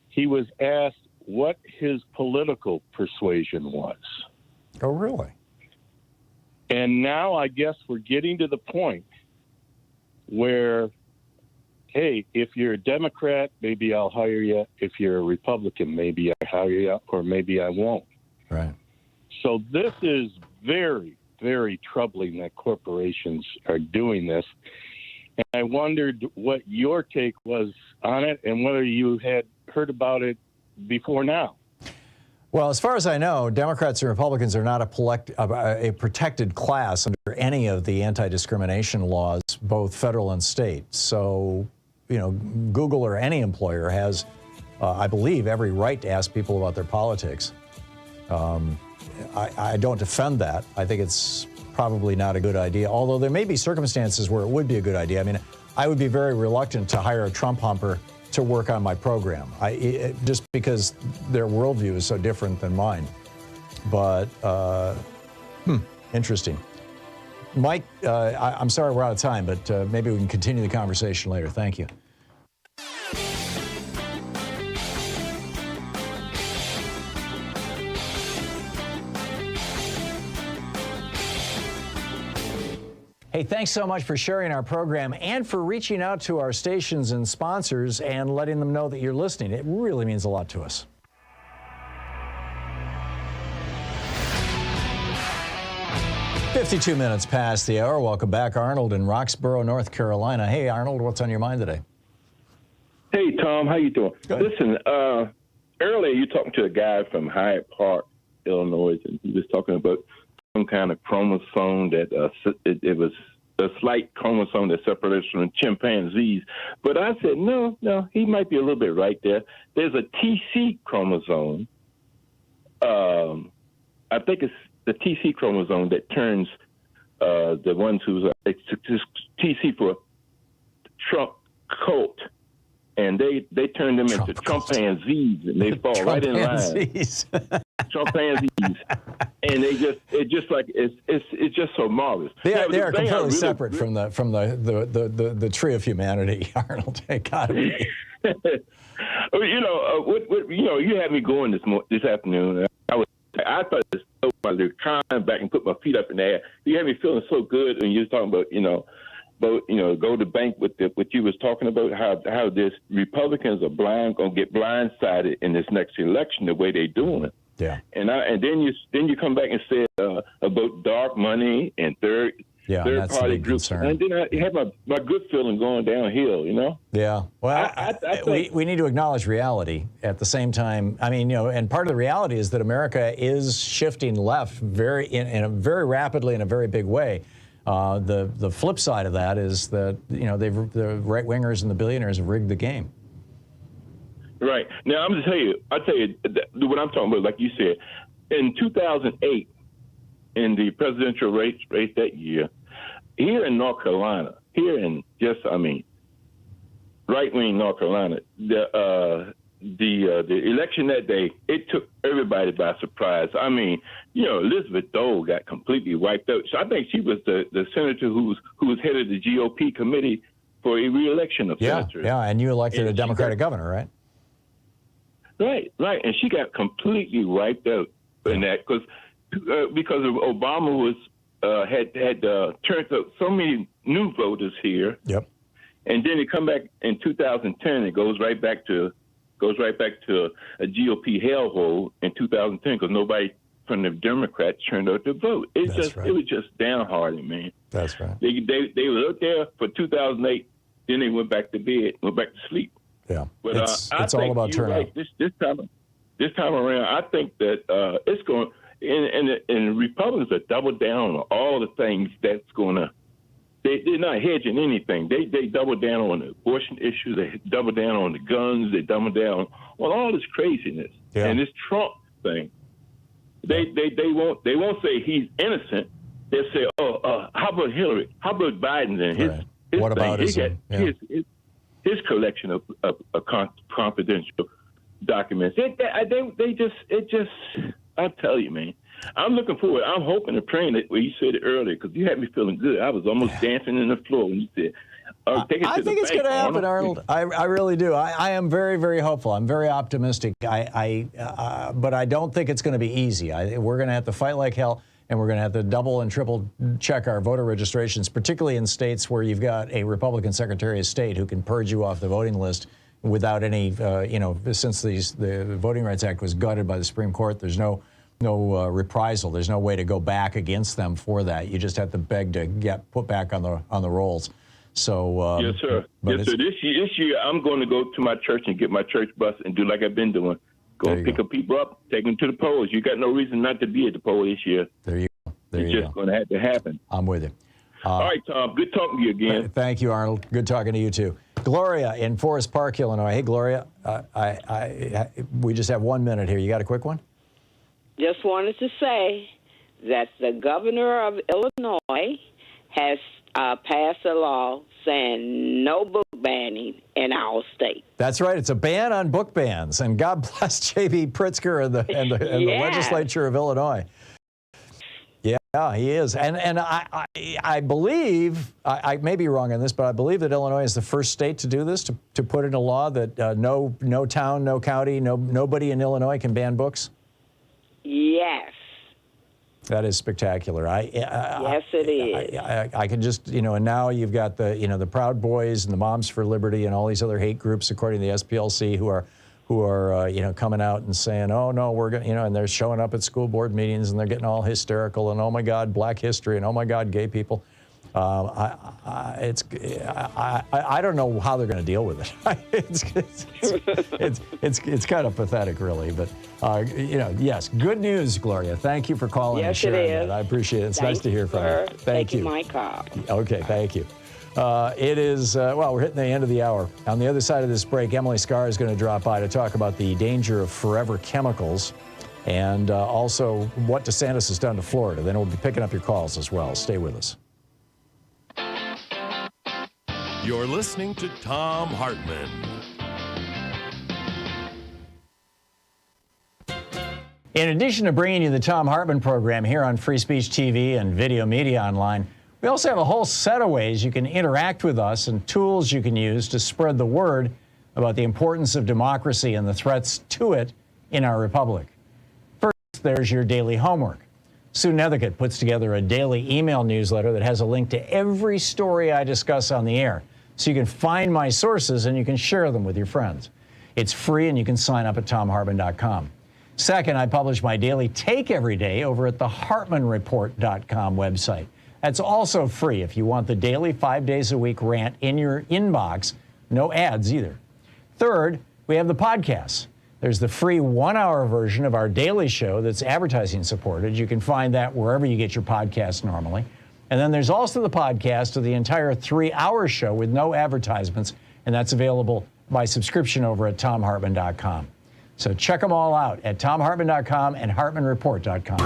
S19: he was asked what his political persuasion was.
S2: Oh, really?
S19: And now I guess we're getting to the point where, hey, if you're a Democrat, maybe I'll hire you. If you're a Republican, maybe I hire you, or maybe I won't.
S2: Right.
S19: So this is very, very troubling that corporations are doing this. And I wondered what your take was on it and whether you had heard about it before now.
S2: Well, as far as I know, Democrats and Republicans are not a protected class under any of the anti-discrimination laws, both federal and state. So, you know, Google or any employer has, I believe, every right to ask people about their politics. I don't defend that. I think it's probably not a good idea, although there may be circumstances where it would be a good idea. I mean, I would be very reluctant to hire a Trump humper to work on my program, just because their worldview is so different than mine. But, interesting. Mike, I'm sorry we're out of time, but maybe we can continue the conversation later. Thank you. Hey, thanks so much for sharing our program and for reaching out to our stations and sponsors and letting them know that you're listening. It really means a lot to us. "52 minutes past the hour. Welcome back, Arnold in Roxborough, North Carolina. Hey, Arnold, what's on your mind today?
S20: Hey, Tom, how you doing?
S2: Good.
S20: Listen, earlier you talking to a guy from Hyde Park, Illinois, and he was talking about some kind of chromosome that it was a slight chromosome that separates from chimpanzees. But I said, no, he might be a little bit right there. There's a TC chromosome. I think it's the TC chromosome that turns the ones who's it's TC for Trump cult. And they turn them into Trumpanzees, and they fall right in line. Trumpanzees, and it's just so marvelous.
S2: They are completely separate from the tree of humanity, Arnold. They gotta be.
S20: You had me going this afternoon. I thought this I was trying back and put my feet up in the air. You had me feeling so good when you was talking about go to bank with what you was talking about, how this Republicans are gonna get blindsided in this next election the way they're doing it.
S2: Yeah.
S20: And then you come back and say about dark money and third party groups, concern. And then I had my good feeling going downhill.
S2: Yeah. Well, we need to acknowledge reality at the same time. I mean, and part of the reality is that America is shifting left in a very rapidly in a very big way. The flip side of that is that the right wingers and the billionaires have rigged the game.
S20: Right. Now I'll tell you what I'm talking about. Like you said, in 2008, in the presidential race that year, here in North Carolina, right-wing North Carolina, the election that day, it took everybody by surprise. I mean, Elizabeth Dole got completely wiped out. So I think she was the senator who was head of the GOP committee for a re-election of senators. Yeah,
S2: and you elected a Democratic governor, right?
S20: Right, and she got completely wiped out in that because Obama was had turned up so many new voters here.
S2: Yep.
S20: And then it come back in 2010. It goes right back to goes right back to a GOP hellhole in 2010 because nobody from the Democrats turned out to vote. It was just downhearted, man.
S2: That's right.
S20: They were out there for 2008, then they went back to bed, went back to sleep.
S2: Yeah,
S20: but
S2: it's all about turnout.
S20: Right. This time around, I think that it's going, and Republicans are double down on all the things that's going to. They're not hedging anything. They double down on the abortion issue. They double down on the guns. They double down on all this craziness and this Trump thing. They won't say he's innocent. They'll say, how about Hillary? How about Biden and his
S2: what
S20: thing?
S2: about
S20: His collection of confidential documents. I tell you, man. I'm looking forward. I'm hoping and praying that you said it earlier because you had me feeling good. I was almost dancing in the floor when you said,
S2: I think it's going to happen, Arnold. I really do. I am very, very hopeful. I'm very optimistic. But I don't think it's going to be easy. We're going to have to fight like hell, and we're going to have to double and triple check our voter registrations, particularly in states where you've got a Republican Secretary of State who can purge you off the voting list without any, since the Voting Rights Act was gutted by the Supreme Court, there's no reprisal. There's no way to go back against them for that. You just have to beg to get put back on the rolls. So
S20: yes, sir. Yes, sir. This year, I'm going to go to my church and get my church bus and do like I've been doing. Go and pick up people up, take them to the polls. You got no reason not to be at the poll this year.
S2: There you go.
S20: It's just going to have to happen.
S2: I'm with you.
S20: All right, Tom. Good talking to you again.
S2: Thank you, Arnold. Good talking to you too. Gloria in Forest Park, Illinois. Hey, Gloria. We just have 1 minute here. You got a quick one?
S21: Just wanted to say that the governor of Illinois has passed a law saying no book banning in our state.
S2: That's right. It's a ban on book bans. And God bless J.B. Pritzker and the legislature of Illinois. Yeah, he is. And I believe, I may be wrong on this, but I believe that Illinois is the first state to do this, to put in a law that no town, no county, nobody in Illinois can ban books.
S21: Yes.
S2: That is spectacular.
S21: Yes, it is.
S2: I can just, and now you've got the Proud Boys and the Moms for Liberty and all these other hate groups, according to the SPLC, who are coming out and saying, oh no, we're going, and they're showing up at school board meetings and they're getting all hysterical and oh my God, Black history and oh my God, gay people. I don't know how they're going to deal with it. It's kind of pathetic, really. But yes, good news, Gloria. Thank you for calling and sharing that. I appreciate it. It's nice to hear from you. Thank you.
S21: My call.
S2: Okay, thank you. It is we're hitting the end of the hour. On the other side of this break, Emily Scarr is going to drop by to talk about the danger of forever chemicals and also what DeSantis has done to Florida. Then we'll be picking up your calls as well. Stay with us.
S5: You're listening to Thom Hartmann.
S2: In addition to bringing you the Thom Hartmann program here on Free Speech TV and Video Media Online, we also have a whole set of ways you can interact with us and tools you can use to spread the word about the importance of democracy and the threats to it in our republic. First, there's your daily homework. Sue Nethercutt puts together a daily email newsletter that has a link to every story I discuss on the air, so you can find my sources and you can share them with your friends. It's free and you can sign up at thomhartmann.com. Second, I publish my daily take every day over at the hartmannreport.com website. That's also free if you want the daily 5 days a week rant in your inbox. No ads either. Third, we have the podcasts. There's the free 1 hour version of our daily show that's advertising supported. You can find that wherever you get your podcasts normally. And then there's also the podcast of the entire 3 hour show with no advertisements, and that's available by subscription over at thomhartmann.com. So check them all out at thomhartmann.com and hartmannreport.com.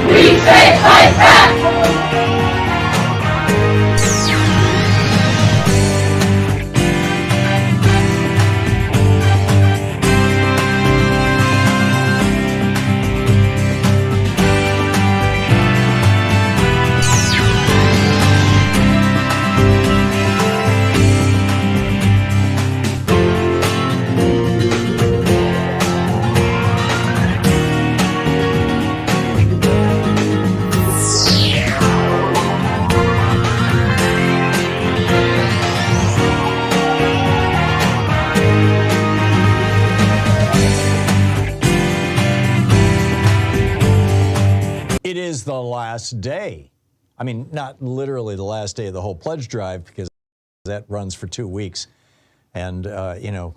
S4: We say fight back!
S2: is the last day. I mean, not literally the last day of the whole pledge drive, because that runs for 2 weeks. And, you know,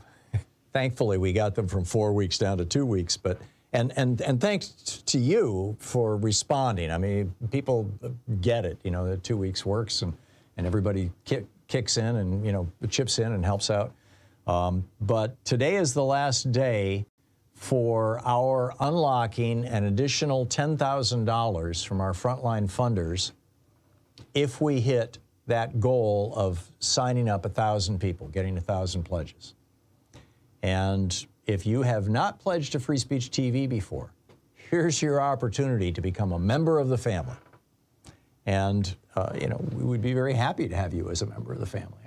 S2: thankfully we got them from 4 weeks down to 2 weeks. But and thanks to you for responding. I mean, people get it, you know, that 2 weeks works, and everybody kicks in and, you know, chips in and helps out. But today is the last day for our unlocking an additional $10,000 from our frontline funders if we hit that goal of signing up 1,000 people, getting 1,000 pledges. And if you have not pledged to Free Speech TV before, here's your opportunity to become a member of the family. And, you know, we would be very happy to have you as a member of the family.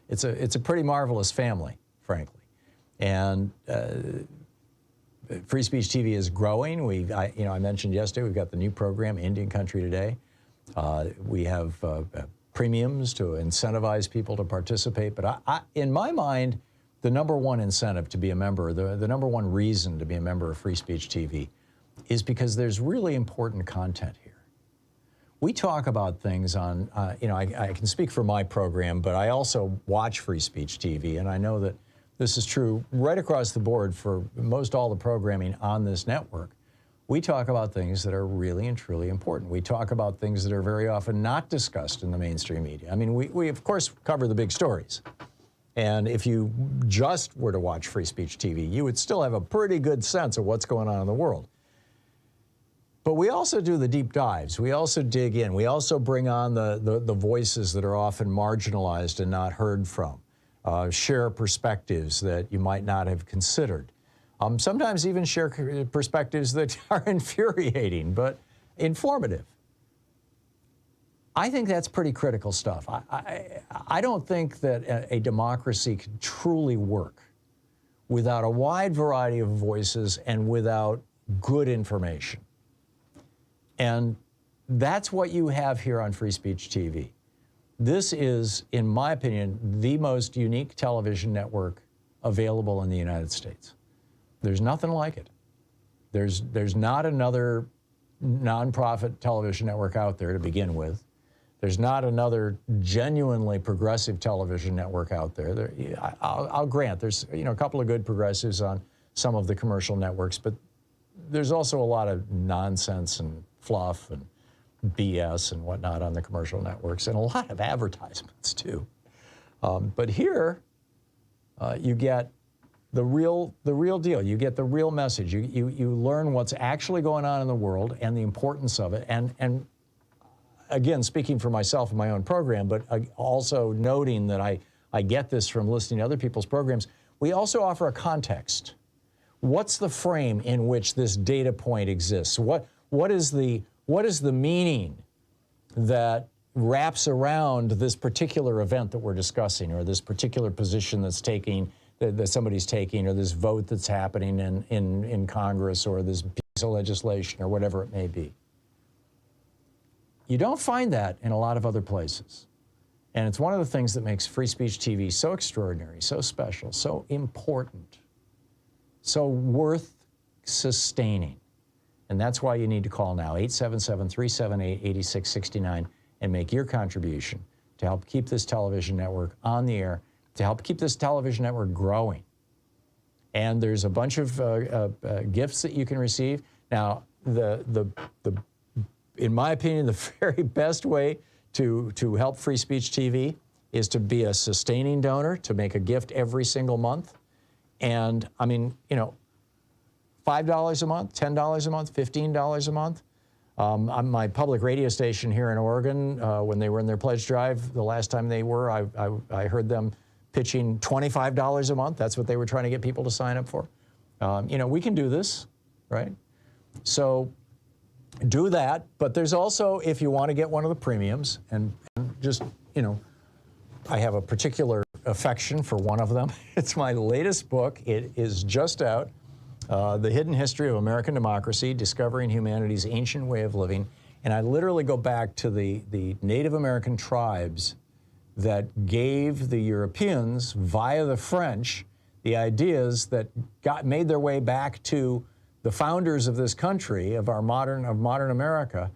S2: It's a pretty marvelous family, frankly. And Free Speech TV is growing. I mentioned yesterday, we've got the new program, Indian Country Today. We have premiums to incentivize people to participate. But in my mind, the number one incentive to be a member, the number one reason to be a member of Free Speech TV is because there's really important content here. We talk about things on, you know, I can speak for my program, but I also watch Free Speech TV, and I know that this is true right across the board for most all the programming on this network. We talk about things that are really and truly important. We talk about things that are very often not discussed in the mainstream media. I mean, we of course cover the big stories. And if you just were to watch Free Speech TV, you would still have a pretty good sense of what's going on in the world. But we also do the deep dives. We also dig in. We also bring on the voices that are often marginalized and not heard from. Share perspectives that you might not have considered. Sometimes even share perspectives that are infuriating, but informative. I think that's pretty critical stuff. I don't think that a democracy can truly work without a wide variety of voices and without good information. And that's what you have here on Free Speech TV. This is, in my opinion, the most unique television network available in the United States. There's nothing like it. There's not another nonprofit television network out there to begin with. There's not another genuinely progressive television network out there. I'll grant there's, you know, a couple of good progressives on some of the commercial networks, but there's also a lot of nonsense and fluff and BS and whatnot on the commercial networks, and a lot of advertisements too. But here, you get the real deal. You get the real message. You learn what's actually going on in the world and the importance of it. And again, speaking for myself and my own program, but also noting that I get this from listening to other people's programs, we also offer a context. What's the frame in which this data point exists? What is the meaning that wraps around this particular event that we're discussing, or this particular position that's taking, that somebody's taking, or this vote that's happening in Congress, or this piece of legislation, or whatever it may be? You don't find that in a lot of other places. And it's one of the things that makes Free Speech TV so extraordinary, so special, so important, so worth sustaining. And that's why you need to call now, 877-378-8669, and make your contribution to help keep this television network on the air, to help keep this television network growing. And there's a bunch of gifts that you can receive. Now, in my opinion, the very best way to help Free Speech TV is to be a sustaining donor, to make a gift every single month. And I mean, you know, $5 a month, $10 a month, $15 a month. On my public radio station here in Oregon, when they were in their pledge drive, the last time they were, I heard them pitching $25 a month. That's what they were trying to get people to sign up for. You know, we can do this, right? So do that. But there's also, if you want to get one of the premiums, and just, you know, I have a particular affection for one of them. It's my latest book. It is just out. The Hidden History of American Democracy, Discovering Humanity's Ancient Way of Living. And I literally go back to the Native American tribes that gave the Europeans, via the French, the ideas that made their way back to the founders of this country, of modern America,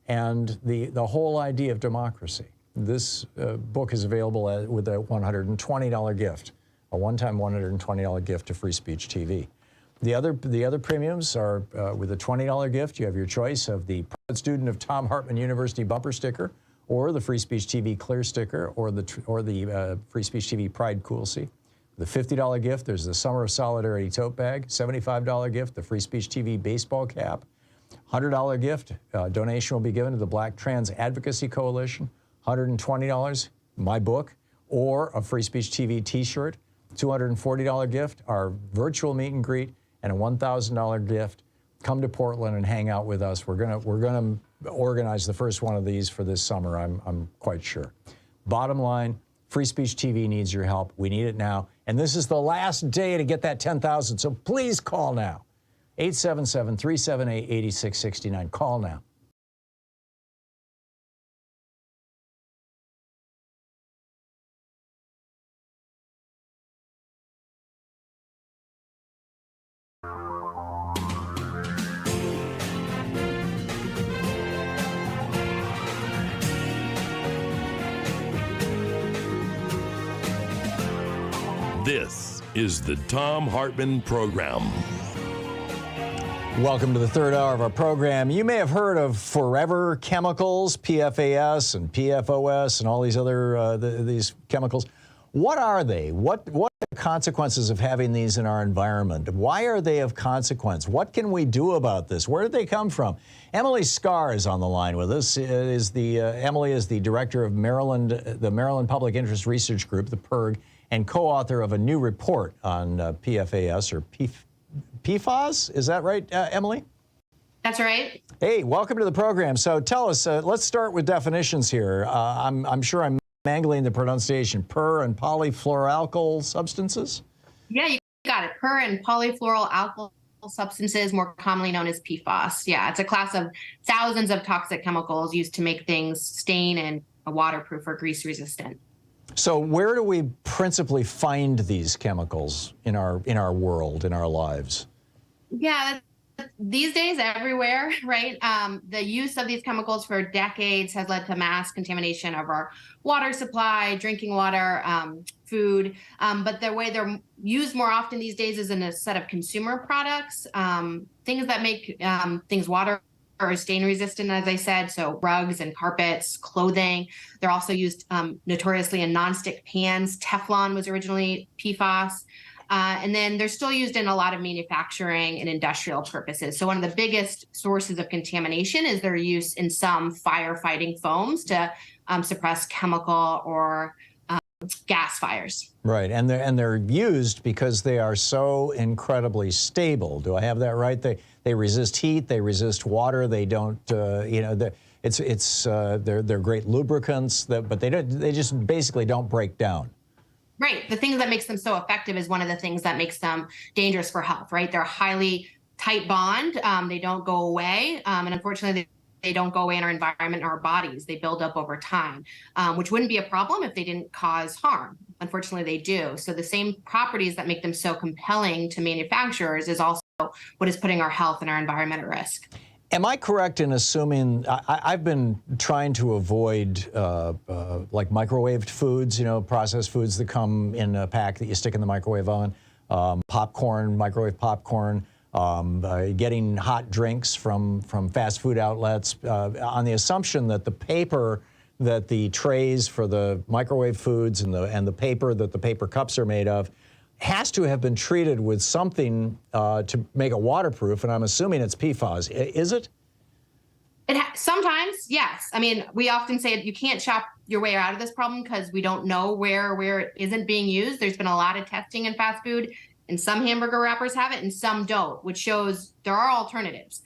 S2: and the whole idea of democracy. This book is available with a $120 gift, a one-time $120 gift to Free Speech TV. The other premiums are with a $20 gift. You have your choice of the Proud Student of Thom Hartmann University bumper sticker, or the Free Speech TV clear sticker, or the Free Speech TV Pride Coolsey. The $50 gift, there's the Summer of Solidarity tote bag. $75 gift, the Free Speech TV baseball cap. $100 gift, donation will be given to the Black Trans Advocacy Coalition. $120, my book, or a Free Speech TV t-shirt. $240 gift, our virtual meet and greet, and a $1,000 gift. Come to Portland and hang out with us. We're gonna organize the first one of these for this summer, I'm quite sure. Bottom line, Free Speech TV needs your help. We need it now. And this is the last day to get that 10,000, so please call now. 877-378-8669. Call now.
S5: This is the Thom Hartmann Program.
S2: Welcome to the third hour of our program. You may have heard of forever chemicals, PFAS and PFOS and all these other these chemicals. What are they? What are the consequences of having these in our environment? Why are they of consequence? What can we do about this? Where did they come from? Emily Scarr is on the line with us. Emily is the director of the Maryland Public Interest Research Group, the PIRG, and co-author of a new report on PFAS or PFAS. Is that right, Emily?
S3: That's right.
S2: Hey, welcome to the program. So tell us, let's start with definitions here. I'm sure I'm mangling the pronunciation. Per and polyfluoroalkyl substances?
S3: Yeah, you got it. Per and polyfluoroalkyl substances, more commonly known as PFAS. Yeah, it's a class of thousands of toxic chemicals used to make things stain and waterproof or grease resistant.
S2: So where do we principally find these chemicals in our world, in our lives?
S3: Yeah, these days everywhere, right? The use of these chemicals for decades has led to mass contamination of our water supply, drinking water, food. But the way they're used more often these days is in a set of consumer products, things that make things water or stain resistant, as I said, so rugs and carpets, clothing. They're also used notoriously in nonstick pans. Teflon was originally PFAS. And then they're still used in a lot of manufacturing and industrial purposes. So one of the biggest sources of contamination is their use in some firefighting foams to suppress chemical or gas fires.
S2: Right, and they're used because they are so incredibly stable. Do I have that right? They resist heat, they resist water, they don't, they're great lubricants, but they just basically don't break down.
S3: Right. The thing that makes them so effective is one of the things that makes them dangerous for health, right? They're a highly tight bond. They don't go away. And unfortunately, they don't go away in our environment, in our bodies. They build up over time, which wouldn't be a problem if they didn't cause harm. Unfortunately, they do. So the same properties that make them so compelling to manufacturers is also what is putting our health and our environment at risk.
S2: Am I correct in assuming, I've been trying to avoid like microwaved foods, processed foods that come in a pack that you stick in the microwave oven, popcorn, microwave popcorn, getting hot drinks from fast food outlets, on the assumption that the paper that the trays for the microwave foods and the paper that the paper cups are made of has to have been treated with something to make it waterproof, and I'm assuming it's PFAS. Is it?
S3: Sometimes, yes. I mean, we often say you can't shop your way out of this problem because we don't know where it isn't being used. There's been a lot of testing in fast food, and some hamburger wrappers have it and some don't, which shows there are alternatives.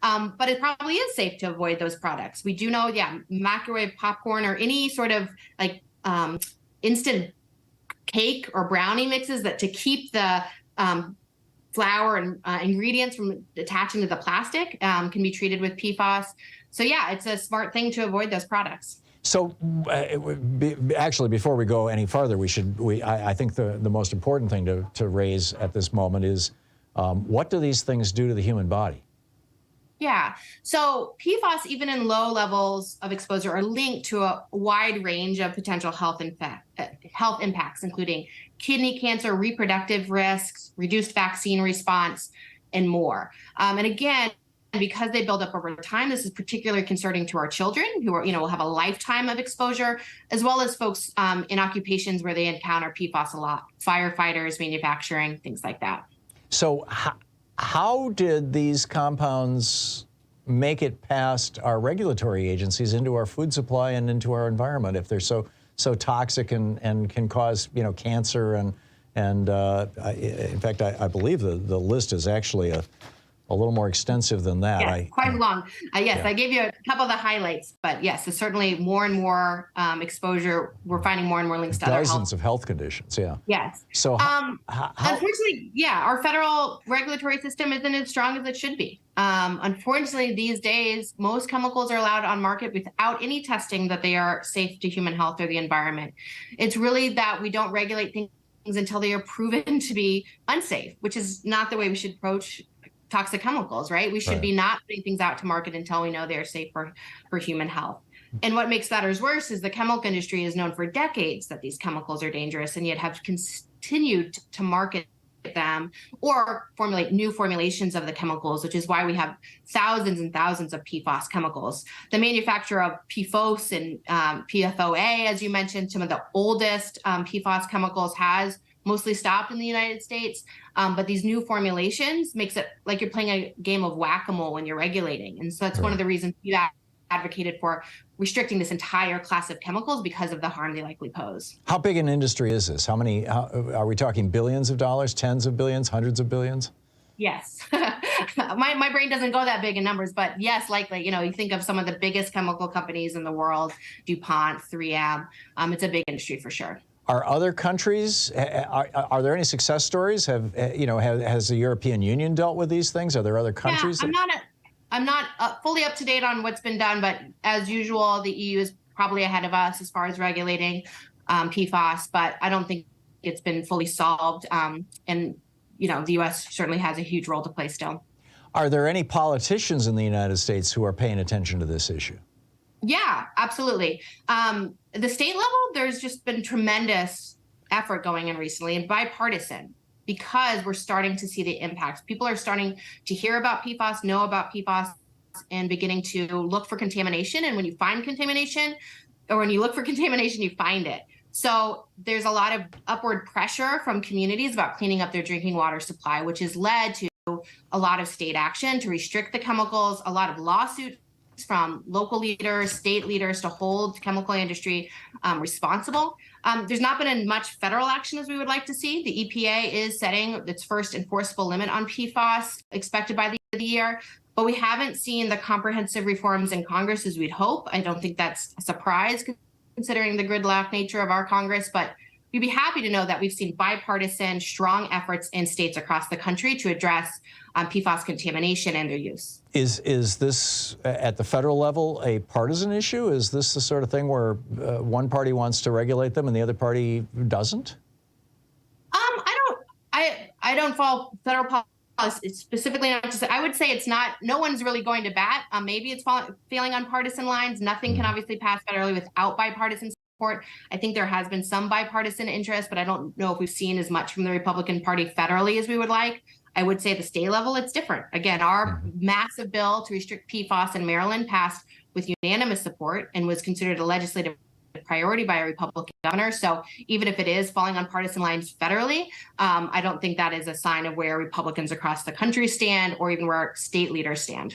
S3: But it probably is safe to avoid those products. We do know, microwave popcorn or any sort of like instant cake or brownie mixes that to keep the flour and ingredients from attaching to the plastic can be treated with PFAS. So yeah, it's a smart thing to avoid those products.
S2: So actually, before we go any farther, I think the most important thing to raise at this moment is What do these things do to the human body?
S3: Yeah. So PFAS, even in low levels of exposure, are linked to a wide range of potential health impacts, including kidney cancer, reproductive risks, reduced vaccine response, and more. And again, because they build up over time, this is particularly concerning to our children who are, will have a lifetime of exposure, as well as folks in occupations where they encounter PFAS a lot, firefighters, manufacturing, things like that.
S2: So how did these compounds make it past our regulatory agencies into our food supply and into our environment if they're so toxic and can cause cancer and in fact I believe the list is actually a little more extensive than that.
S3: Yes, quite long. Yes, yeah. I gave you a couple of the highlights, but yes, there's certainly more and more exposure. We're finding more and more links to
S2: dozens of health conditions. Yeah.
S3: Yes.
S2: So
S3: unfortunately, our federal regulatory system isn't as strong as it should be. Unfortunately, these days, most chemicals are allowed on market without any testing that they are safe to human health or the environment. It's really that we don't regulate things until they are proven to be unsafe, which is not the way we should approach toxic chemicals, right? We should be not putting things out to market until we know they're safe for human health. And what makes matters worse is the chemical industry is known for decades that these chemicals are dangerous and yet have continued to market them or formulate new formulations of the chemicals, which is why we have thousands and thousands of PFAS chemicals. The manufacture of PFOS and PFOA, as you mentioned, some of the oldest PFAS chemicals has mostly stopped in the United States. But these new formulations makes it like you're playing a game of whack-a-mole when you're regulating. And so that's one of the reasons we advocated for restricting this entire class of chemicals because of the harm they likely pose.
S2: How big an industry is this? Are we talking billions of dollars, tens of billions, hundreds of billions?
S3: Yes. My brain doesn't go that big in numbers, but yes, likely. You think of some of the biggest chemical companies in the world, DuPont, 3M. It's a big industry for sure.
S2: Are other countries, are there any success stories? Has the European Union dealt with these things? Are there other countries?
S3: Yeah, I'm not fully up to date on what's been done, but as usual, the EU is probably ahead of us as far as regulating PFAS, but I don't think it's been fully solved. And, the U.S. certainly has a huge role to play still.
S2: Are there any politicians in the United States who are paying attention to this issue?
S3: Yeah, absolutely. The state level, there's just been tremendous effort going in recently and bipartisan because we're starting to see the impacts. People are starting to hear about PFAS, know about PFAS, and beginning to look for contamination. And when you find contamination, or when you look for contamination, you find it. So there's a lot of upward pressure from communities about cleaning up their drinking water supply, which has led to a lot of state action to restrict the chemicals, a lot of lawsuits from local leaders, state leaders to hold the chemical industry responsible. There's not been much federal action as we would like to see. The EPA is setting its first enforceable limit on PFAS expected by the end of the year, but we haven't seen the comprehensive reforms in Congress as we'd hope. I don't think that's a surprise considering the gridlock nature of our Congress, but we'd be happy to know that we've seen bipartisan, strong efforts in states across the country to address PFAS contamination and their use.
S2: Is this, at the federal level, a partisan issue? Is this the sort of thing where one party wants to regulate them and the other party doesn't?
S3: I don't follow federal policy specifically. I would say it's not. No one's really going to bat. Maybe it's failing on partisan lines. Nothing can obviously pass federally without bipartisan support. I think there has been some bipartisan interest, but I don't know if we've seen as much from the Republican Party federally as we would like. I would say at the state level, it's different. Again, our massive bill to restrict PFAS in Maryland passed with unanimous support and was considered a legislative priority by a Republican governor. So even if it is falling on partisan lines federally, I don't think that is a sign of where Republicans across the country stand or even where state leaders stand.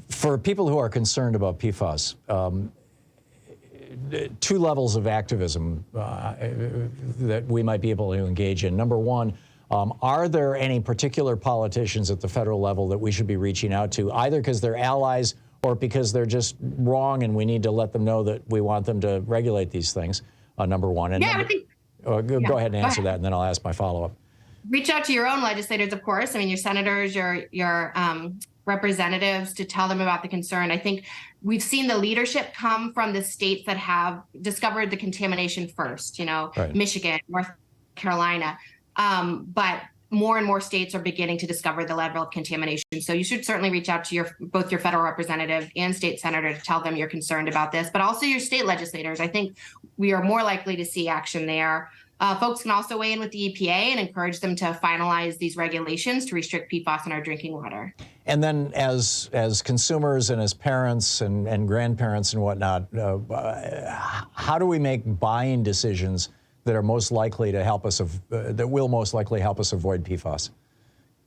S2: For people who are concerned about PFAS, two levels of activism that we might be able to engage in. Number one, are there any particular politicians at the federal level that we should be reaching out to, either because they're allies or because they're just wrong and we need to let them know that we want them to regulate these things, number one? And go ahead and answer that, and then I'll ask my follow-up.
S3: Reach out to your own legislators, of course. I mean, your senators, your representatives, to tell them about the concern. I think we've seen the leadership come from the states that have discovered the contamination first, Michigan, North Carolina. But more and more states are beginning to discover the level of contamination. So you should certainly reach out to both your federal representative and state senator to tell them you're concerned about this, but also your state legislators. I think we are more likely to see action there. Folks can also weigh in with the EPA and encourage them to finalize these regulations to restrict PFAS in our drinking water.
S2: And then as consumers and as parents and grandparents and whatnot, how do we make buying decisions that are most likely to help us, that will most likely help us avoid PFAS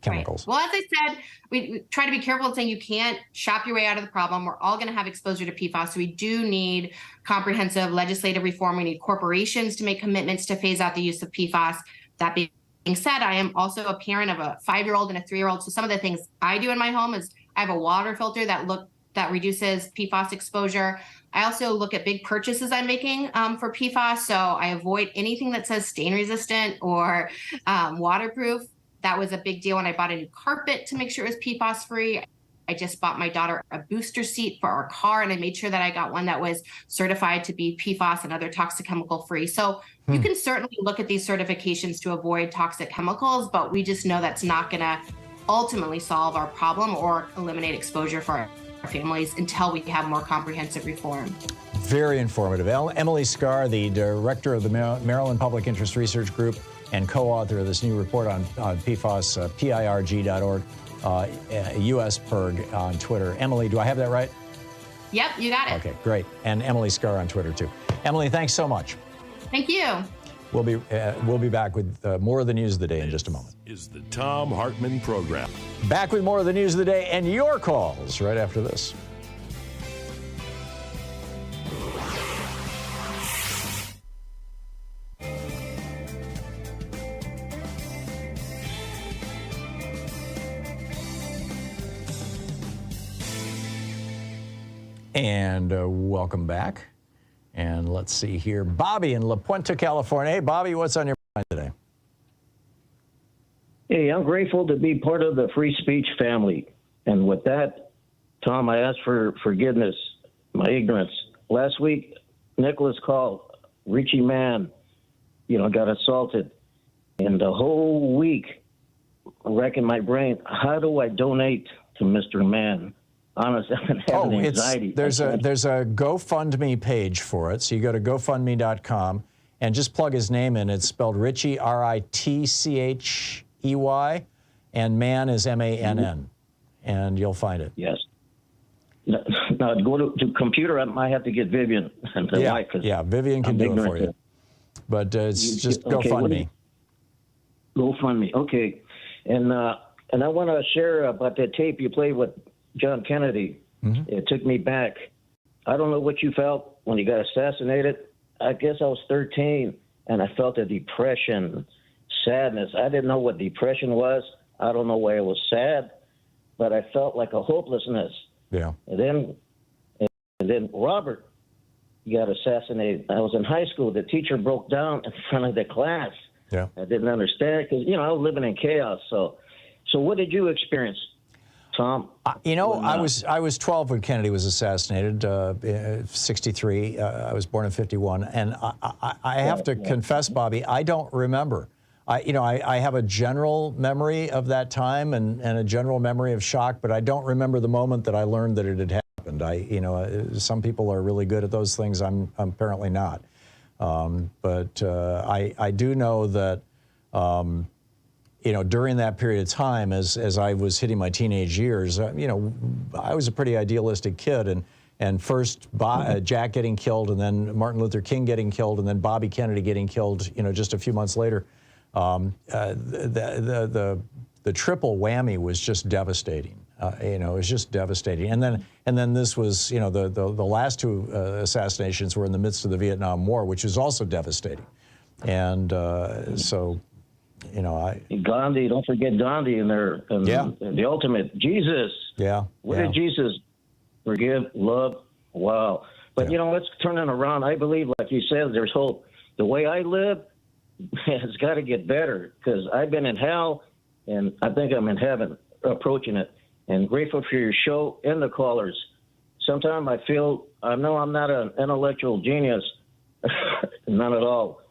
S2: chemicals?
S3: Right. Well, as I said, we try to be careful in saying you can't shop your way out of the problem. We're all going to have exposure to PFAS. So we do need comprehensive legislative reform. We need corporations to make commitments to phase out the use of PFAS. That being said, I am also a parent of a 5-year-old and a 3-year-old. So some of the things I do in my home is I have a water filter that reduces PFAS exposure. I also look at big purchases I'm making for PFAS. So I avoid anything that says stain resistant or waterproof. That was a big deal when I bought a new carpet to make sure it was PFAS free. I just bought my daughter a booster seat for our car, and I made sure that I got one that was certified to be PFAS and other toxic chemical free. So you can certainly look at these certifications to avoid toxic chemicals, but we just know that's not going to ultimately solve our problem or eliminate exposure for our families until we have more comprehensive reform. Very informative. Emily Scarr, the director of the Maryland Public Interest Research Group and co-author of this new report on PFAS, PIRG.org, USPIRG on Twitter. Emily, do I have that right? Yep, you got it.
S2: Okay, great. And Emily Scarr on Twitter, too. Emily, thanks so much.
S3: Thank you.
S2: We'll be back with more of the news of the day in just a moment.
S5: Is the Thom Hartmann Program.
S2: Back with more of the news of the day and your calls right after this. And welcome back. And let's see here. Bobby in La Puente, California. Hey, Bobby, what's on your mind today?
S6: Hey, I'm grateful to be part of the free speech family. And with that, Tom, I ask for forgiveness, my ignorance. Last week, Nicholas called, Richie Mann, got assaulted. And the whole week, racking my brain, how do I donate to Mr. Mann? Honestly, I've been having anxiety.
S2: There's a GoFundMe page for it. So you go to GoFundMe.com and just plug his name in. It's spelled Richie, R-I-T-C-H-E-Y, and Mann is M-A-N-N, and you'll find it.
S6: Yes. Now to go to computer, I might have to get Vivian and the wife.
S2: Yeah, Vivian can do it for you. But it's just GoFundMe.
S6: GoFundMe, okay. And I want to share about that tape you played with John Kennedy. It took me back. I don't know what you felt when you got assassinated. I guess I was 13, and I felt a depression, sadness. I didn't know what depression was. I don't know why I was sad, but I felt like a hopelessness.
S2: Yeah.
S6: And then Robert got assassinated. I was in high school. The teacher broke down in front of the class.
S2: Yeah.
S6: I didn't understand because, I was living in chaos. So what did you experience, Tom?
S2: I was 12 when Kennedy was assassinated, 63. I was born in 51. And I have to confess, Bobby, I don't remember. I have a general memory of that time and a general memory of shock, but I don't remember the moment that I learned that it had happened. Some people are really good at those things. I'm apparently not. But I do know that, during that period of time, as I was hitting my teenage years, I was a pretty idealistic kid. And first Jack getting killed, and then Martin Luther King getting killed, and then Bobby Kennedy getting killed, just a few months later. The triple whammy was just devastating. It was just devastating. And then this was, the last two assassinations were in the midst of the Vietnam War, which was also devastating. And
S6: Gandhi, don't forget Gandhi in there. The ultimate, Jesus.
S2: Yeah.
S6: What did Jesus forgive, love? Wow. But, let's turn it around. I believe, like you said, there's hope. The way I live has got to get better because I've been in hell, and I think I'm in heaven, approaching it. And grateful for your show and the callers. Sometimes I know I'm not an intellectual genius, none at all.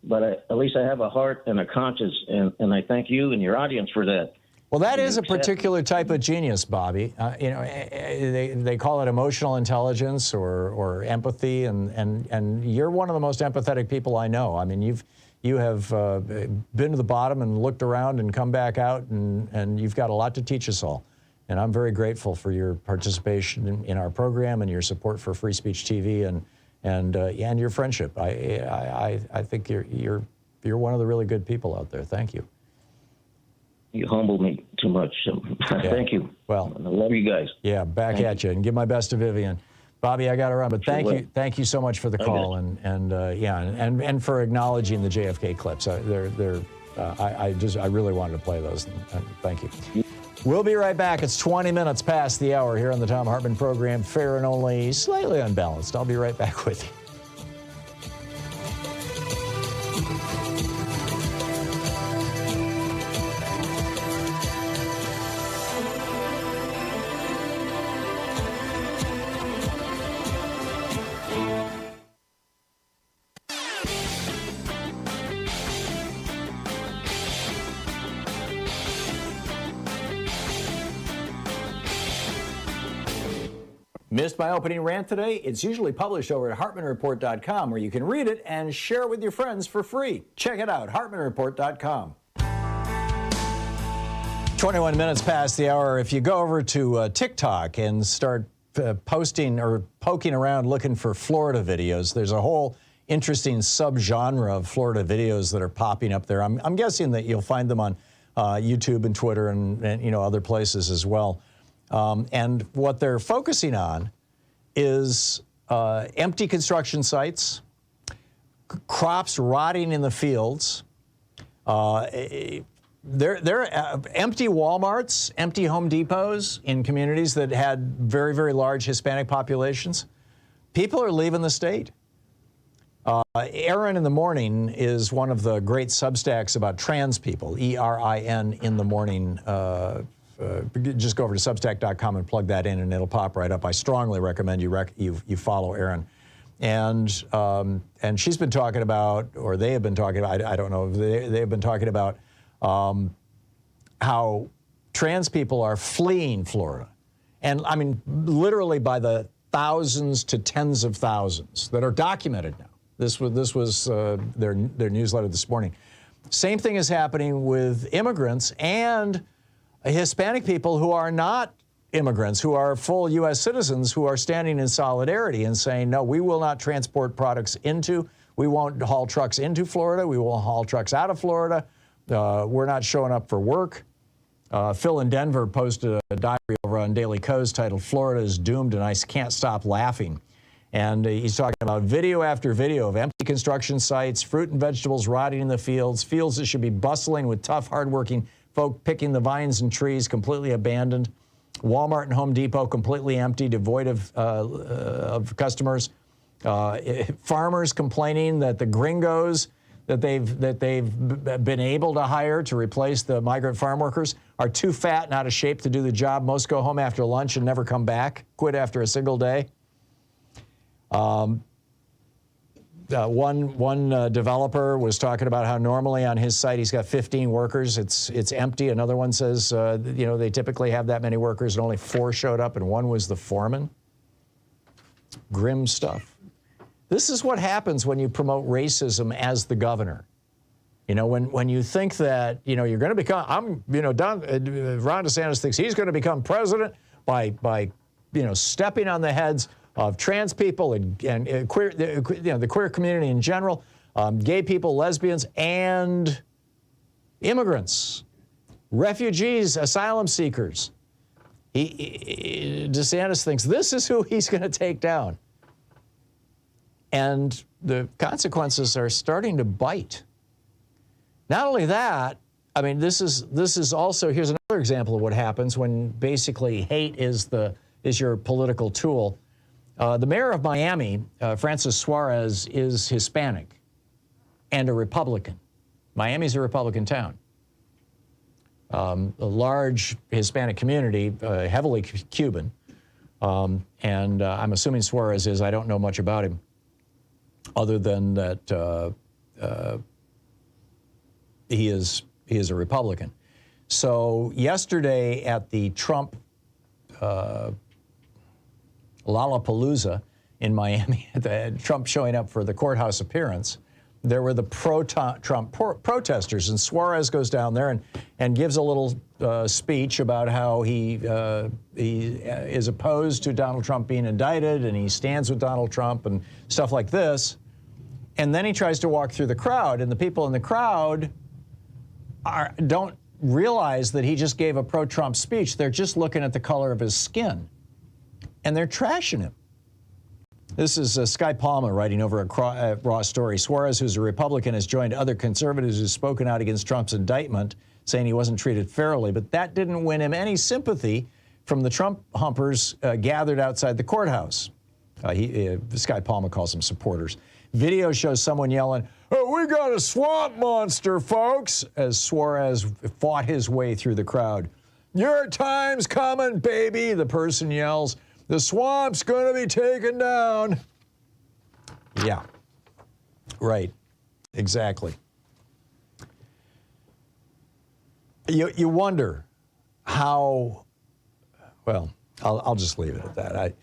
S6: but at least I have a heart and a conscience, and I thank you and your audience for that.
S2: Well, that is a particular type of genius, Bobby. You know, they call it emotional intelligence or empathy, and you're one of the most empathetic people I know. I mean, you have been to the bottom and looked around and come back out, and you've got a lot to teach us all. And I'm very grateful for your participation in our program and your support for Free Speech TV and your friendship. I think you're one of the really good people out there. Thank you.
S6: You humble me too much. So
S2: Yeah.
S6: Thank you.
S2: Well,
S6: I love you guys.
S2: Yeah, back at you, and give my best to Vivian. Bobby, I got to run, but thank you so much for the call, and for acknowledging the JFK clips. I really wanted to play those. And thank you. We'll be right back. It's 20 minutes past the hour here on the Thom Hartmann program, fair and only slightly unbalanced. I'll be right back with you. Missed my opening rant today? It's usually published over at HartmannReport.com, where you can read it and share it with your friends for free. Check it out, HartmannReport.com. 21 minutes past the hour. If you go over to TikTok and start posting or poking around looking for Florida videos, there's a whole interesting subgenre of Florida videos that are popping up there. I'm guessing that you'll find them on YouTube and Twitter and you know, other places as well. And what they're focusing on is empty construction sites, crops rotting in the fields, they're empty Walmarts, empty Home Depots in communities that had very, very large Hispanic populations. People are leaving the state. Aaron in the Morning is one of the great Substacks about trans people, ERIN in the Morning. Just go over to Substack.com and plug that in, and it'll pop right up. I strongly recommend you follow Erin. And she's been talking about, or they have been talking about, I don't know, they have been talking about how trans people are fleeing Florida. And I mean, literally by the thousands to tens of thousands that are documented now. This was their newsletter this morning. Same thing is happening with immigrants and Hispanic people who are not immigrants, who are full U.S. citizens, who are standing in solidarity and saying, no, we will not transport products we won't haul trucks into Florida, we will haul trucks out of Florida, we're not showing up for work. Phil in Denver posted a diary over on Daily Kos titled, Florida is doomed and I can't stop laughing. And he's talking about video after video of empty construction sites, fruit and vegetables rotting in the fields that should be bustling with tough, hardworking folk picking the vines and trees, completely abandoned. Walmart and Home Depot completely empty, devoid of customers. Farmers complaining that the gringos that they've been able to hire to replace the migrant farm workers are too fat and out of shape to do the job. Most go home after lunch and never come back, quit after a single day. One developer was talking about how normally on his site he's got 15 workers. It's empty. Another one says, you know, they typically have that many workers and only 4 showed up, and one was the foreman. Grim stuff. This is what happens when you promote racism as the governor. You know, when you think that, you know, you're going to become, Ron DeSantis thinks he's going to become president by you know, stepping on the heads of trans people and queer, you know, the queer community in general, gay people, lesbians, and immigrants, refugees, asylum seekers. DeSantis thinks this is who he's going to take down. And the consequences are starting to bite. Not only that, I mean, this is also, here's another example of what happens when basically hate is your political tool. The mayor of Miami, Francis Suarez, is Hispanic and a Republican. Miami's a Republican town. A large Hispanic community, heavily Cuban. And I'm assuming Suarez is. I don't know much about him, other than that he is a Republican. So yesterday at the Trump Lollapalooza in Miami, Trump showing up for the courthouse appearance, there were the pro-Trump protesters, and Suarez goes down there and gives a little speech about how he is opposed to Donald Trump being indicted, and he stands with Donald Trump and stuff like this. And then he tries to walk through the crowd, and the people in the crowd don't realize that he just gave a pro-Trump speech. They're just looking at the color of his skin, and they're trashing him. This is Sky Palma writing over a Raw Story. Suarez, who's a Republican, has joined other conservatives who've spoken out against Trump's indictment, saying he wasn't treated fairly. But that didn't win him any sympathy from the Trump humpers gathered outside the courthouse. Sky Palma calls them supporters. Video shows someone yelling, "Oh, we got a swamp monster, folks," as Suarez fought his way through the crowd. "Your time's coming, baby," the person yells. "The swamp's going to be taken down." Yeah, right, exactly. You wonder how, well, I'll just leave it at that.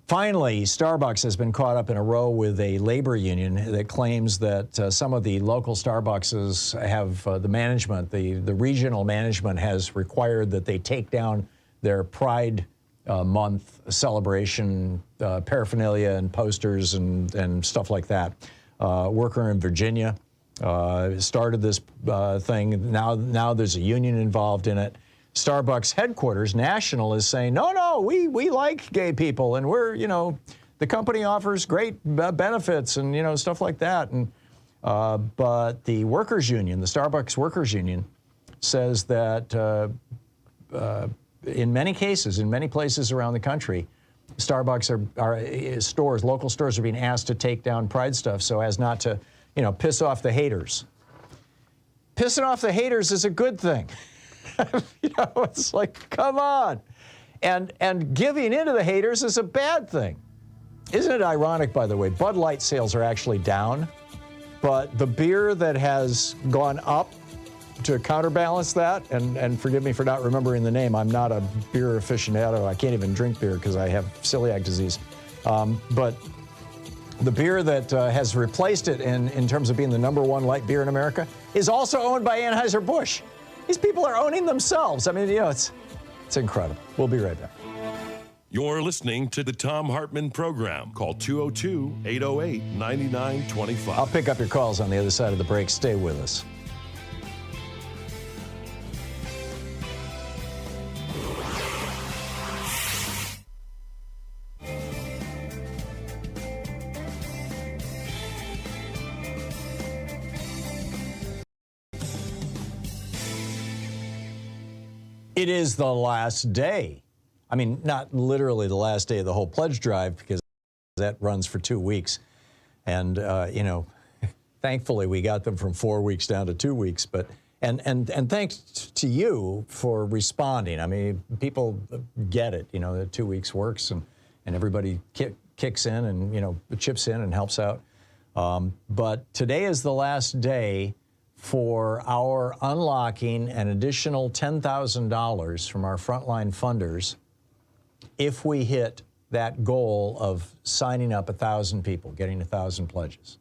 S2: Finally, Starbucks has been caught up in a row with a labor union that claims that some of the local Starbucks have the management, the regional management has required that they take down their Pride Month celebration paraphernalia and posters and stuff like that. Worker in Virginia started this thing. Now there's a union involved in it. Starbucks headquarters, national, is saying, no, we like gay people, and we're, the company offers great benefits and, stuff like that. And but the workers union, the Starbucks workers union, says that in many cases, in many places around the country, Starbucks stores, local stores are being asked to take down Pride stuff so as not to, piss off the haters. Pissing off the haters is a good thing. It's like, come on. And giving in to the haters is a bad thing. Isn't it ironic, by the way, Bud Light sales are actually down, but the beer that has gone up to counterbalance that, and forgive me for not remembering the name, I'm not a beer aficionado, I can't even drink beer because I have celiac disease, but the beer that has replaced it in terms of being the #1 light beer in America is also owned by Anheuser-Busch. These people are owning themselves. I mean, it's incredible. We'll be right back.
S5: You're listening to the Thom Hartmann program. Call 202-808-9925.
S2: I'll pick up your calls on the other side of the break. Stay with us. It is the last day. I mean, not literally the last day of the whole pledge drive, because that runs for 2 weeks. And, thankfully we got them from 4 weeks down to 2 weeks. But and thanks to you for responding. I mean, people get it, that 2 weeks works and everybody kicks in and, chips in and helps out. But today is the last day for our unlocking an additional $10,000 from our frontline funders if we hit that goal of signing up 1,000 people, getting 1,000 pledges.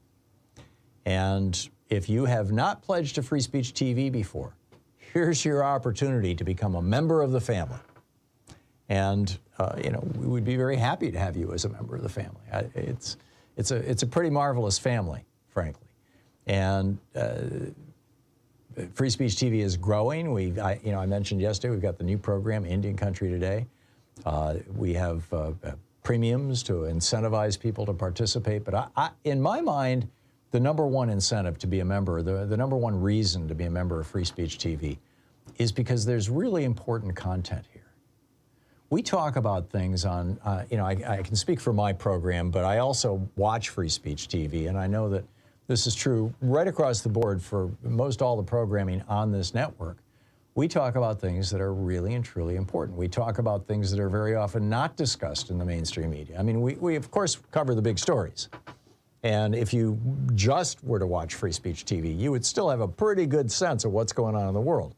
S2: And if you have not pledged to Free Speech TV before, here's your opportunity to become a member of the family. And, we would be very happy to have you as a member of the family. It's a pretty marvelous family, frankly. And Free Speech TV is growing. I mentioned yesterday, we've got the new program, Indian Country Today. We have premiums to incentivize people to participate. But in my mind, the #1 incentive to be a member, the #1 reason to be a member of Free Speech TV is because there's really important content here. We talk about things on, I can speak for my program, but I also watch Free Speech TV, and I know that this is true right across the board for most all the programming on this network. We talk about things that are really and truly important. We talk about things that are very often not discussed in the mainstream media. I mean, we of course cover the big stories, And if you just were to watch Free Speech TV, you would still have a pretty good sense of what's going on in the world.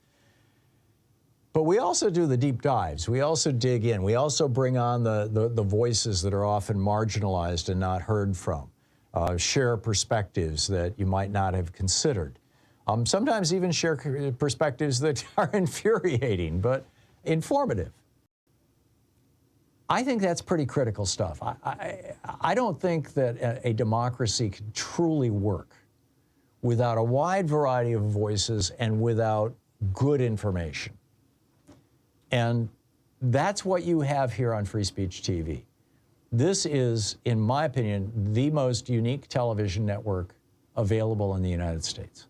S2: But we also do the deep dives. We also dig in. We also bring on the voices that are often marginalized and not heard from, share perspectives that you might not have considered. Sometimes even share perspectives that are infuriating, but informative. I think that's pretty critical stuff. I don't think that a democracy can truly work without a wide variety of voices and without good information. And that's what you have here on Free Speech TV. This is, in my opinion, the most unique television network available in the United States.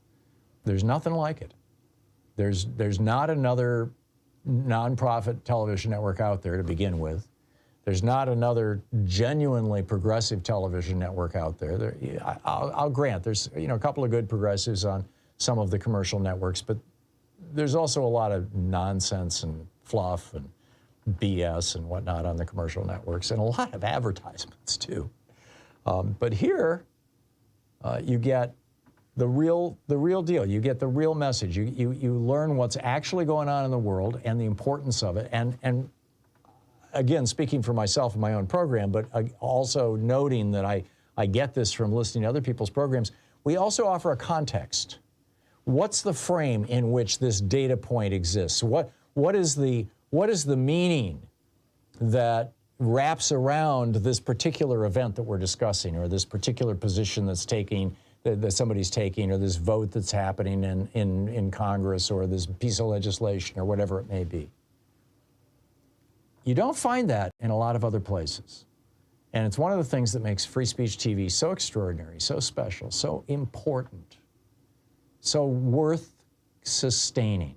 S2: There's nothing like it. There's not another nonprofit television network out there to begin with. There's not another genuinely progressive television network out there. I'll grant there's a couple of good progressives on some of the commercial networks, but there's also a lot of nonsense and fluff and BS and whatnot on the commercial networks, and a lot of advertisements too. But here, you get the real deal. You get the real message. You learn what's actually going on in the world and the importance of it. And again, speaking for myself and my own program, but also noting that I get this from listening to other people's programs, we also offer a context. What's the frame in which this data point exists? What is the meaning that wraps around this particular event that we're discussing, or this particular position that's that somebody's taking, or this vote that's happening in Congress, or this piece of legislation, or whatever it may be? You don't find that in a lot of other places. And it's one of the things that makes Free Speech TV so extraordinary, so special, so important, so worth sustaining.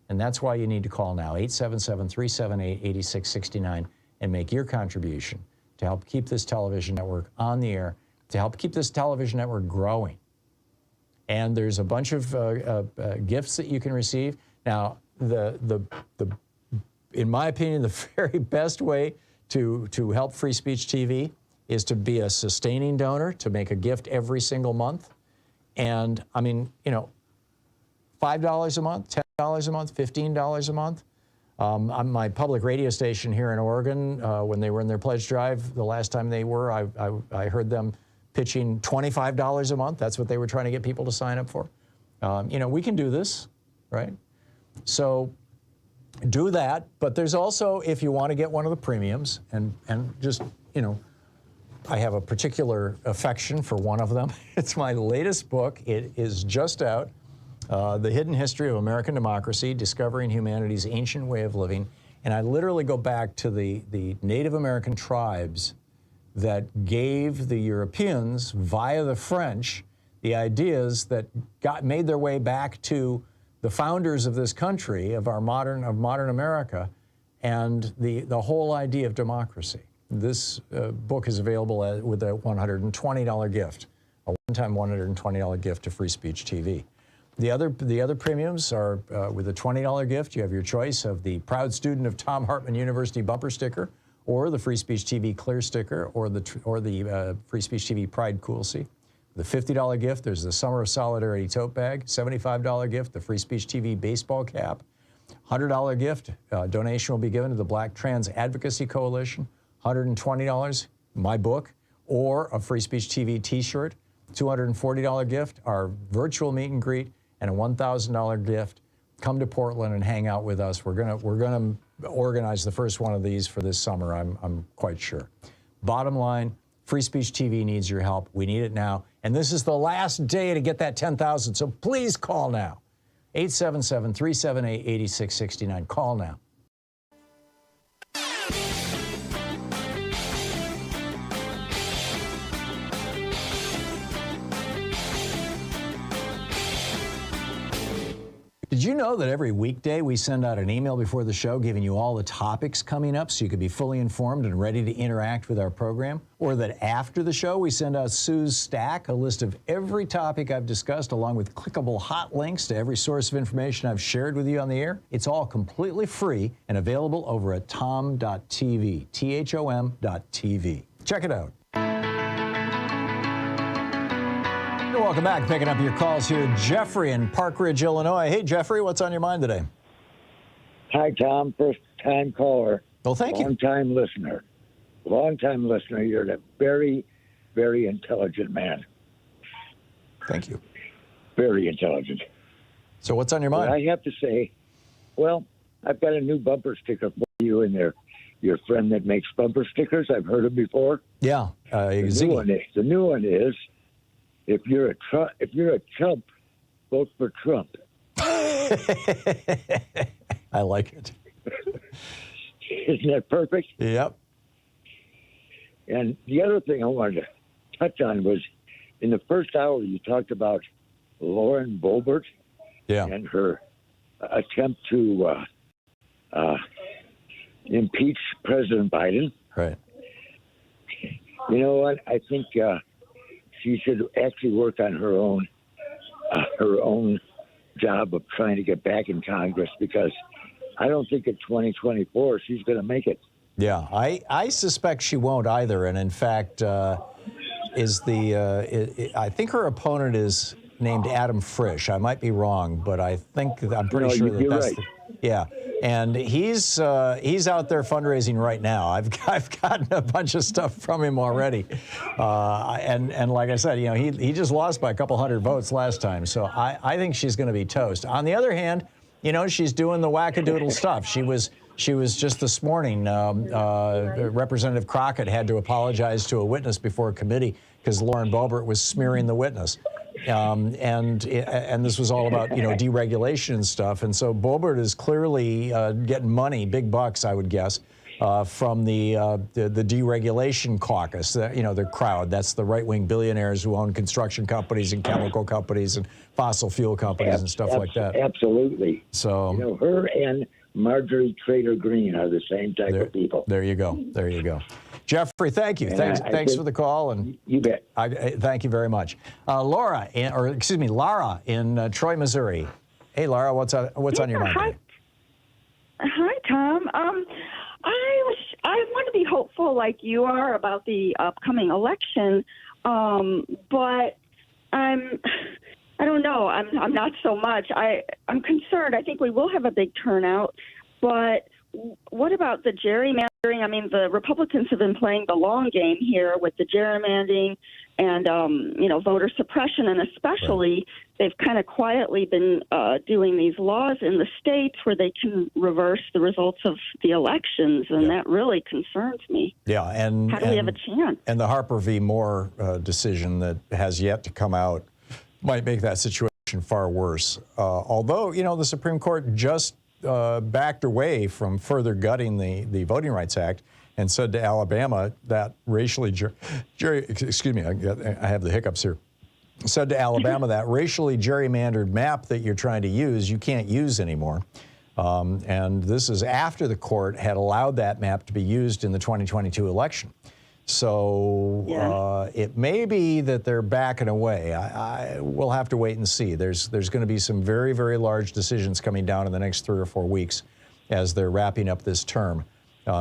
S2: And that's why you need to call now, 877-378-8669, and make your contribution to help keep this television network on the air, to help keep this television network growing. And there's a bunch of gifts that you can receive. Now, in my opinion, the very best way to help Free Speech TV is to be a sustaining donor, to make a gift every single month. And I mean, $5 a month, $10 a month, $15 a month. On my public radio station here in Oregon, when they were in their pledge drive, the last time they were, I heard them pitching $25 a month. That's what they were trying to get people to sign up for. We can do this, right? So do that. But there's also, if you want to get one of the premiums, and just, I have a particular affection for one of them. It's my latest book. It is just out. The Hidden History of American Democracy, Discovering Humanity's Ancient Way of Living. And I literally go back to the Native American tribes that gave the Europeans, via the French, the ideas that made their way back to the founders of this country, of modern America, and the whole idea of democracy. This book is available with a $120 gift, a one-time $120 gift to Free Speech TV. The other premiums are with a $20 gift. You have your choice of the Proud Student of Thom Hartmann University bumper sticker, or the Free Speech TV clear sticker, or the Free Speech TV Pride Coolsey. The $50 gift, there's the Summer of Solidarity tote bag. $75 gift, the Free Speech TV baseball cap. $100 gift, donation will be given to the Black Trans Advocacy Coalition. $120, my book, or a Free Speech TV t-shirt. $240 gift, our virtual meet and greet, and a $1,000 gift. Come to Portland and hang out with us. We're gonna organize the first one of these for this summer, I'm quite sure. Bottom line, Free Speech TV needs your help. We need it now. And this is the last day to get that 10,000, so please call now. 877-378-8669. Call now. Did you know that every weekday we send out an email before the show giving you all the topics coming up so you can be fully informed and ready to interact with our program? Or that after the show we send out Sue's Stack, a list of every topic I've discussed along with clickable hot links to every source of information I've shared with you on the air? It's all completely free and available over at thom.tv, THOM.tv. Check it out. And welcome back. Picking up your calls here. Jeffrey in Park Ridge, Illinois. Hey, Jeffrey, what's on your mind today?
S7: Hi, Tom. First-time caller.
S2: Well, thank you.
S7: Long-time listener. Long-time listener. You're a very, very intelligent man.
S2: Thank you.
S7: Very intelligent.
S2: So what's on your mind?
S7: Well, I have to say, well, I've got a new bumper sticker for you in there. Your friend that makes bumper stickers. I've heard him before.
S2: Yeah.
S7: The new one is, if you're a chump, vote for Trump.
S2: I like it.
S7: Isn't that perfect?
S2: Yep.
S7: And the other thing I wanted to touch on was, in the first hour, you talked about Lauren Boebert and her attempt to impeach President Biden.
S2: Right.
S7: You know what? I think she should actually work on her own job of trying to get back in Congress, because I don't think in 2024 she's going to make it.
S2: Yeah, I suspect she won't either. And in fact, I think her opponent is named Adam Frisch. I might be wrong, but I'm pretty sure that's
S7: right.
S2: Yeah, and he's out there fundraising right now. I've gotten a bunch of stuff from him already, and like I said, he just lost by a couple hundred votes last time. So I think she's going to be toast. On the other hand, she's doing the wackadoodle stuff. She was just this morning. Representative Crockett had to apologize to a witness before a committee because Lauren Boebert was smearing the witness. And this was all about, deregulation and stuff. And so Boebert is clearly getting money, big bucks, I would guess, from the deregulation caucus, the crowd. That's the right-wing billionaires who own construction companies and chemical companies and fossil fuel companies and stuff like that.
S7: Absolutely.
S2: So
S7: her and Marjorie Trader Green are the same type of people.
S2: There you go. There you go. Jeffrey, thank you. Thanks for the call. And
S7: you bet.
S2: Thank you very much. Lara in Troy, Missouri. Hey, Lara, what's on your mind today?
S22: Hi, Tom. I want to be hopeful like you are about the upcoming election, but I don't know. I'm not so much. I'm concerned. I think we will have a big turnout, but what about the gerrymandering? I mean, the Republicans have been playing the long game here with the gerrymandering and, voter suppression, and especially they've kind of quietly been doing these laws in the states where they can reverse the results of the elections, and that really concerns me.
S2: Yeah, and
S22: how do we have a chance?
S2: And the Harper v. Moore decision that has yet to come out might make that situation far worse. Although, the Supreme Court just backed away from further gutting the Voting Rights Act and said to Alabama that racially, excuse me, I have the hiccups here, said to Alabama that racially gerrymandered map that you're trying to use, you can't use anymore. And this is after the court had allowed that map to be used in the 2022 election. So it may be that they're backing away. We'll have to wait and see. There's going to be some very, very large decisions coming down in the next 3 or 4 weeks as they're wrapping up this term,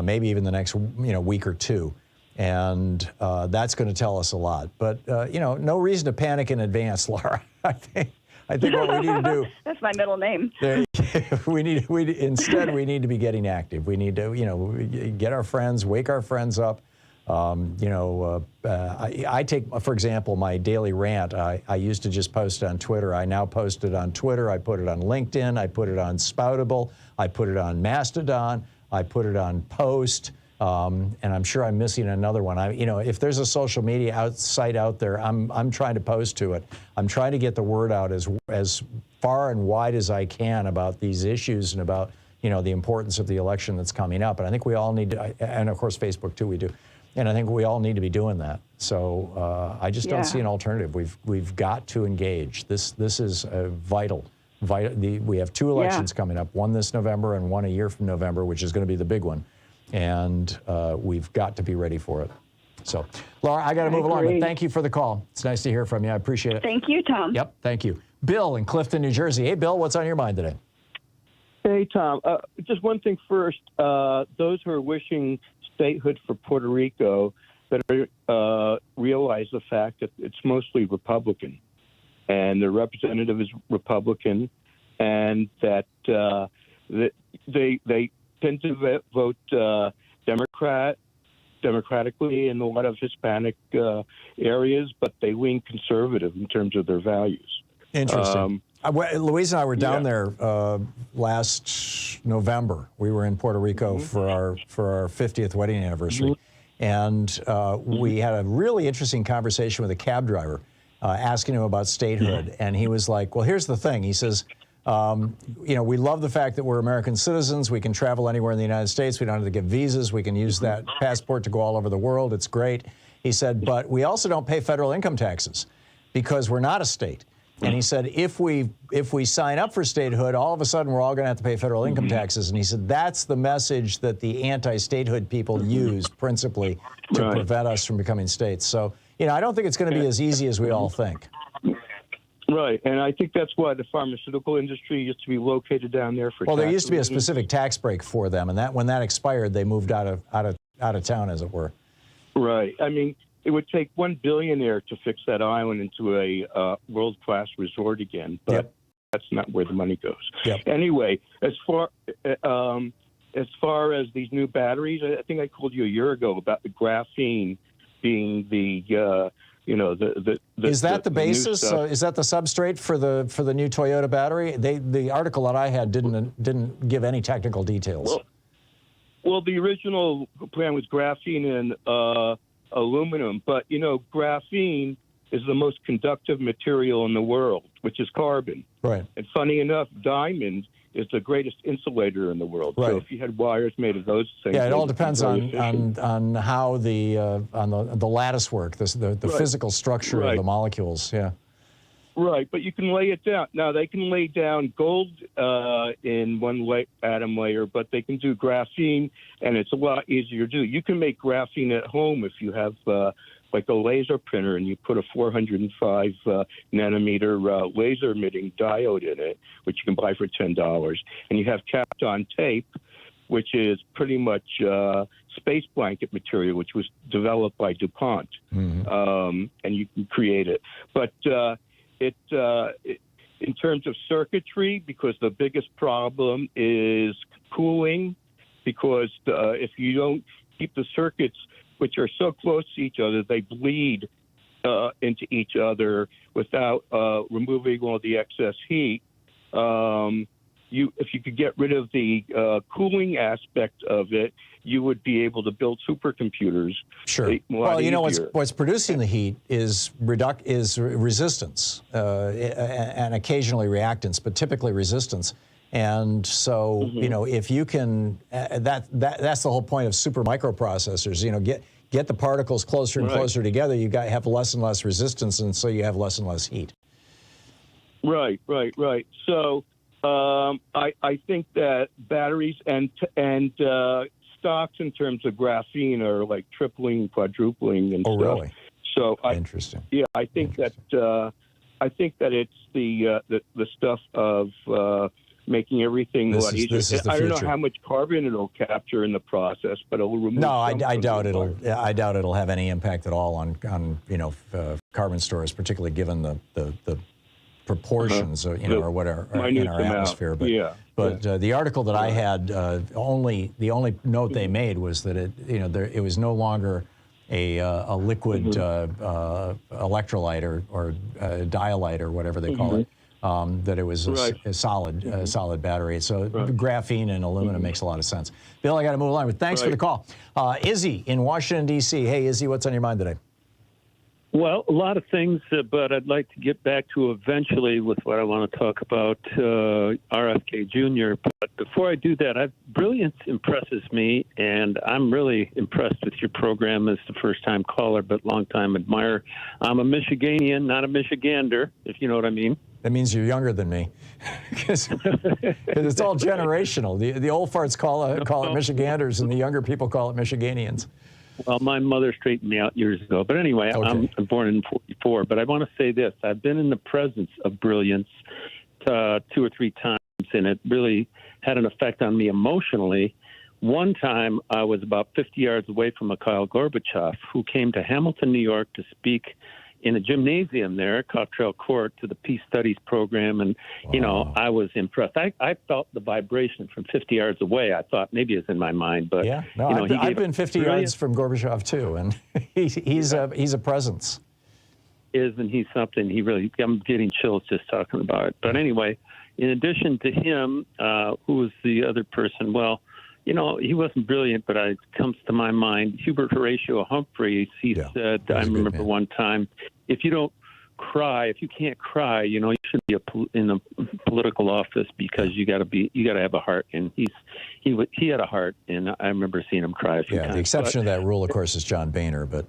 S2: maybe even the next week or two. And that's going to tell us a lot. But, no reason to panic in advance, Laura. I think what we need to do.
S22: That's my middle name.
S2: Instead, we need to be getting active. We need to, get our friends, wake our friends up. I take, for example, my daily rant. I used to just post it on Twitter. I now post it on Twitter. I put it on LinkedIn. I put it on Spoutable. I put it on Mastodon. I put it on Post. And I'm sure I'm missing another one. If there's a social media site out there, I'm trying to post to it. I'm trying to get the word out as far and wide as I can about these issues and about the importance of the election that's coming up. And I think we all need to, and of course Facebook too, we do. And I think we all need to be doing that. So I just don't see an alternative. We've got to engage. This is vital. We have 2 elections coming up, one this November and one a year from November, which is going to be the big one. And we've got to be ready for it. So, Laura, I got to move along, but thank you for the call. It's nice to hear from you. I appreciate it.
S22: Thank you, Tom.
S2: Yep, thank you. Bill in Clifton, New Jersey. Hey, Bill, what's on your mind today?
S23: Hey, Tom. Just one thing first. Those who are wishing statehood for Puerto Rico better realize the fact that it's mostly Republican. and the representative is Republican, and that they tend to vote democratically in a lot of Hispanic areas, but they lean conservative in terms of their values.
S2: Interesting. Louise and I were down there last November. We were in Puerto Rico for our 50th wedding anniversary, and we had a really interesting conversation with a cab driver, asking him about statehood, and he was like, "Well, here's the thing." He says, "You know, we love the fact that we're American citizens. We can travel anywhere in the United States. We don't have to get visas. We can use that passport to go all over the world. It's great." He said, "But we also don't pay federal income taxes because we're not a state." And he said, if we sign up for statehood, all of a sudden we're all going to have to pay federal income taxes. And he said that's the message that the anti-statehood people use principally to prevent us from becoming states. So, you know, I don't think it's going to be as easy as we all think.
S23: Right, and I think that's why the pharmaceutical industry used to be located down there for.
S2: Well, there used to be a specific tax break for them, and that when that expired, they moved out of town, as it were. Right.
S23: I mean, it would take one billionaire to fix that island into a world-class resort again, but that's not where the money goes. Anyway, as far as these new batteries, I think I told you a year ago about the graphene being the is that the basis?
S2: Is that the substrate for the new Toyota battery? The article that I had didn't give any technical details.
S23: Well, the original plan was graphene and aluminum, but you know, graphene is the most conductive material in the world, which is carbon.
S2: Right.
S23: And funny enough, diamond is the greatest insulator in the world.
S2: Right.
S23: So if you had wires made of those things,
S2: yeah, it all depends on how the lattice work, the physical structure of the molecules. Yeah.
S23: Right, but you can lay it down. Now, they can lay down gold in one atom layer, but they can do graphene, and it's a lot easier to do. You can make graphene at home if you have like a laser printer and you put a 405 nanometer laser emitting diode in it, which you can buy for $10. And you have Kapton tape, which is pretty much space blanket material, which was developed by DuPont. And you can create it. But in terms of circuitry, because the biggest problem is cooling, because if you don't keep the circuits, which are so close to each other, they bleed into each other without removing all the excess heat. If you could get rid of the cooling aspect of it, you would be able to build supercomputers.
S2: Sure. Well, you know, what's producing the heat is resistance and occasionally reactance, but typically resistance. And so, you know, if you can, that's the whole point of super microprocessors. You know, get the particles closer and closer together. You have less and less resistance, and so you have less and less heat.
S23: Right. So I think that batteries and stocks in terms of graphene are like tripling, quadrupling, and stuff.
S2: Really?
S23: So
S2: interesting.
S23: Yeah, I think that it's the stuff of making everything a lot easier. I don't know how much carbon it'll capture in the process, but it'll remove.
S2: No, I doubt it'll. I doubt it'll have any impact at all on you know carbon stores, particularly given the proportions or whatever in our atmosphere. But the article that I had, the only note they made was that it was no longer a liquid electrolyte or dialyte or whatever they call it. That it was a solid battery. So graphene and aluminum makes a lot of sense. Bill, I got to move along, but thanks for the call. Izzy in Washington, D.C. Hey, Izzy, what's on your mind today?
S8: Well, a lot of things, but I'd like to get back to eventually with what I want to talk about, RFK Jr. But before I do that, brilliance impresses me, and I'm really impressed with your program as the first-time caller, but long-time admirer. I'm a Michiganian, not a Michigander, if you know what I mean.
S2: That means you're younger than me, because it's all generational. The old farts call it Michiganders, and the younger people call it Michiganians.
S8: Well, my mother straightened me out years ago. But anyway, I'm born in 1944. But I want to say this. I've been in the presence of brilliance 2 or 3 times, and it really had an effect on me emotionally. One time, I was about 50 yards away from Mikhail Gorbachev, who came to Hamilton, New York to speak in a gymnasium there at Cottrell Court to the Peace Studies program, and you know, I was impressed. I felt the vibration from 50 yards away. I thought maybe it's in my mind, but
S2: yeah, no,
S8: you know,
S2: I've been 50 yards from Gorbachev too, and he's a presence.
S8: Isn't he something? He really, I'm getting chills just talking about it. But anyway, in addition to him, who was the other person? Well, you know, he wasn't brilliant, but it comes to my mind, Hubert Horatio Humphreys. He said, I remember one time, if you don't cry, if you can't cry, you know, you should be in a political office because you got to have a heart. And he had a heart, and I remember seeing him cry a few times.
S2: The exception of that rule, of course, is John Boehner, but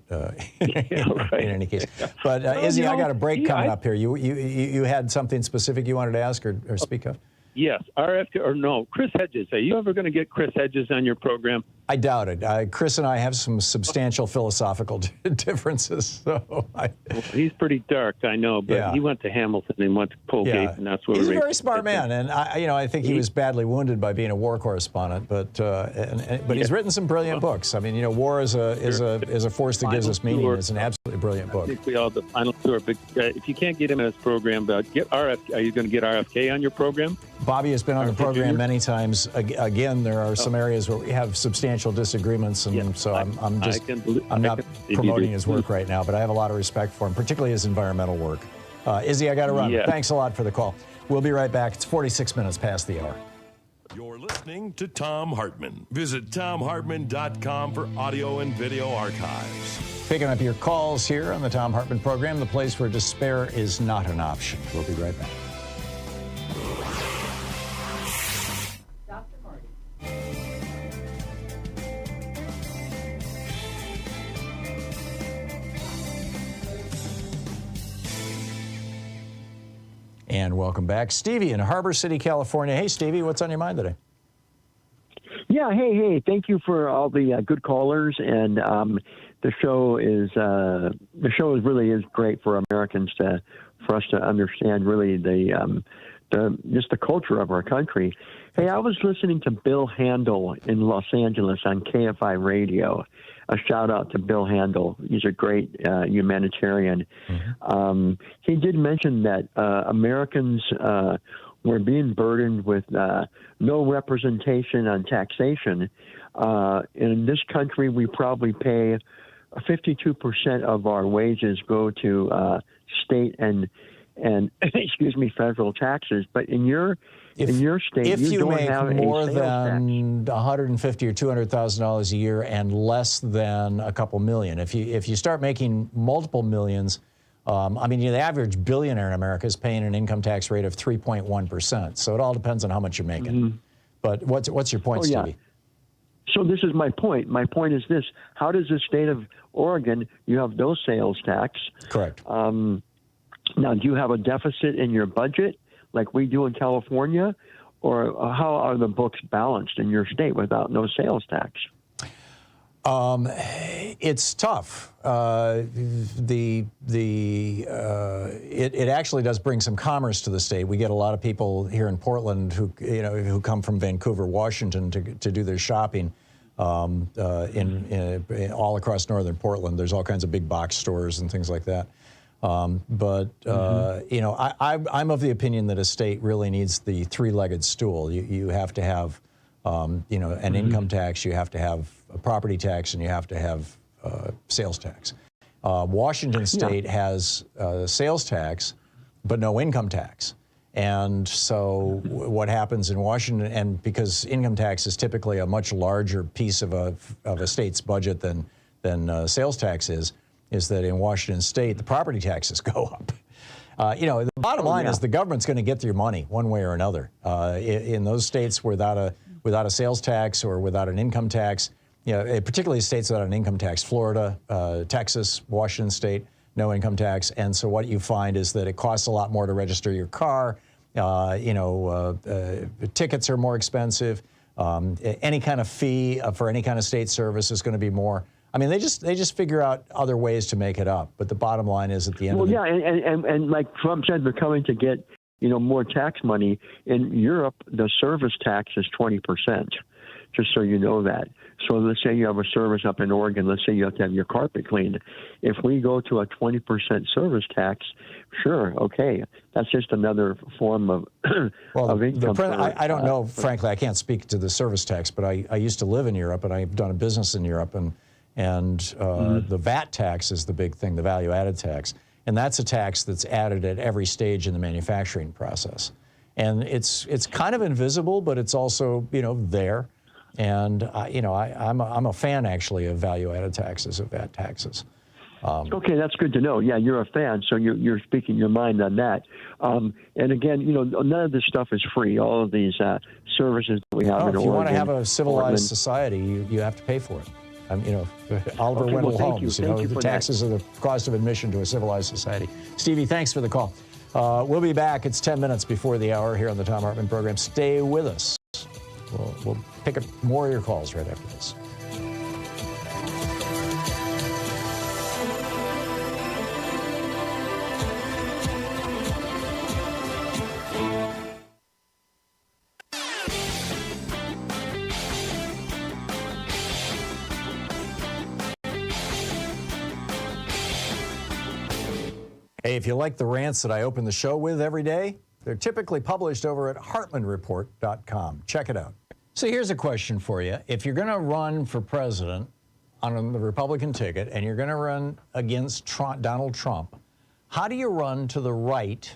S2: in any case. But Izzy, I got a break coming up here. You had something specific you wanted to ask or speak of?
S8: Yes, RFK or no, Chris Hedges. Are you ever going to get Chris Hedges on your program?
S2: I doubt it. Chris and I have some substantial philosophical differences. So
S8: well, he's pretty dark, I know, but he went to Hamilton and went to Colgate, and that's where
S2: he's a very smart man. And I think he was badly wounded by being a war correspondent, but he's written some brilliant books. I mean, you know, War is a force that gives us meaning. It's an absolutely brilliant book.
S8: I think we all the final two are big. If you can't get him in his program, get RFK. Are you going to get RFK on your program?
S2: Bobby has been on the program many times. Again, there are some areas where we have substantial disagreements, and so I'm not promoting his work right now, but I have a lot of respect for him, particularly his environmental work. Izzy, I got to run.
S8: Yeah.
S2: Thanks a lot for the call. We'll be right back. It's 46 minutes past the hour.
S5: You're listening to Thom Hartmann. Visit ThomHartmann.com for audio and video archives.
S2: Picking up your calls here on the Thom Hartmann program, the place where despair is not an option. We'll be right back. And welcome back. Stevie in Harbor City, California. Hey, Stevie, what's on your mind today?
S9: Yeah, hey. Thank you for all the good callers. And the show really is great for Americans for us to understand really just the culture of our country. Hey, I was listening to Bill Handel in Los Angeles on KFI Radio. A shout out to Bill Handel. He's a great humanitarian. Mm-hmm. He did mention that Americans were being burdened with no representation on taxation. In this country, we probably pay 52% of our wages go to state and federal taxes. But in your state,
S2: if you
S9: don't
S2: make
S9: have
S2: more
S9: a sales
S2: than
S9: tax.
S2: $150,000 or $200,000 a year and less than a couple million, if you start making multiple millions, the average billionaire in America is paying an income tax rate of 3.1%. So it all depends on how much you're making. Mm-hmm. But what's your point, Stevie?
S9: So this is my point. My point is this: how does the state of Oregon? You have no sales tax.
S2: Correct.
S9: Now, do you have a deficit in your budget like we do in California, or how are the books balanced in your state without no sales tax?
S2: It's tough. It actually does bring some commerce to the state. We get a lot of people here in Portland who come from Vancouver, Washington to do their shopping. All across northern Portland, there's all kinds of big box stores and things like that. I'm of the opinion that a state really needs the three-legged stool. You have to have, an income tax, you have to have a property tax, and you have to have sales tax. Washington State has sales tax, but no income tax. And so what happens in Washington, and because income tax is typically a much larger piece of a state's budget than sales tax is that in Washington State, the property taxes go up. The bottom line is the government's going to get your money one way or another. In those states without a sales tax or without an income tax, particularly states without an income tax, Florida, Texas, Washington State, no income tax. And so what you find is that it costs a lot more to register your car. Tickets are more expensive. Any kind of fee for any kind of state service is going to be more. I mean, they just figure out other ways to make it up. But the bottom line is at the end of the day.
S9: And like Trump said, they're coming to get, more tax money. In Europe, the service tax is 20%. just so you know that. So let's say you have a service up in Oregon. Let's say you have to have your carpet cleaned. If we go to a 20% service tax, sure, okay, that's just another form of, of income.
S2: I don't know, frankly, I can't speak to the service tax, but I used to live in Europe, and I've done a business in Europe, and the VAT tax is the big thing, the value-added tax, and that's a tax that's added at every stage in the manufacturing process. And it's kind of invisible, but it's also, you know, there. And, you know, I'm a fan, actually, of value-added taxes, of VAT taxes.
S9: Okay, that's good to know. Yeah, you're a fan, so you're speaking your mind on that. And again, you know, none of this stuff is free. All of these services that we have in Oregon.
S2: If you want to have a civilized society, you have to pay for it. You know, Oliver Wendell Holmes, you know, the taxes are the cost of admission to a civilized society. Stevie, thanks for the call. We'll be back. It's 10 minutes before the hour here on the Thom Hartmann program. Stay with us. We'll pick up more of your calls right after this. Hey, if you like the rants that I open the show with every day, they're typically published over at HartmannReport.com. Check it out. So here's a question for you. If you're going to run for president on the Republican ticket and you're going to run against Donald Trump, how do you run to the right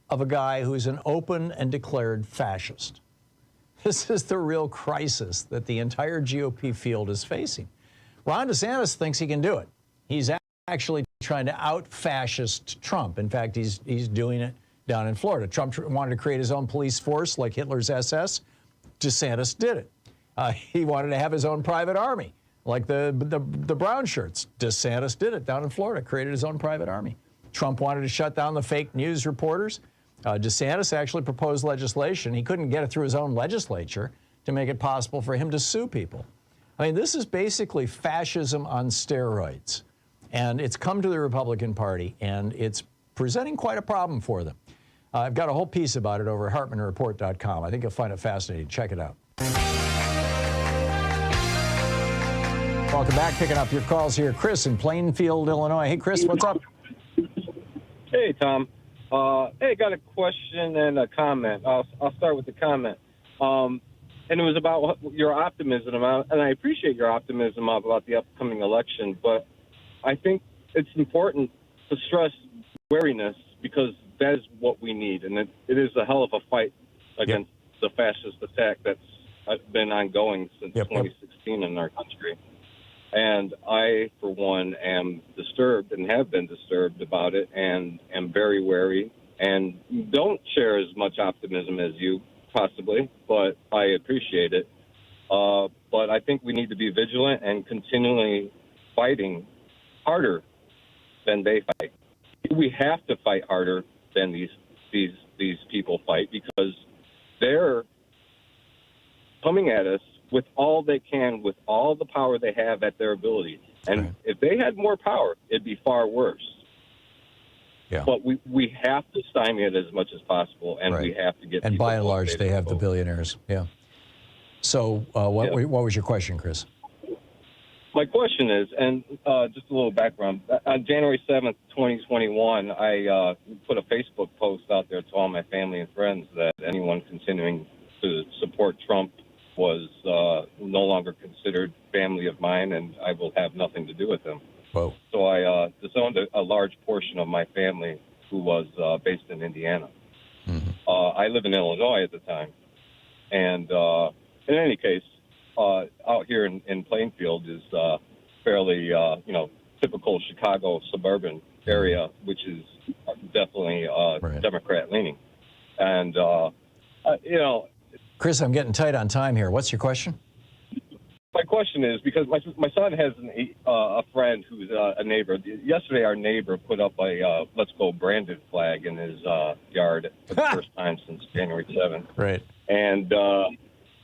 S2: of a guy who's an open and declared fascist? This is the real crisis that the entire GOP field is facing. Ron DeSantis thinks he can do it. He's actually trying to out-fascist Trump. In fact, he's doing it down in Florida. Trump wanted to create his own police force like Hitler's SS. DeSantis did it. He wanted to have his own private army like the brown shirts. DeSantis did it down in Florida, created his own private army. Trump wanted to shut down the fake news reporters. DeSantis actually proposed legislation. He couldn't get it through his own legislature to make it possible for him to sue people. I mean, this is basically fascism on steroids. And it's come to the Republican Party, and it's presenting quite a problem for them. I've got a whole piece about it over at HartmannReport.com. I think you'll find it fascinating. Check it out. Welcome back. Picking up your calls here. Chris in Plainfield, Illinois. Hey, Chris, what's up?
S10: Hey, Tom. Hey, got a question and a comment. I'll start with the comment. And it was about your optimism, and I appreciate your optimism about the upcoming election, but I think it's important to stress wariness because that is what we need, and it is a hell of a fight against the fascist attack that's been ongoing since 2016 in our country. And I, for one, am disturbed and have been disturbed about it and am very wary and don't share as much optimism as you possibly, but I appreciate it. But I think we need to be vigilant and continually fighting harder than they fight. We have to fight harder than these people fight because they're coming at us with all they can, with all the power they have at their ability. And if they had more power, it'd be far worse. Yeah. But we have to stymie it as much as possible, and we have to get.
S2: And by and large, they have the billionaires. Yeah. So what was your question, Chris?
S10: My question is, and just a little background, on January 7th, 2021, I put a Facebook post out there to all my family and friends that anyone continuing to support Trump was no longer considered family of mine, and I will have nothing to do with them.
S2: Whoa.
S10: So I disowned a large portion of my family who was based in Indiana. Mm-hmm. I live in Illinois at the time. And in any case, out here in Plainfield is fairly, typical Chicago suburban area, which is definitely Democrat-leaning. And,
S2: Chris, I'm getting tight on time here. What's your question?
S10: My question is, because my son has a friend who's a neighbor. Yesterday, our neighbor put up a Let's Go branded flag in his yard for the first time since January 7th.
S2: Right.
S10: And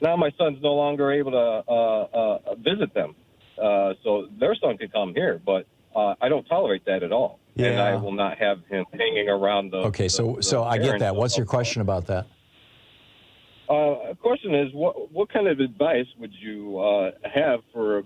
S10: now my son's no longer able to visit them. So their son could come here, but I don't tolerate that at all. Yeah. And I will not have him hanging around the...
S2: Okay, so I get that. What's your question about that?
S10: question is, what kind of advice would you have for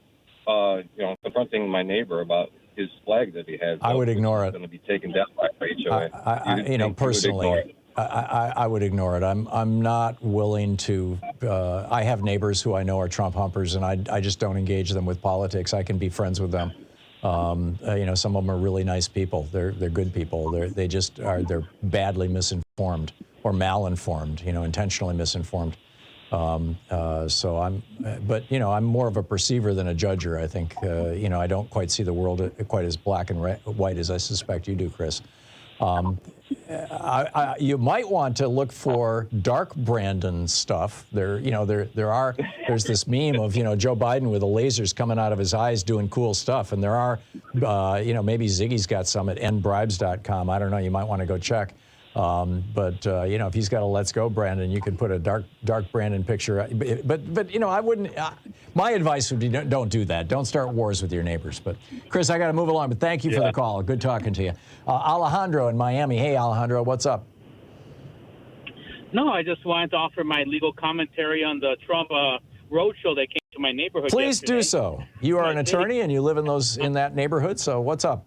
S10: confronting my neighbor about his flag that he has?
S2: I would ignore it.
S10: Going to be taken down by HOA.
S2: Personally, I would ignore it. I'm not willing to. I have neighbors who I know are Trump humpers, and I just don't engage them with politics. I can be friends with them. Some of them are really nice people. They're good people. They're badly misinformed or malinformed. Intentionally misinformed. I'm more of a perceiver than a judger. I think. I don't quite see the world quite as black and white as I suspect you do, Chris. You might want to look for dark Brandon stuff. There's this meme of Joe Biden with the lasers coming out of his eyes doing cool stuff, and there are maybe Ziggy's got some at nbribes.com. I don't know. You might want to go check. If he's got a "Let's Go Brandon," you could put a dark Brandon picture. But I wouldn't. My advice would be don't do that. Don't start wars with your neighbors. But Chris, I got to move along. But thank you for the call. Good talking to you, Alejandro in Miami. Hey, Alejandro, what's up?
S1: No, I just wanted to offer my legal commentary on the Trump roadshow that came to my neighborhood.
S2: Please
S1: yesterday.
S2: do so. You are an attorney and you live in that neighborhood. So what's up?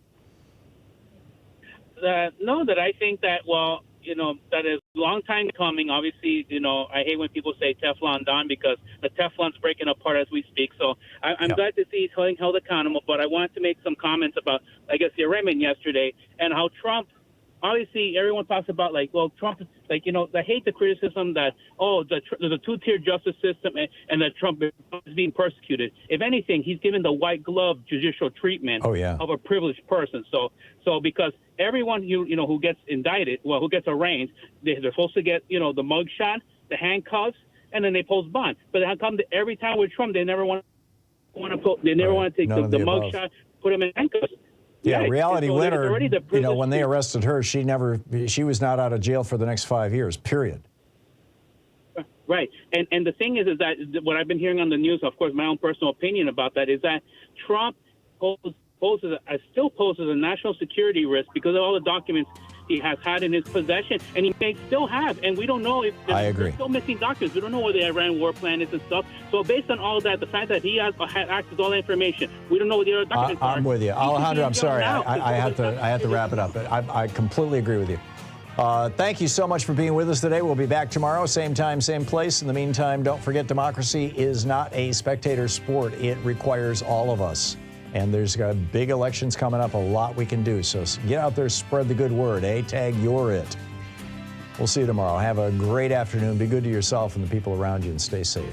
S1: That I think that, that is a long time coming. Obviously, I hate when people say Teflon Don because the Teflon's breaking apart as we speak. So I'm glad to see he's being held accountable. But I wanted to make some comments about, I guess, the arraignment yesterday and how Trump, obviously, everyone talks about, Trump, I hate the criticism that, there's a two-tier justice system and that Trump is being persecuted. If anything, he's given the white glove judicial treatment of a privileged person. So because everyone who gets indicted, who gets arraigned, they're supposed to get, the mugshot, the handcuffs, and then they post bond. But how come every time with Trump, they never want to take the mugshot, put him in handcuffs?
S2: Yeah,
S1: right.
S2: Reality Winner, when they arrested her, she was not out of jail for the next 5 years, period.
S1: Right. And the thing is that what I've been hearing on the news, of course, my own personal opinion about that is that Trump still poses a national security risk because of all the documents he has had in his possession, and he may still have. And we don't know if there's still missing documents. We don't know where the Iran war plan is and stuff. So based on all that, the fact that he had access to all that information, we don't know what the other documents are.
S2: I'm with you. Alejandro, I'm sorry. I have to wrap it up. I completely agree with you. Thank you so much for being with us today. We'll be back tomorrow, same time, same place. In the meantime, don't forget, democracy is not a spectator sport. It requires all of us. And there's big elections coming up, a lot we can do. So get out there, spread the good word, tag you're it. We'll see you tomorrow. Have a great afternoon. Be good to yourself and the people around you, and stay safe.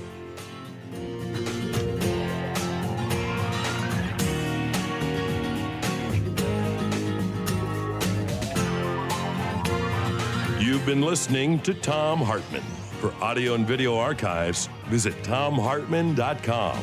S5: You've been listening to Thom Hartmann. For audio and video archives, visit thomhartmann.com.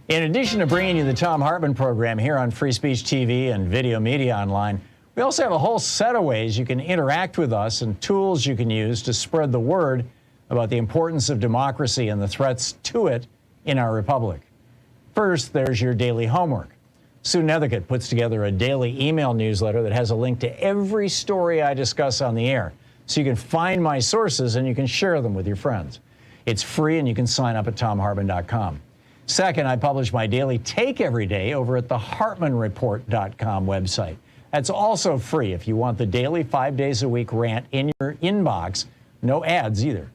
S2: In addition to bringing you the Thom Hartmann program here on Free Speech TV and Video Media Online, we also have a whole set of ways you can interact with us and tools you can use to spread the word about the importance of democracy and the threats to it in our republic. First, there's your daily homework. Sue Nethercutt puts together a daily email newsletter that has a link to every story I discuss on the air, so you can find my sources and you can share them with your friends. It's free and you can sign up at thomhartmann.com. Second, I publish my daily take every day over at the hartmannreport.com website. That's also free if you want the daily 5 days a week rant in your inbox. No ads either.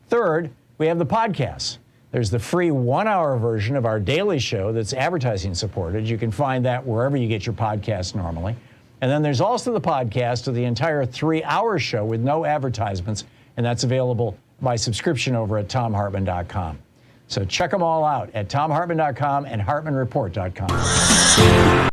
S2: Third, we have the podcasts. There's the free 1-hour version of our daily show that's advertising supported. You can find that wherever you get your podcasts normally. And then there's also the podcast of the entire 3-hour show with no advertisements, and that's available by subscription over at thomhartmann.com. So check them all out at thomhartmann.com and hartmannreport.com.